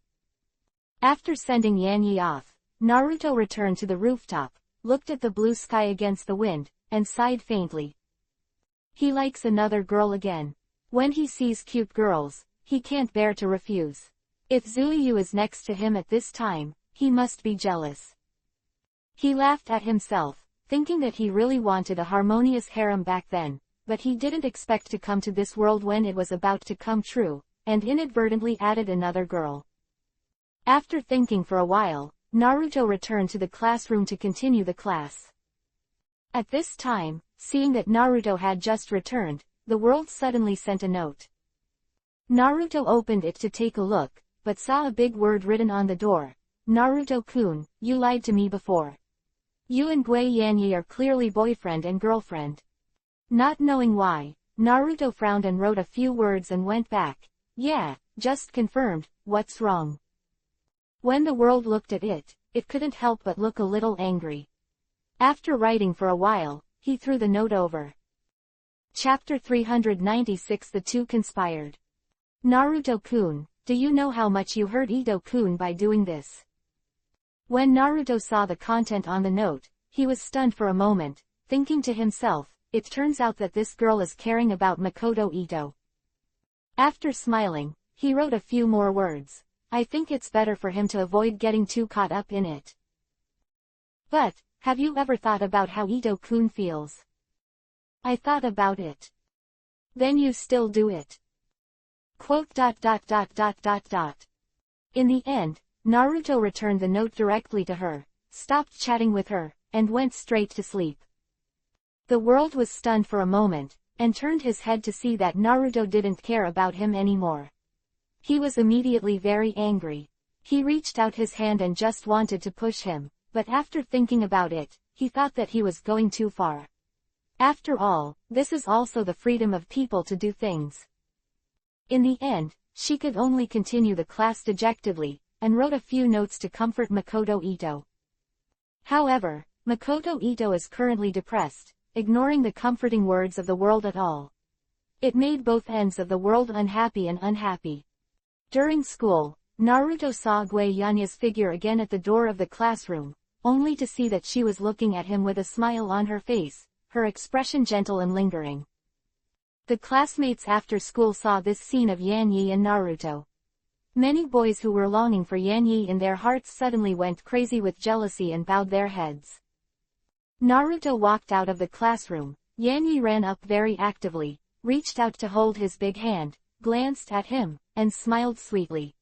After sending Yan Yi off, Naruto returned to the rooftop, looked at the blue sky against the wind, and sighed faintly. He likes another girl again. When he sees cute girls, he can't bear to refuse. If Zuiyu is next to him at this time, he must be jealous. He laughed at himself, thinking that he really wanted a harmonious harem back then, but he didn't expect to come to this world when it was about to come true, and inadvertently added another girl. After thinking for a while, Naruto returned to the classroom to continue the class. At this time, seeing that Naruto had just returned, the world suddenly sent a note. Naruto opened it to take a look, but saw a big word written on the door. "Naruto-kun, you lied to me before. You and Gui Yanyi are clearly boyfriend and girlfriend." Not knowing why, Naruto frowned and wrote a few words and went back. "Yeah, just confirmed, what's wrong?" When the world looked at it, it couldn't help but look a little angry. After writing for a while, he threw the note over. Chapter 396. The two conspired. Naruto-kun, do you know how much you hurt Ito-kun by doing this? When Naruto saw the content on the note, he was stunned for a moment, thinking to himself, it turns out that this girl is caring about Makoto Ito. After smiling, he wrote a few more words. I think it's better for him to avoid getting too caught up in it. But, have you ever thought about how Ito-kun feels? I thought about it. Then you still do it. Quote. In the end, Naruto returned the note directly to her, stopped chatting with her, and went straight to sleep. The world was stunned for a moment, and turned his head to see that Naruto didn't care about him anymore. He was immediately very angry. He reached out his hand and just wanted to push him, but after thinking about it, he thought that he was going too far. After all, this is also the freedom of people to do things. In the end, she could only continue the class dejectedly, and wrote a few notes to comfort Makoto Ito. However, Makoto Ito is currently depressed, ignoring the comforting words of the world at all. It made both ends of the world unhappy and unhappy. During school, Naruto saw Gue Yanya's figure again at the door of the classroom, only to see that she was looking at him with a smile on her face, her expression gentle and lingering. The classmates after school saw this scene of Yanyi and Naruto. Many boys who were longing for Yanyi in their hearts suddenly went crazy with jealousy and bowed their heads. Naruto walked out of the classroom. Yanyi ran up very actively, reached out to hold his big hand, glanced at him, and smiled sweetly.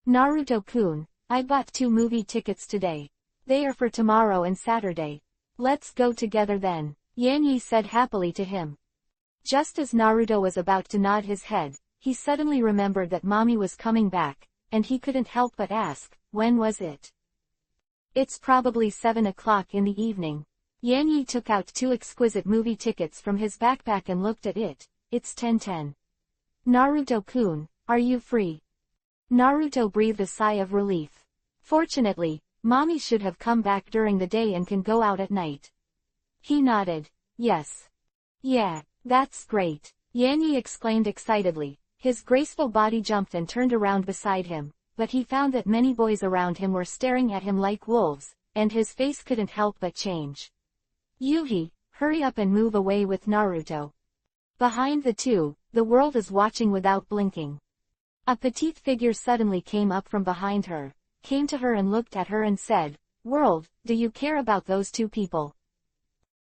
Naruto-kun, I bought 2 movie tickets today. They are for tomorrow and Saturday. Let's go together then, Yanyi said happily to him. Just as Naruto was about to nod his head, he suddenly remembered that mommy was coming back, and he couldn't help but ask, when was it? It's probably 7 o'clock in the evening. Yanyi took out 2 exquisite movie tickets from his backpack and looked at it. It's 10:10. Naruto-kun, are you free? Naruto breathed a sigh of relief. Fortunately, mommy should have come back during the day and can go out at night. He nodded. Yes. Yeah, that's great, Yanyi exclaimed excitedly. His graceful body jumped and turned around beside him, but he found that many boys around him were staring at him like wolves, and his face couldn't help but change. Yuhi, hurry up and move away with Naruto. Behind the two, the world is watching without blinking. A petite figure suddenly came up from behind her, came to her and looked at her and said, World, do you care about those 2 people?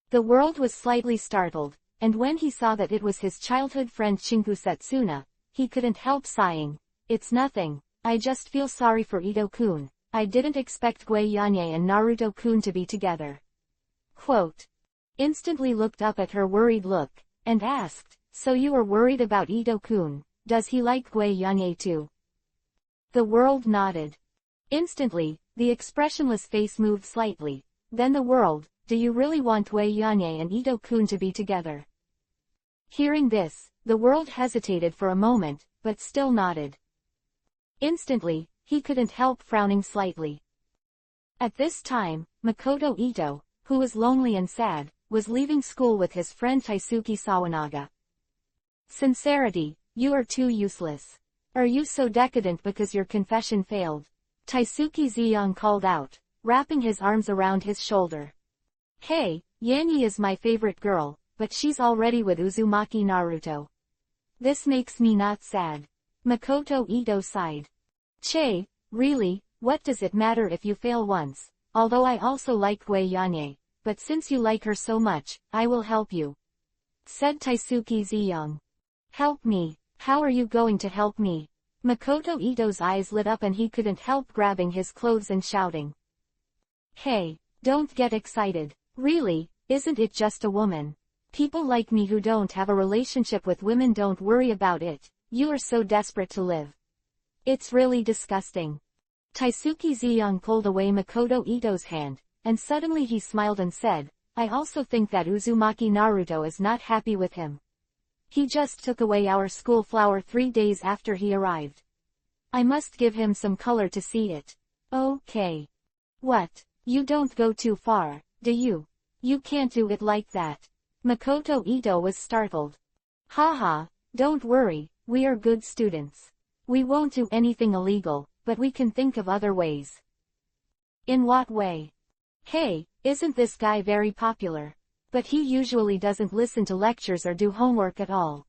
The world was slightly startled, and when he saw that it was his childhood friend Shinku Setsuna, he couldn't help sighing. It's nothing, I just feel sorry for Ito-kun. I didn't expect Gue Yanye and Naruto-kun to be together. Quote. Instantly looked up at her worried look, and asked, so you are worried about Ito-kun, does he like Gue Yanye too? The world nodded. Instantly, the expressionless face moved slightly. Then the world, do you really want Gue Yanye and Ito-kun to be together? Hearing this, the world hesitated for a moment, but still nodded. Instantly, he couldn't help frowning slightly. At this time, Makoto Ito, who was lonely and sad, was leaving school with his friend Taisuke Sawanaga. Sincerity, you are too useless. Are you so decadent because your confession failed? Taisuke Ziyang called out, wrapping his arms around his shoulder. Hey, Yanyi is my favorite girl, but she's already with Uzumaki Naruto. This makes me not sad. Makoto Ito sighed. Che, really, what does it matter if you fail once? Although I also like Gue Yanye, but since you like her so much, I will help you. Said Taisuke Ziyang. Help me, how are you going to help me? Makoto Ito's eyes lit up and he couldn't help grabbing his clothes and shouting. Hey, don't get excited. Really, isn't it just a woman? People like me who don't have a relationship with women don't worry about it. You are so desperate to live. It's really disgusting. Taisuke Ziyang pulled away Makoto Ito's hand, and suddenly he smiled and said, I also think that Uzumaki Naruto is not happy with him. He just took away our school flower 3 days after he arrived. I must give him some color to see it. Okay. What? You don't go too far, do you? You can't do it like that. Makoto Ito was startled. Haha, don't worry, we are good students. We won't do anything illegal, but we can think of other ways. In what way? Hey, isn't this guy very popular? But he usually doesn't listen to lectures or do homework at all.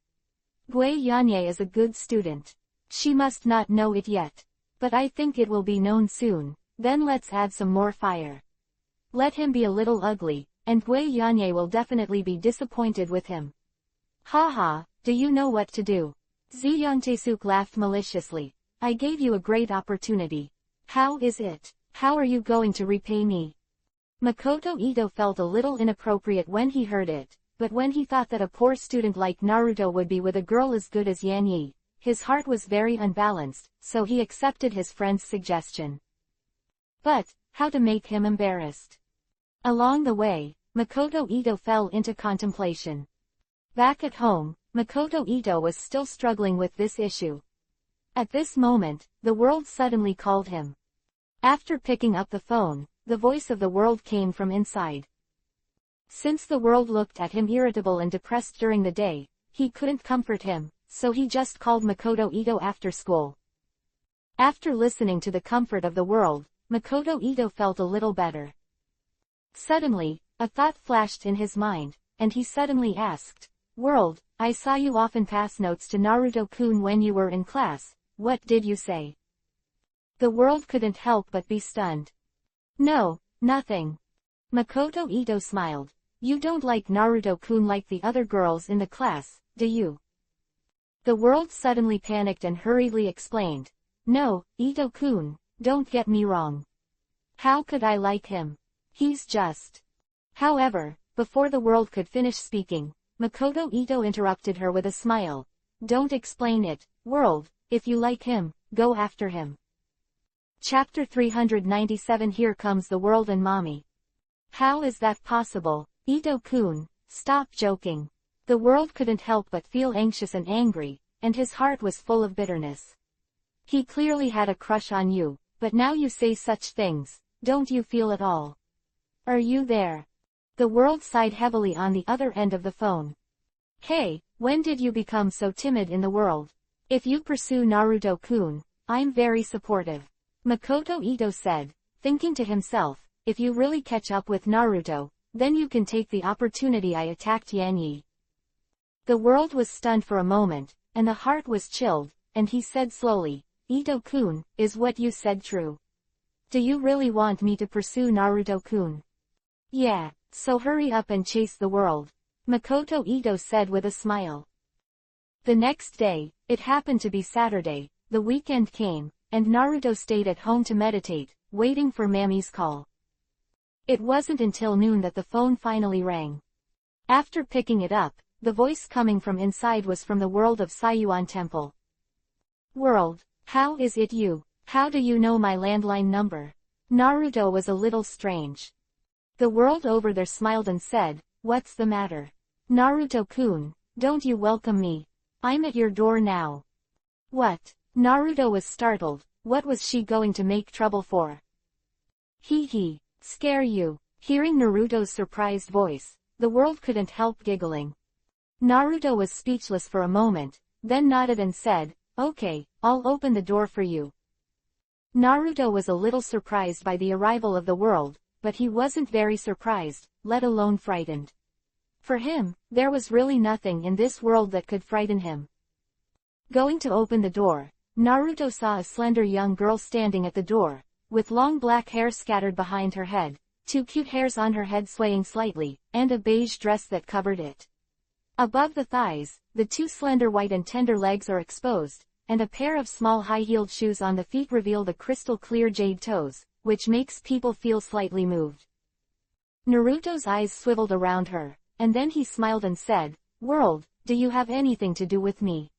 Gui Yanye is a good student. She must not know it yet. But I think it will be known soon, then let's add some more fire. Let him be a little ugly, and Gui Yanye will definitely be disappointed with him. Haha, do you know what to do? Zi Yongtaesuk laughed maliciously. I gave you a great opportunity. How is it? How are you going to repay me? Makoto Ito felt a little inappropriate when he heard it, but when he thought that a poor student like Naruto would be with a girl as good as Yan Yi, his heart was very unbalanced, so he accepted his friend's suggestion. But, how to make him embarrassed? Along the way, Makoto Ito fell into contemplation. Back at home, Makoto Ito was still struggling with this issue. At this moment, the world suddenly called him. After picking up the phone, the voice of the world came from inside. Since the world looked at him irritable and depressed during the day, he couldn't comfort him, so he just called Makoto Ito after school. After listening to the comfort of the world, Makoto Ito felt a little better. Suddenly, a thought flashed in his mind, and he suddenly asked, "World, I saw you often pass notes to Naruto-kun when you were in class, what did you say?" The world couldn't help but be stunned. "No, nothing." Makoto Ito smiled. "You don't like Naruto-kun like the other girls in the class, do you?" The world suddenly panicked and hurriedly explained. "No, Ito-kun, don't get me wrong. How could I like him? He's just..." However, before the world could finish speaking, Makoto Ito interrupted her with a smile. "Don't explain it, world, if you like him, go after him." Chapter 397 Here Comes the World and Mommy. How is that possible? Ito-kun, stop joking. The world couldn't help but feel anxious and angry, and his heart was full of bitterness. He clearly had a crush on you, but now you say such things, don't you feel at all? Are you there? The world sighed heavily on the other end of the phone. Hey, when did you become so timid in the world? If you pursue Naruto-kun, I'm very supportive. Makoto Ito said, thinking to himself, if you really catch up with Naruto, then you can take the opportunity I attacked Yan Yi. The world was stunned for a moment, and the heart was chilled, and he said slowly, Ito-kun, is what you said true? Do you really want me to pursue Naruto-kun? Yeah, so hurry up and chase the world. Makoto Ito said with a smile. The next day, it happened to be Saturday, the weekend came, and Naruto stayed at home to meditate, waiting for Mami's call. It wasn't until noon that the phone finally rang. After picking it up, the voice coming from inside was from the world of Sayuan Temple. World, how is it you? How do you know my landline number? Naruto was a little strange. The world over there smiled and said, what's the matter? Naruto-kun, don't you welcome me? I'm at your door now. What? Naruto was startled. What was she going to make trouble for? Hee hee, scare you. Hearing Naruto's surprised voice, the world couldn't help giggling. Naruto was speechless for a moment, then nodded and said, okay, I'll open the door for you. Naruto was a little surprised by the arrival of the world, but he wasn't very surprised, let alone frightened. For him, there was really nothing in this world that could frighten him. Going to open the door, Naruto saw a slender young girl standing at the door, with long black hair scattered behind her head, two cute hairs on her head swaying slightly, and a beige dress that covered it. Above the thighs, the two slender white and tender legs are exposed, and a pair of small high-heeled shoes on the feet reveal the crystal-clear jade toes, which makes people feel slightly moved. Naruto's eyes swiveled around her, and then he smiled and said, world, do you have anything to do with me?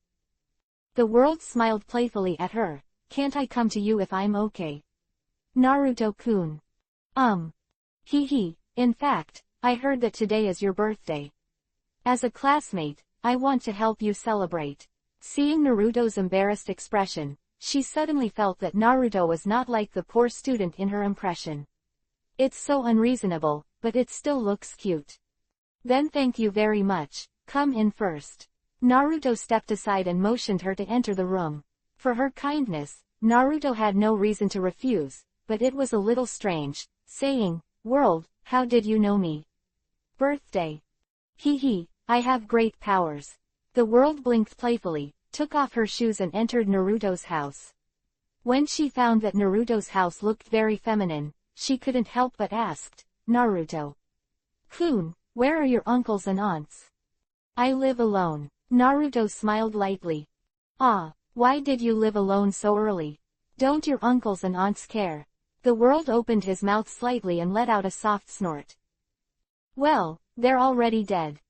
The world smiled playfully at her, can't I come to you if I'm okay? Naruto-kun. Hee hee, in fact, I heard that today is your birthday. As a classmate, I want to help you celebrate. Seeing Naruto's embarrassed expression, she suddenly felt that Naruto was not like the poor student in her impression. It's so unreasonable, but it still looks cute. Then thank you very much, come in first. Naruto stepped aside and motioned her to enter the room. For her kindness, Naruto had no reason to refuse, but it was a little strange, saying, "World, how did you know me?" "Birthday. Hee, I have great powers." The world blinked playfully, took off her shoes and entered Naruto's house. When she found that Naruto's house looked very feminine, she couldn't help but asked, "Naruto-kun, where are your uncles and aunts?" "I live alone." Naruto smiled lightly. "Ah, why did you live alone so early? Don't your uncles and aunts care?" The world opened his mouth slightly and let out a soft snort. "Well, they're already dead."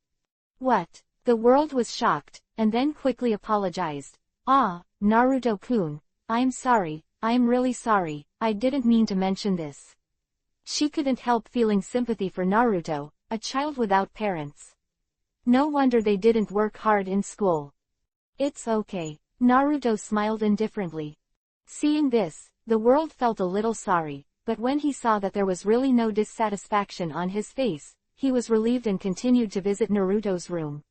"What?" The world was shocked, and then quickly apologized. "Ah, Naruto-kun, I'm sorry, I'm really sorry, I didn't mean to mention this." She couldn't help feeling sympathy for Naruto, a child without parents. No wonder they didn't work hard in school. "It's okay." Naruto smiled indifferently. Seeing this, the world felt a little sorry, but when he saw that there was really no dissatisfaction on his face, he was relieved and continued to visit Naruto's room.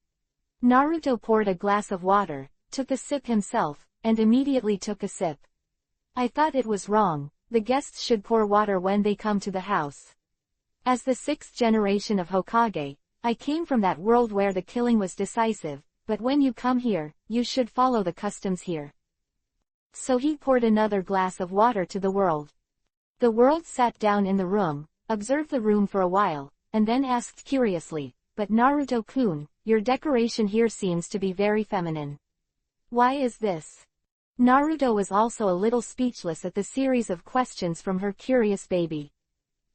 Naruto poured a glass of water, took a sip himself, and immediately took a sip. "I thought it was wrong, the guests should pour water when they come to the house. As the 6th generation of Hokage, I came from that world where the killing was decisive, but when you come here, you should follow the customs here." So he poured another glass of water to the world. The world sat down in the room, observed the room for a while, and then asked curiously, "But Naruto-kun, your decoration here seems to be very feminine. Why is this?" Naruto was also a little speechless at the series of questions from her curious baby.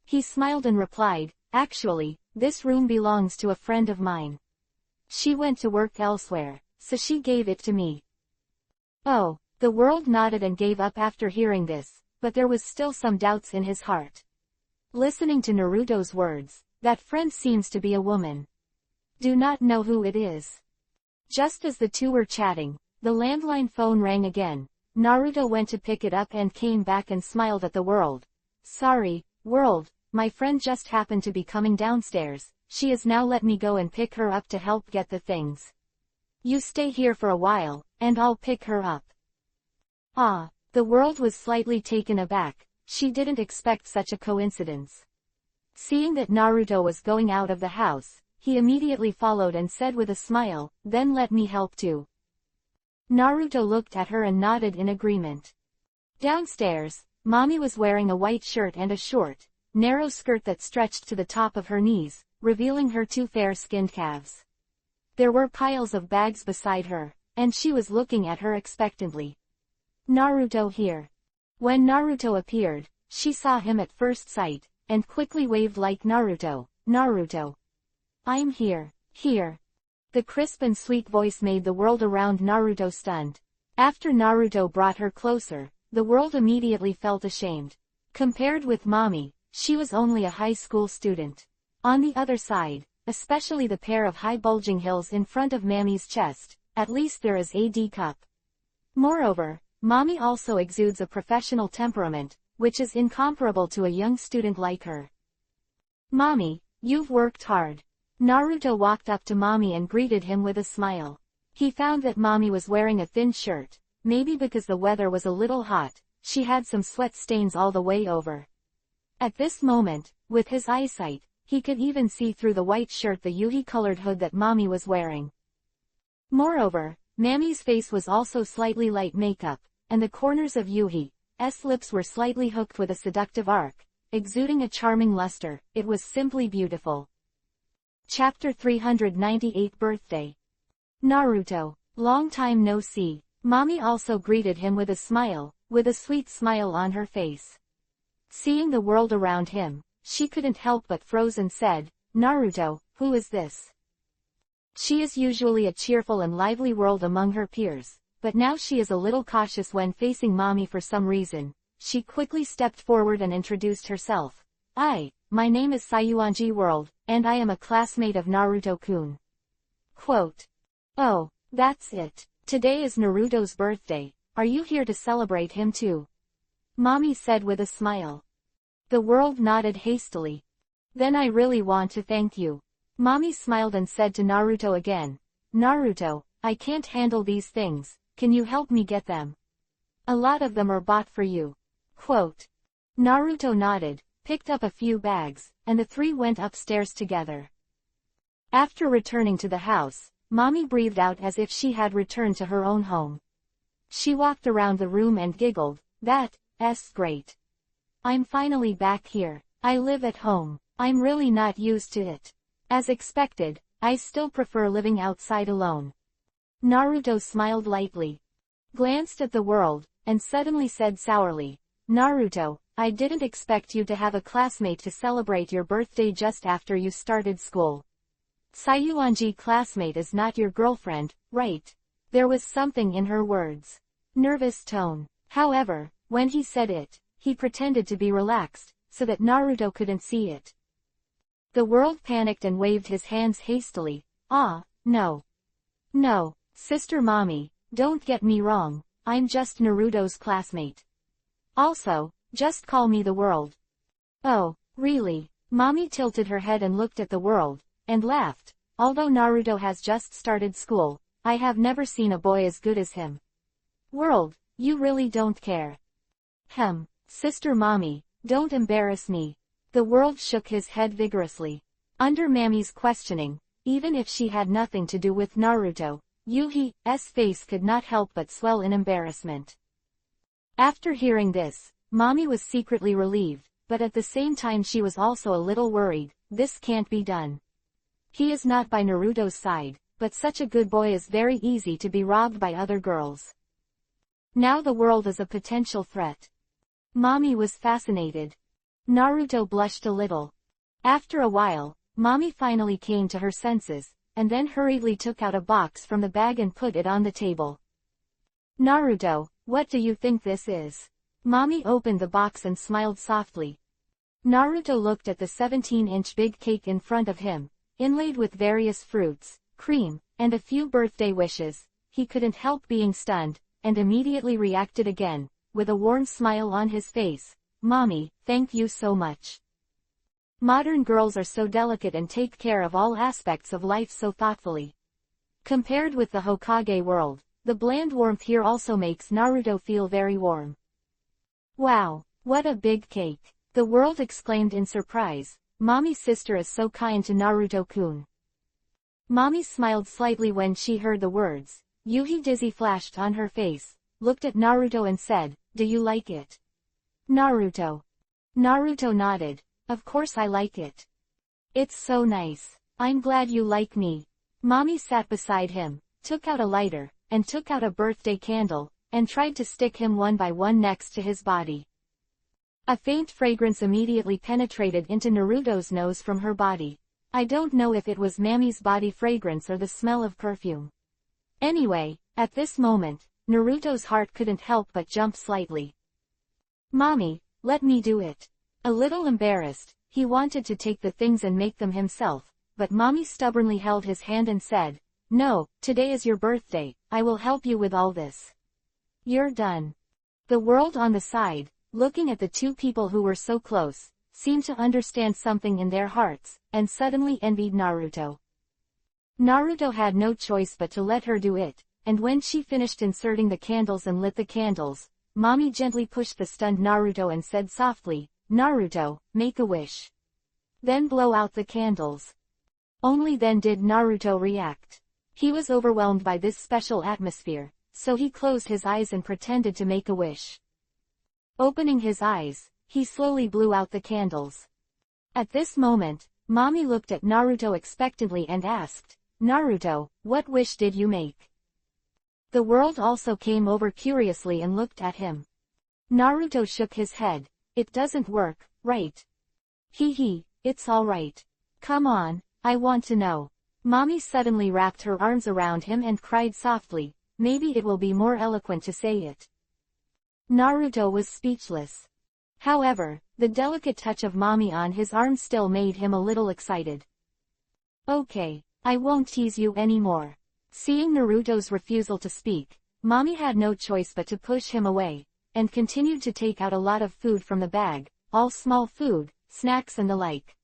He smiled and replied, "Actually, this room belongs to a friend of mine. She went to work elsewhere, so she gave it to me." "Oh." The world nodded and gave up after hearing this, but there was still some doubts in his heart. Listening to Naruto's words, that friend seems to be a woman. Do not know who it is. Just as the two were chatting, the landline phone rang again. Naruto went to pick it up and came back and smiled at the world. "Sorry, world, my friend just happened to be coming downstairs. She has now let me go and pick her up to help get the things. You stay here for a while, and I'll pick her up." Ah, the world was slightly taken aback. She didn't expect such a coincidence. Seeing that Naruto was going out of the house, he immediately followed and said with a smile, "Then let me help too." Naruto looked at her and nodded in agreement. Downstairs, Mommy was wearing a white shirt and a short, narrow skirt that stretched to the top of her knees, revealing her two fair-skinned calves. There were piles of bags beside her, and she was looking at her expectantly. "Naruto here." When Naruto appeared, she saw him at first sight, and quickly waved like Naruto, "Naruto. I'm here, here." The crisp and sweet voice made the world around Naruto stunned. After Naruto brought her closer, the world immediately felt ashamed. Compared with Mommy, she was only a high school student. On the other side, especially the pair of high bulging hills in front of Mammy's chest, at least there is a D cup. Moreover, Mommy also exudes a professional temperament, which is incomparable to a young student like her. "Mommy, you've worked hard." Naruto walked up to Mommy and greeted him with a smile. He found that Mommy was wearing a thin shirt, maybe because the weather was a little hot, she had some sweat stains all the way over. At this moment, with his eyesight, he could even see through the white shirt the Yuhi-colored hood that Mommy was wearing. Moreover, Mammy's face was also slightly light makeup, and the corners of Yuhi's lips were slightly hooked with a seductive arc, exuding a charming luster. It was simply beautiful. Chapter 398 Birthday. Naruto, long time no see. Mommy also greeted him with a smile, with a sweet smile on her face. Seeing the world around him, she couldn't help but froze and said, "Naruto, who is this?" She is usually a cheerful and lively world among her peers, but now she is a little cautious when facing Mommy for some reason. She quickly stepped forward and introduced herself. My name is Sayuanji World, and I am a classmate of Naruto-kun." Quote. "Oh, that's it. Today is Naruto's birthday. Are you here to celebrate him too?" Mommy said with a smile. The world nodded hastily. Then I really want to thank you. Mommy smiled and said to Naruto again, Naruto, I can't handle these things, can you help me get them? A lot of them are bought for you. Quote. Naruto nodded, picked up a few bags, and the three went upstairs together. After returning to the house, Mommy breathed out as if she had returned to her own home. She walked around the room and giggled, that's great. I'm finally back here. I live at home. I'm really not used to it. As expected, I still prefer living outside alone. Naruto smiled lightly, glanced at the world, and suddenly said sourly, Naruto, I didn't expect you to have a classmate to celebrate your birthday just after you started school. Sayuanji classmate is not your girlfriend, right? There was something in her words. Nervous tone. However, when he said it, he pretended to be relaxed, so that Naruto couldn't see it. The world panicked and waved his hands hastily. No. No, Sister Mommy, don't get me wrong, I'm just Naruto's classmate. Also, just call me the world. Oh, really? Mommy tilted her head and looked at the world, and laughed. Although Naruto has just started school, I have never seen a boy as good as him. World, you really don't care. Sister Mommy, don't embarrass me. The world shook his head vigorously. Under Mammy's questioning, even if she had nothing to do with Naruto, Yuhi's face could not help but swell in embarrassment. After hearing this, Mommy was secretly relieved, but at the same time she was also a little worried. This can't be done. He is not by Naruto's side, but such a good boy is very easy to be robbed by other girls. Now the world is a potential threat. Mommy was fascinated. Naruto blushed a little. After a while, Mommy finally came to her senses, and then hurriedly took out a box from the bag and put it on the table. Naruto, what do you think this is? Mommy opened the box and smiled softly. Naruto looked at the 17-inch big cake in front of him, inlaid with various fruits, cream, and a few birthday wishes. He couldn't help being stunned, and immediately reacted again, with a warm smile on his face. Mommy, thank you so much. Modern girls are so delicate and take care of all aspects of life so thoughtfully. Compared with the Hokage world, the bland warmth here also makes Naruto feel very warm. Wow, what a big cake! The world exclaimed in surprise. Mommy's sister is so kind to Naruto-kun. Mommy smiled slightly when she heard the words. Yuhi dizzy flashed on her face, looked at Naruto and said, do you like it? Naruto. Naruto nodded. Of course I like it. It's so nice. I'm glad you like me. Mommy sat beside him, took out a lighter, and took out a birthday candle, and tried to stick him one by one next to his body. A faint fragrance immediately penetrated into Naruto's nose from her body. I don't know if it was Mammy's body fragrance or the smell of perfume. Anyway, at this moment, Naruto's heart couldn't help but jump slightly. Mommy, let me do it. A little embarrassed, he wanted to take the things and make them himself, but Mommy stubbornly held his hand and said, no, today is your birthday, I will help you with all this. You're done. The world on the side, looking at the two people who were so close, seemed to understand something in their hearts, and suddenly envied Naruto. Naruto had no choice but to let her do it, and when she finished inserting the candles and lit the candles, Mommy gently pushed the stunned Naruto and said softly, Naruto, make a wish. Then blow out the candles. Only then did Naruto react. He was overwhelmed by this special atmosphere, so he closed his eyes and pretended to make a wish. Opening his eyes, he slowly blew out the candles. At this moment, Mommy looked at Naruto expectantly and asked, Naruto, what wish did you make? The world also came over curiously and looked at him. Naruto shook his head. It doesn't work, right? It's alright. Come on, I want to know. Mommy suddenly wrapped her arms around him and cried softly, maybe it will be more eloquent to say it. Naruto was speechless. However, the delicate touch of Mommy on his arm still made him a little excited. Okay, I won't tease you anymore. Seeing Naruto's refusal to speak, Mommy had no choice but to push him away, and continued to take out a lot of food from the bag, all small food, snacks and the like.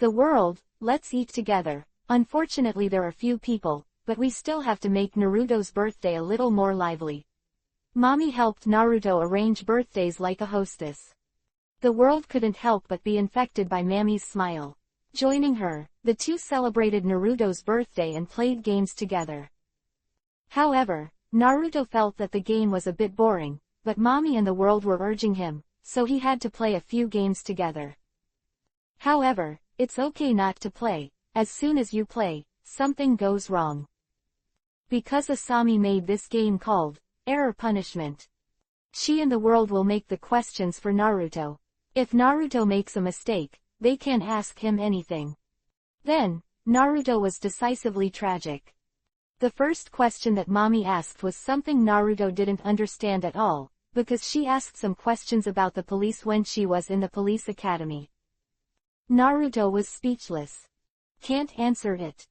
The world, let's eat together. Unfortunately there are few people, but we still have to make Naruto's birthday a little more lively. Mommy helped Naruto arrange birthdays like a hostess. The world couldn't help but be infected by Mammy's smile. Joining her, the two celebrated Naruto's birthday and played games together. However, Naruto felt that the game was a bit boring, but Mommy and the world were urging him, so he had to play a few games together. However, it's okay not to play. As soon as you play, something goes wrong. Because Asami made this game called Error Punishment. She and the world will make the questions for Naruto. If Naruto makes a mistake, they can't ask him anything. Then, Naruto was decisively tragic. The first question that Mommy asked was something Naruto didn't understand at all, because she asked some questions about the police when she was in the police academy. Naruto was speechless. Can't answer it.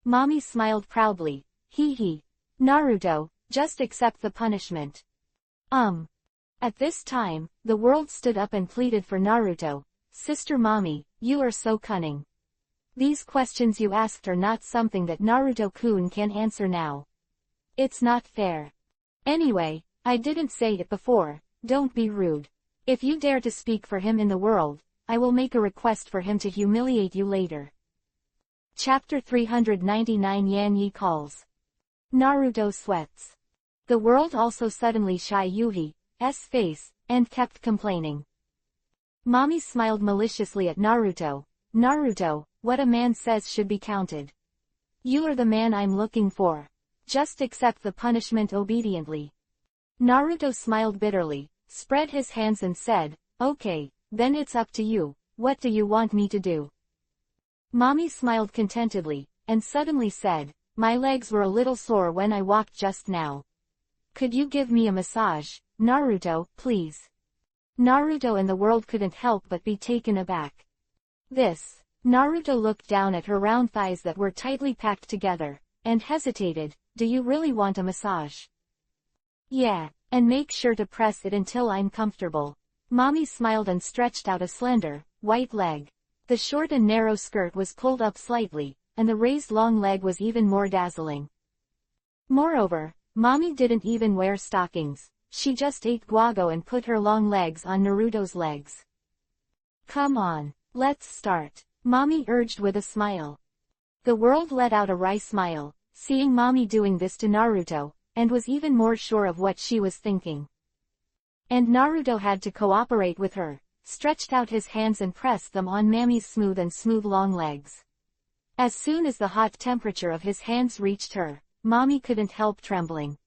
Mommy smiled proudly. Hee hee. Naruto, just accept the punishment. At this time, the world stood up and pleaded for Naruto. Sister Mommy, you are so cunning. These questions you asked are not something that Naruto-kun can answer now. It's not fair. Anyway, I didn't say it before, don't be rude. If you dare to speak for him in the world, I will make a request for him to humiliate you later. Chapter 399 Yanyi calls. Naruto sweats. The world also suddenly shy Yuhi's face, and kept complaining. Mommy smiled maliciously at Naruto. Naruto, what a man says should be counted. You are the man I'm looking for. Just accept the punishment obediently. Naruto smiled bitterly, spread his hands and said, okay, then it's up to you, what do you want me to do? Mommy smiled contentedly, and suddenly said, my legs were a little sore when I walked just now. Could you give me a massage, Naruto, please? Naruto and the world couldn't help but be taken aback. Naruto looked down at her round thighs that were tightly packed together, and hesitated, do you really want a massage? Yeah, and make sure to press it until I'm comfortable. Mommy smiled and stretched out a slender, white leg. The short and narrow skirt was pulled up slightly, and the raised long leg was even more dazzling. Moreover, Mommy didn't even wear stockings, she just ate guago and put her long legs on Naruto's legs. Come on, let's start, Mommy urged with a smile. The world let out a wry smile, seeing Mommy doing this to Naruto, and was even more sure of what she was thinking. And Naruto had to cooperate with her, stretched out his hands and pressed them on Mammy's smooth long legs. As soon as the hot temperature of his hands reached her, Mommy couldn't help trembling.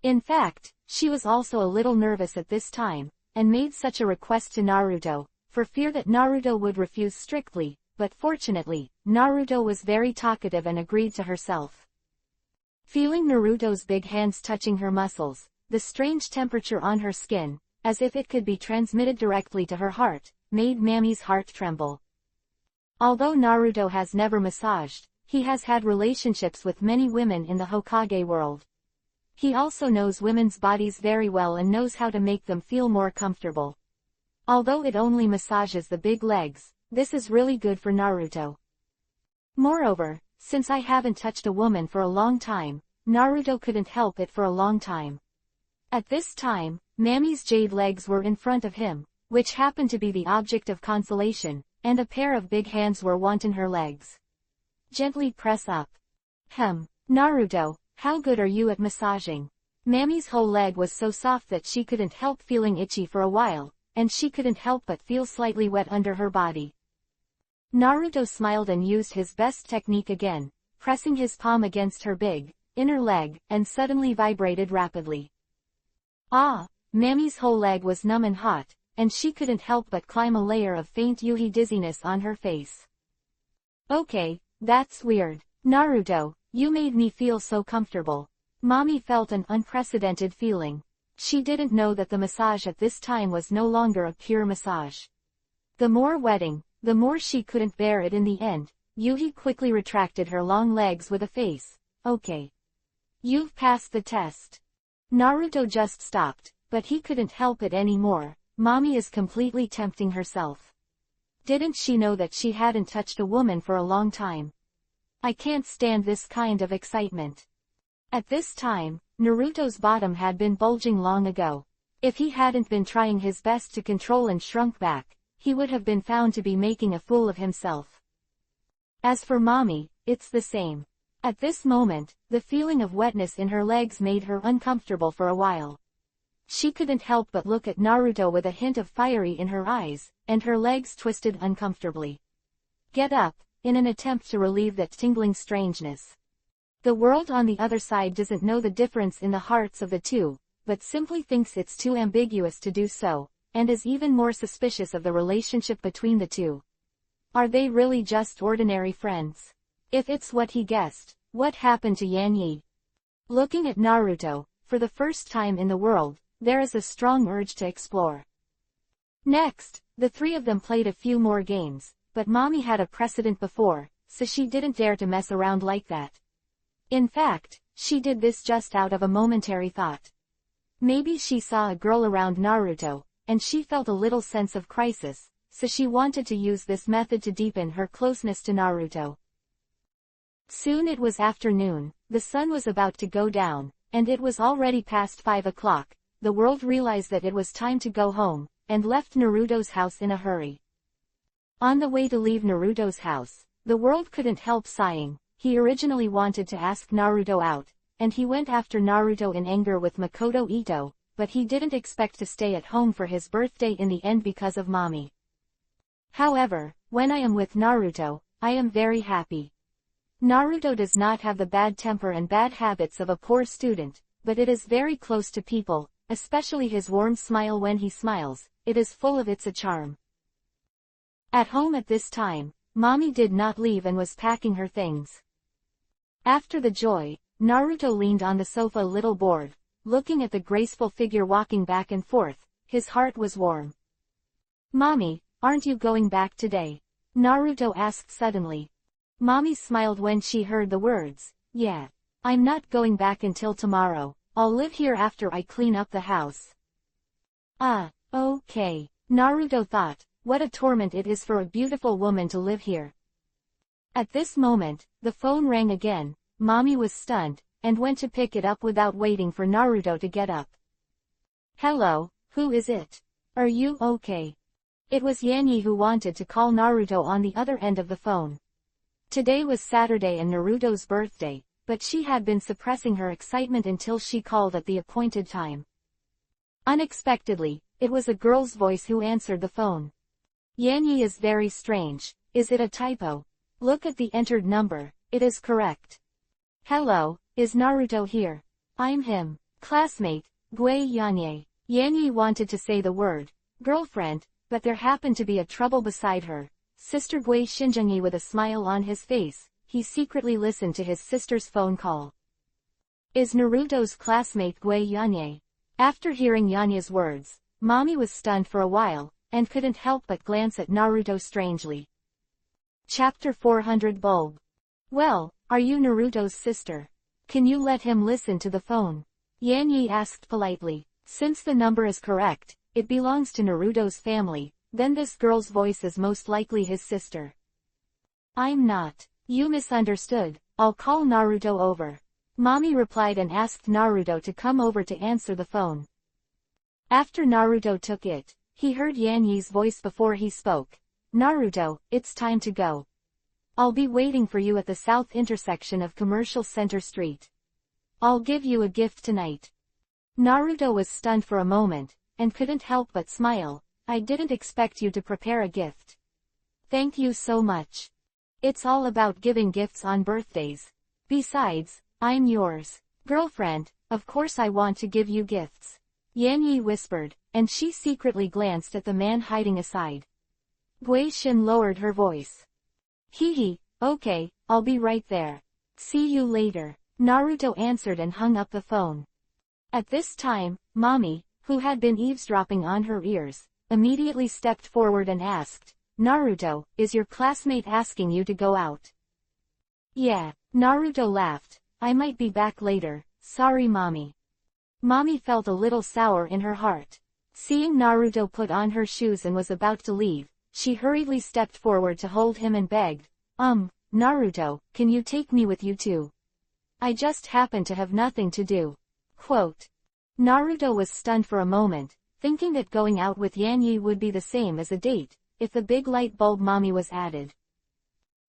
In fact, she was also a little nervous at this time, and made such a request to Naruto, for fear that Naruto would refuse strictly, but fortunately, Naruto was very talkative and agreed to herself. Feeling Naruto's big hands touching her muscles, the strange temperature on her skin, as if it could be transmitted directly to her heart, made Mammy's heart tremble. Although Naruto has never massaged, he has had relationships with many women in the Hokage world. He also knows women's bodies very well and knows how to make them feel more comfortable. Although it only massages the big legs, this is really good for Naruto. Moreover, since I haven't touched a woman for a long time, Naruto couldn't help it for a long time. At this time, Mammy's jade legs were in front of him, which happened to be the object of consolation, and a pair of big hands were wanting her legs. Gently press up. Naruto, how good are you at massaging? Mammy's whole leg was so soft that she couldn't help feeling itchy for a while, and she couldn't help but feel slightly wet under her body. Naruto smiled and used his best technique again, pressing his palm against her big, inner leg, and suddenly vibrated rapidly. Ah! Mammy's whole leg was numb and hot, and she couldn't help but climb a layer of faint Yuhi dizziness on her face. Okay, that's weird. Naruto, you made me feel so comfortable. Mommy felt an unprecedented feeling. She didn't know that the massage at this time was no longer a pure massage. The more wetting, the more she couldn't bear it in the end. Yuhi quickly retracted her long legs with a face. Okay. You've passed the test. Naruto just stopped, but he couldn't help it anymore. Mommy is completely tempting herself. Didn't she know that she hadn't touched a woman for a long time? I can't stand this kind of excitement. At this time, Naruto's bottom had been bulging long ago. If he hadn't been trying his best to control and shrunk back, he would have been found to be making a fool of himself. As for Mommy, it's the same. At this moment, the feeling of wetness in her legs made her uncomfortable for a while. She couldn't help but look at Naruto with a hint of fiery in her eyes, and her legs twisted uncomfortably. Get up, in an attempt to relieve that tingling strangeness. The world on the other side doesn't know the difference in the hearts of the two, but simply thinks it's too ambiguous to do so, and is even more suspicious of the relationship between the two. Are they really just ordinary friends? If it's what he guessed, what happened to Yan Yi? Looking at Naruto, for the first time in the world, there is a strong urge to explore. Next, the three of them played a few more games, but Mommy had a precedent before, so she didn't dare to mess around like that. In fact, she did this just out of a momentary thought. Maybe she saw a girl around Naruto, and she felt a little sense of crisis, so she wanted to use this method to deepen her closeness to Naruto. Soon it was afternoon, the sun was about to go down, and it was already past 5 o'clock. The world realized that it was time to go home, and left Naruto's house in a hurry. On the way to leave Naruto's house, the world couldn't help sighing. He originally wanted to ask Naruto out, and he went after Naruto in anger with Makoto Ito, but he didn't expect to stay at home for his birthday in the end because of Mommy. However, when I am with Naruto, I am very happy. Naruto does not have the bad temper and bad habits of a poor student, but it is very close to people, especially his warm smile when he smiles. It is full of its charm. At home at this time, Mommy did not leave and was packing her things. After the joy, Naruto leaned on the sofa a little bored, looking at the graceful figure walking back and forth. His heart was warm. Mommy, aren't you going back today? Naruto asked suddenly. Mommy smiled when she heard the words. Yeah. I'm not going back until tomorrow. I'll live here after I clean up the house. Ah, okay. Naruto thought, what a torment it is for a beautiful woman to live here. At this moment, the phone rang again. Mommy was stunned, and went to pick it up without waiting for Naruto to get up. Hello, who is it? Are you okay? It was Yan Yi who wanted to call Naruto on the other end of the phone. Today was Saturday and Naruto's birthday, but she had been suppressing her excitement until she called at the appointed time. Unexpectedly, it was a girl's voice who answered the phone. Yan Yi is very strange. Is it a typo? Look at the entered number, it is correct. Hello, is Naruto here? I'm him. Classmate, Gui Yanye. Yan Yi wanted to say the word girlfriend, but there happened to be a trouble beside her. Sister Gui Shinjungi with a smile on his face, he secretly listened to his sister's phone call. Is Naruto's classmate Gui Yanye? After hearing Yanye's words, Mommy was stunned for a while, and couldn't help but glance at Naruto strangely. Chapter 400 Bulb. Well, are you Naruto's sister? Can you let him listen to the phone? Yan Yi asked politely. Since the number is correct, it belongs to Naruto's family, then this girl's voice is most likely his sister. I'm not. You misunderstood. I'll call Naruto over. Mommy replied and asked Naruto to come over to answer the phone. After Naruto took it, he heard Yan Yi's voice before he spoke. Naruto, it's time to go. I'll be waiting for you at the south intersection of Commercial Center Street. I'll give you a gift tonight. Naruto was stunned for a moment, and couldn't help but smile. I didn't expect you to prepare a gift. Thank you so much. It's all about giving gifts on birthdays. Besides, I'm yours. Girlfriend, of course I want to give you gifts. Yan Yi whispered, and she secretly glanced at the man hiding aside. Gui Shin lowered her voice. Hee, okay, I'll be right there. See you later. Naruto answered and hung up the phone. At this time, Mommy, who had been eavesdropping on her ears, immediately stepped forward and asked, Naruto, is your classmate asking you to go out? Yeah. Naruto laughed. I might be back later, sorry Mommy. Mommy felt a little sour in her heart. Seeing Naruto put on her shoes and was about to leave, she hurriedly stepped forward to hold him and begged, Naruto, can you take me with you too? I just happen to have nothing to do. Quote. Naruto was stunned for a moment, thinking that going out with Yanyi would be the same as a date, if the big light bulb mommy was added.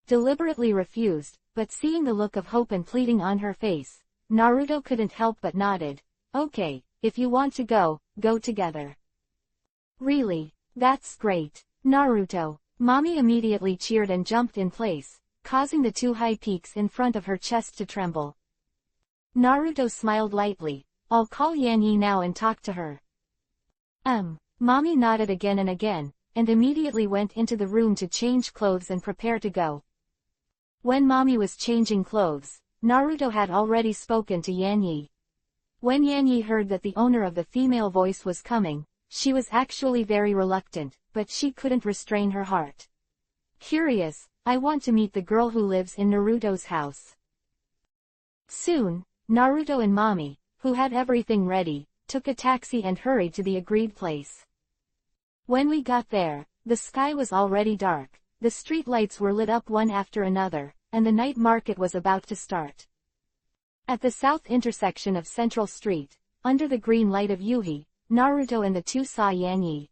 Deliberately refused, but seeing the look of hope and pleading on her face, Naruto couldn't help but nodded. Okay, if you want to go, go together. Really? That's great. Naruto. Mommy immediately cheered and jumped in place, causing the two high peaks in front of her chest to tremble. Naruto smiled lightly. I'll call Yanyi now and talk to her. Mommy nodded again and again, and immediately went into the room to change clothes and prepare to go. When Mommy was changing clothes, Naruto had already spoken to Yanyi. When Yanyi heard that the owner of the female voice was coming, she was actually very reluctant, but she couldn't restrain her heart. Curious, I want to meet the girl who lives in Naruto's house. Soon, Naruto and Mommy, who had everything ready, took a taxi and hurried to the agreed place. When we got there, the sky was already dark, the street lights were lit up one after another, and the night market was about to start. At the south intersection of Central Street, under the green light of Yuhi, Naruto and the two saw Yanyi.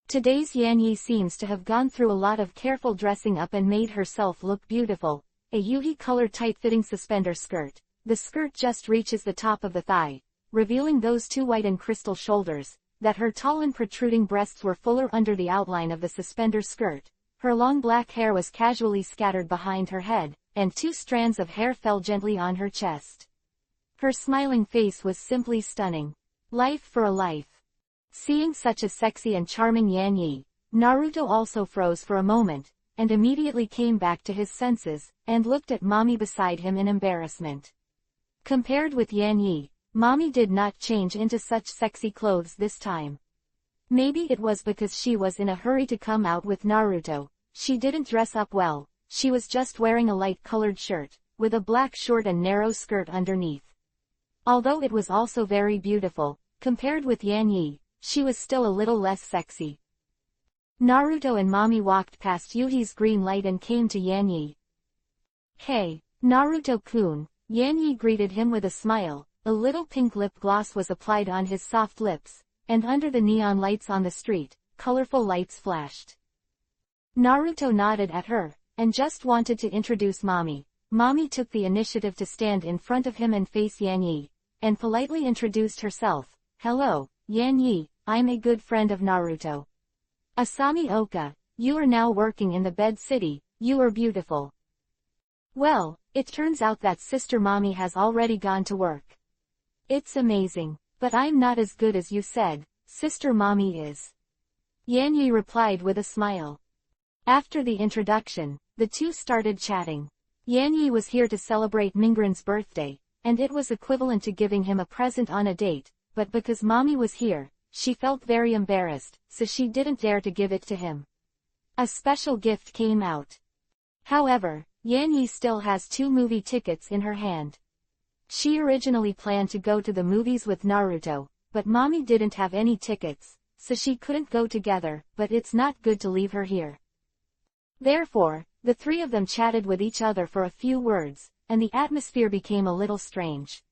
Today's Yanyi seems to have gone through a lot of careful dressing up and made herself look beautiful. A Yuhi-colored tight-fitting suspender skirt. The skirt just reaches the top of the thigh, revealing those two white and crystal shoulders, that her tall and protruding breasts were fuller under the outline of the suspender skirt. Her long black hair was casually scattered behind her head, and two strands of hair fell gently on her chest. Her smiling face was simply stunning. Life for a life. Seeing such a sexy and charming Yanyi, Naruto also froze for a moment, and immediately came back to his senses, and looked at Mommy beside him in embarrassment. Compared with Yanyi, Mommy did not change into such sexy clothes this time. Maybe it was because she was in a hurry to come out with Naruto. She didn't dress up well, she was just wearing a light-colored shirt, with a black short and narrow skirt underneath. Although it was also very beautiful, compared with Yanyi, she was still a little less sexy. Naruto and Mommy walked past Yuhi's green light and came to Yanyi. Hey, Naruto-kun, Yanyi greeted him with a smile. A little pink lip gloss was applied on his soft lips, and under the neon lights on the street, colorful lights flashed. Naruto nodded at her, and just wanted to introduce Mommy. Mommy took the initiative to stand in front of him and face Yanyi, and politely introduced herself. Hello, Yanyi, I'm a good friend of Naruto. Asami Oka, you are now working in the Bed City, you are beautiful. Well, it turns out that Sister Mommy has already gone to work. It's amazing, but I'm not as good as you said, Sister Mommy is. Yanyi replied with a smile. After the introduction, the two started chatting. Yanyi was here to celebrate Mingren's birthday, and it was equivalent to giving him a present on a date, but because Mommy was here, she felt very embarrassed, so she didn't dare to give it to him. A special gift came out. However, Yanyi still has 2 movie tickets in her hand. She originally planned to go to the movies with Naruto, but Mommy didn't have any tickets, so she couldn't go together, but it's not good to leave her here. Therefore, the three of them chatted with each other for a few words, and the atmosphere became a little strange.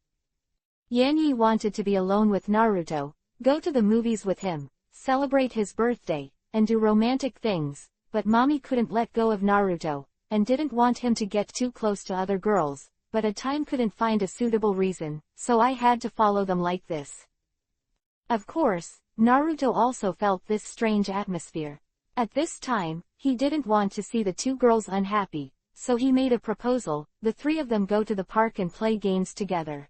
Yanyi wanted to be alone with Naruto, go to the movies with him, celebrate his birthday, and do romantic things, but Mommy couldn't let go of Naruto, and didn't want him to get too close to other girls, but a time couldn't find a suitable reason, so I had to follow them like this. Of course, Naruto also felt this strange atmosphere. At this time, he didn't want to see the two girls unhappy, so he made a proposal. The three of them go to the park and play games together.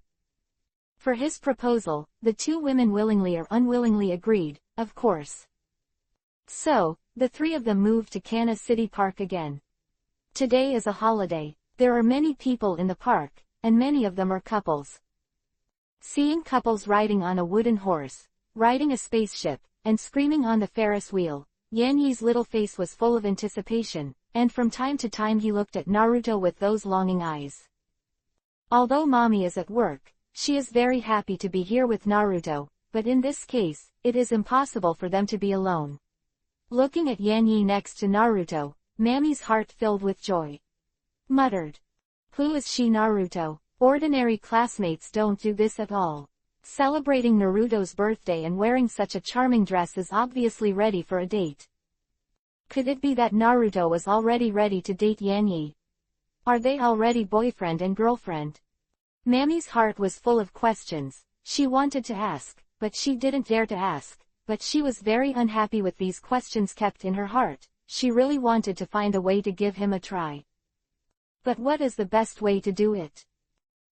For his proposal, the two women willingly or unwillingly agreed, of course. So, the three of them moved to Kana City Park again. Today is a holiday. There are many people in the park, and many of them are couples. Seeing couples riding on a wooden horse, riding a spaceship, and screaming on the Ferris wheel, Yanyi's little face was full of anticipation, and from time to time he looked at Naruto with those longing eyes. Although Mommy is at work, she is very happy to be here with Naruto, but in this case, it is impossible for them to be alone. Looking at Yanyi next to Naruto, Mami's heart filled with joy. Muttered. Who is she, Naruto? Ordinary classmates don't do this at all. Celebrating Naruto's birthday and wearing such a charming dress is obviously ready for a date. Could it be that Naruto was already ready to date Yanyi? Are they already boyfriend and girlfriend? Mami's heart was full of questions. She wanted to ask, but she didn't dare to ask. But she was very unhappy with these questions kept in her heart. She really wanted to find a way to give him a try. But what is the best way to do it?